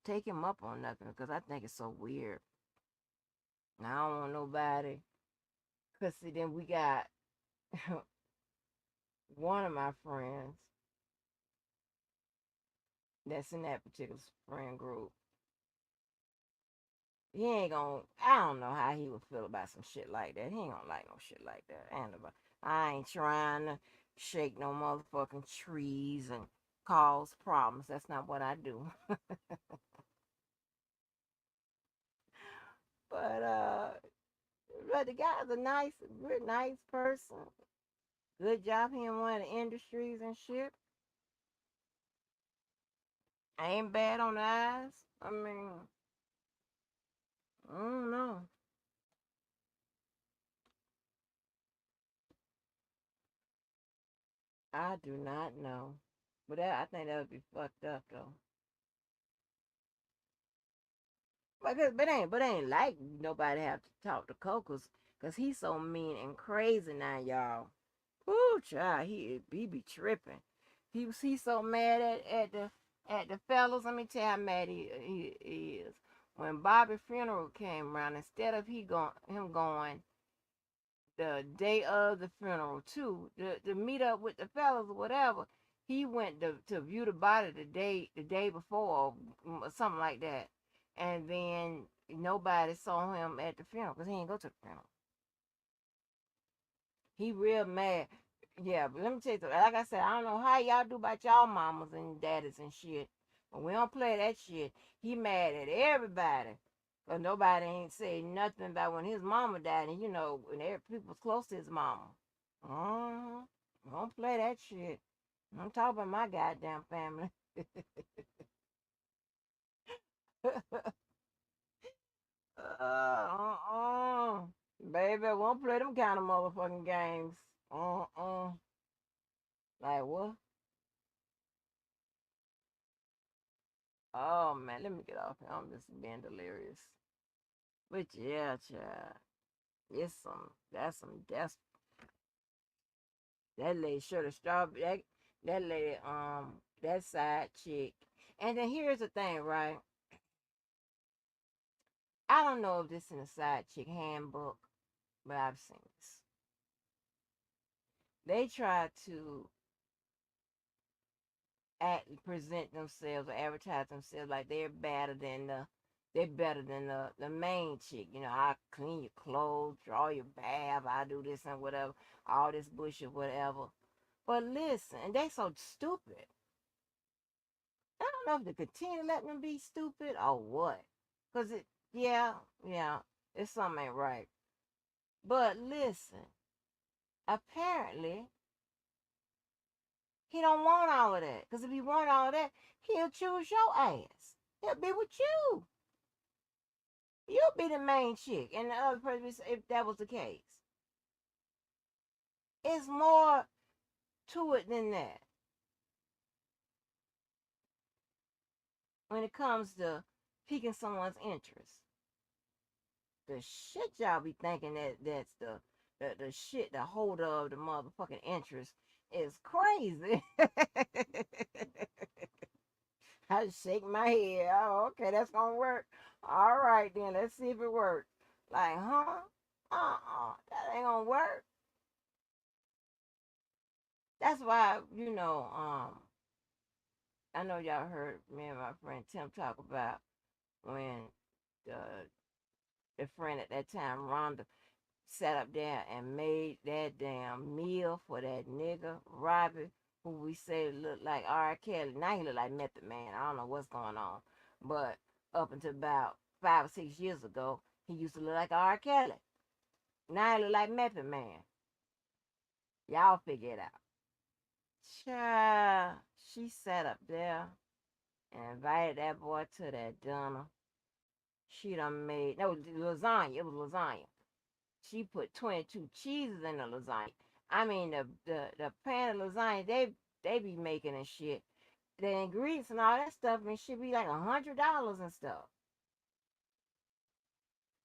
take him up on nothing because I think it's so weird. And I don't want nobody. Cause see, then we got one of my friends that's in that particular friend group. He ain't gonna. I don't know how he would feel about some shit like that. He ain't gonna like no shit like that. I ain't trying to shake no motherfucking trees and cause problems. That's not what I do. But the guy's a nice, real nice person. Good job he in one of the industries and shit. Ain't bad on the eyes. I mean, I don't know. I do not know. But I think that would be fucked up though. But ain't like nobody have to talk to Cocos because he's so mean and crazy now, y'all. Ooh, child, he be tripping. He's so mad at the fellas. Let me tell you how mad he is. When Bobby's funeral came around, instead of him going the day of the funeral too, to meet up with the fellas or whatever, he went to view the body the day before or something like that, and then nobody saw him at the funeral because he didn't go to the funeral. He real mad. Yeah, but let me tell you something. Like I said, I don't know how y'all do about y'all mamas and daddies and shit. But we don't play that shit. He mad at everybody. But nobody ain't say nothing about when his mama died. And when every people was close to his mama. Uh-huh. Don't play that shit. I'm talking about my goddamn family. uh-uh. Baby, won't play them kind of motherfucking games. Uh-uh. Like what? Oh man, let me get off here. I'm just being delirious. But yeah, child. That lady sure the strawberry that lady that side chick. And then here's the thing, right? I don't know if this in the side chick handbook, but I've seen this. They try to present themselves or advertise themselves like they're better than the main chick. I clean your clothes, draw your bath, I do this and whatever, all this bullshit, whatever. But listen, and they so stupid. I don't know if they continue to let them be stupid or what. Cause yeah, yeah, it's something ain't right. But listen, apparently he don't want all of that. Cause if he want all of that, he'll choose your ass. He'll be with you. You'll be the main chick, and the other person, if that was the case. It's more to it than that when it comes to piquing someone's interest. The shit y'all be thinking that's the shit, the holder of the motherfucking interest is crazy. I shake my head. Oh, okay, that's gonna work. All right, then let's see if it works. Like, huh? That ain't gonna work. That's why, I know y'all heard me and my friend Tim talk about when the the friend at that time, Rhonda, sat up there and made that damn meal for that nigga, Robbie, who we say looked like R. Kelly. Now he look like Method Man. I don't know what's going on. But up until about 5 or 6 years ago, he used to look like R. Kelly. Now he look like Method Man. Y'all figure it out. Child, she sat up there and invited that boy to that dinner. She done made, no, lasagna. It was lasagna. She put 22 cheeses in the lasagna. I mean, the pan of lasagna they be making and shit. The ingredients and all that stuff and should be like $100 and stuff.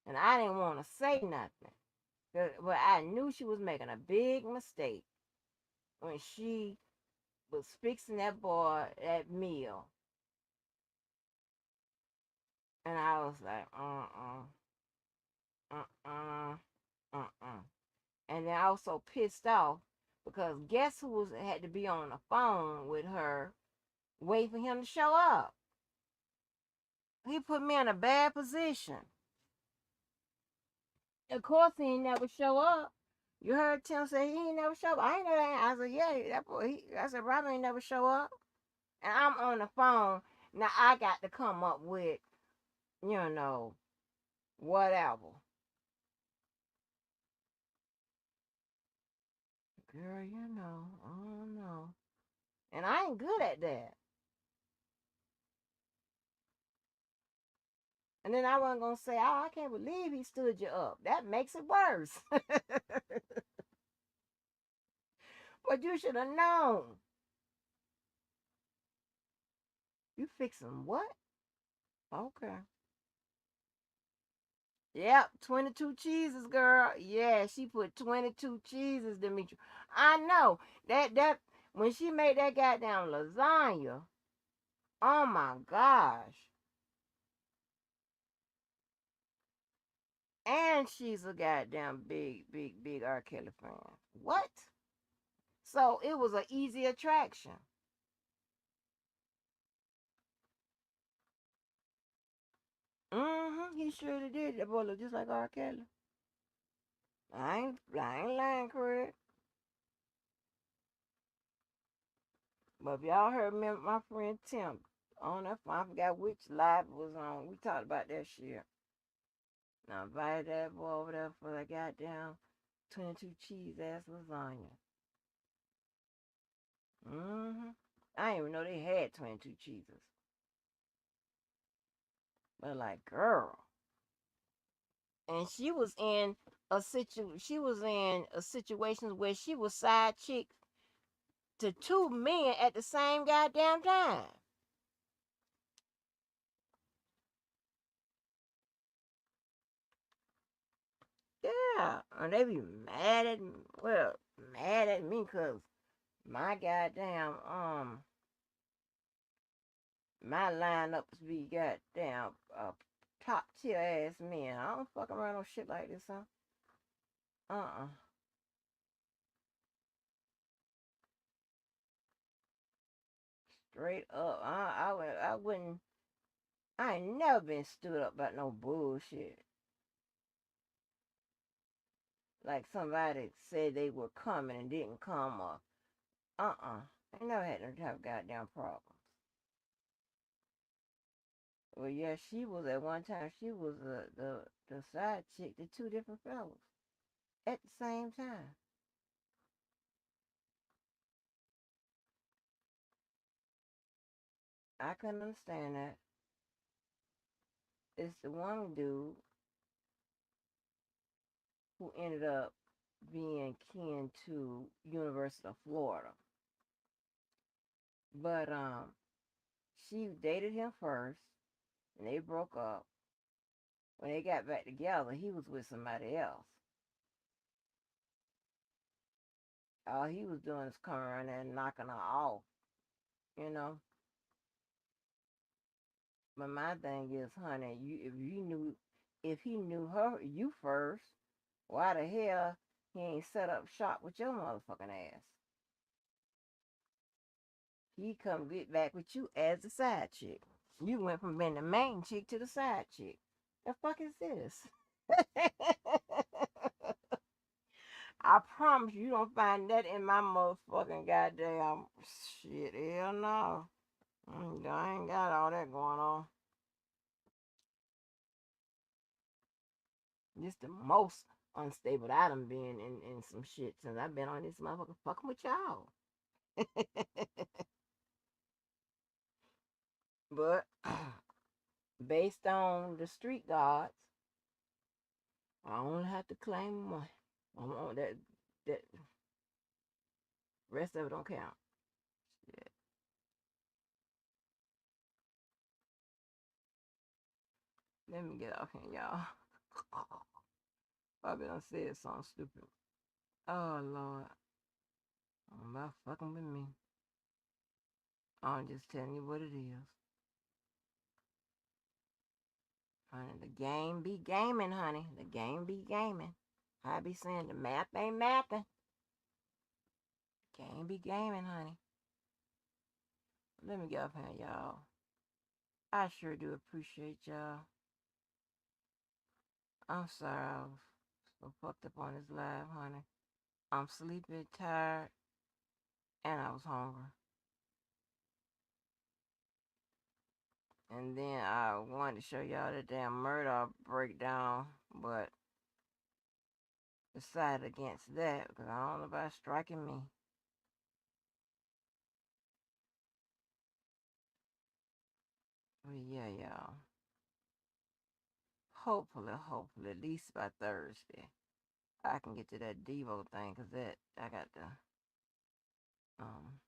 And I didn't want to say nothing, but I knew she was making a big mistake when she was fixing that boy that meal. And I was like, uh-uh, uh-uh. And then I was so pissed off because guess who had to be on the phone with her waiting for him to show up? He put me in a bad position. Of course, he ain't never show up. You heard Tim say he ain't never show up. I ain't know that. I said, yeah, that boy. I said, Robert ain't never show up. And I'm on the phone. Now I got to come up with, whatever. Girl, I don't know. And I ain't good at that. And then I wasn't going to say, oh, I can't believe he stood you up. That makes it worse. But you should have known. You fixing what? Okay. Yep, 22 cheeses, girl. Yeah, she put 22 cheeses, Demetri. I know. That when she made that goddamn lasagna, oh my gosh. And she's a goddamn big, big, big R. Kelly fan. What? So it was an easy attraction. He surely did. That boy look just like R. Kelly. I ain't lying, Craig. But if y'all heard me, my friend Tim on that phone, I forgot which live it was on. We talked about that shit. Now I invited that boy over there for that goddamn 22 cheese ass lasagna. I didn't even know they had 22 cheeses. But like, girl. And she was in a situation where she was side chick to two men at the same goddamn time. Yeah, and they be mad at me because my goddamn my lineups be goddamn top tier ass men. I don't fuck around on shit like this, huh? Uh-uh. Straight up. I wouldn't I ain't never been stood up about no bullshit. Like somebody said they were coming and didn't come or I never had no type of goddamn problem. Well, yeah, she was at one time. She was the side chick to two different fellas at the same time. I couldn't understand that. It's the one dude who ended up being kin to University of Florida, but she dated him first, and they broke up. When they got back together, he was with somebody else. All he was doing is coming around there and knocking her off, you know. But my thing is, honey, if he knew you first, why the hell he ain't set up shop with your motherfucking ass? He come get back with you as the side chick. You went from being the main chick to the side chick. The fuck is this? I promise you don't find that in my motherfucking goddamn shit. Hell no. I ain't got all that going on. This the most unstable I done been in some shit since I've been on this motherfucker fucking with y'all. But based on the street gods, I only have to claim one. I'm on that rest of it don't count. Shit. Let me get off here, y'all. Probably done said something stupid. Oh Lord. I'm about fucking with me. I'm just telling you what it is. Honey, the game be gaming, honey. The game be gaming. I be saying the map ain't mapping. Game be gaming, honey. Let me get up here, y'all. I sure do appreciate y'all. I'm sorry I was so fucked up on this live, honey. I'm sleepy, tired, and I was hungry. And then I wanted to show y'all the damn Murdaugh breakdown, but decided against that because I don't know about striking me. But yeah, y'all. Hopefully, at least by Thursday, I can get to that Devo thing because that I got the um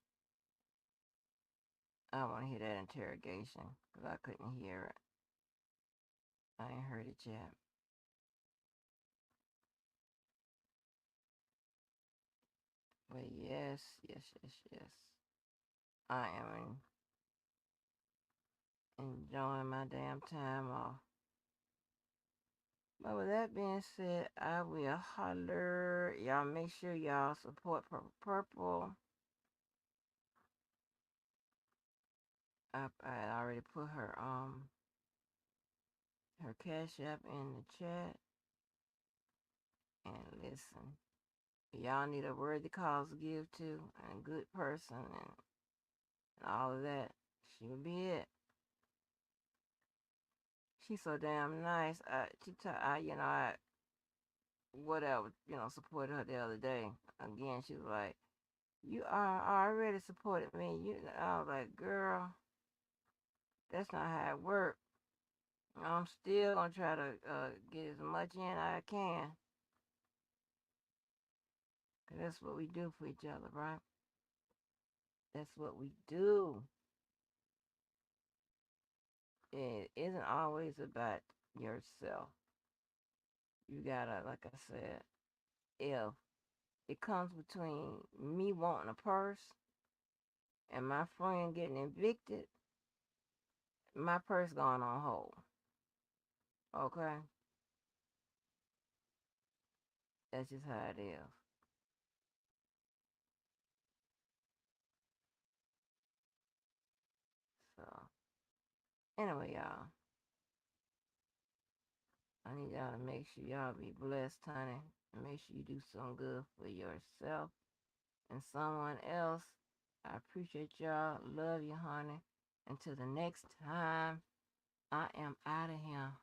I want to hear that interrogation because I couldn't hear it. I ain't heard it yet. But yes. I am enjoying my damn time off. But with that being said, I will holler. Y'all make sure y'all support Purple Purple. I already put her cash app in the chat. And listen, y'all need a worthy cause to give to and a good person and all of that. She would be it. She's so damn nice. I whatever, supported her the other day. Again, she was like, "You are already supported me." I was like, "Girl, that's not how it works. I'm still gonna try to get as much in I can, 'cause that's what we do for each other, right? That's what we do. It isn't always about yourself. You gotta, like I said, if it comes between me wanting a purse and my friend getting evicted, my purse going on hold. Okay? That's just how it is. So, anyway, y'all, I need y'all to make sure y'all be blessed, honey. And make sure you do something good for yourself and someone else. I appreciate y'all. Love you, honey. Until the next time, I am out of here.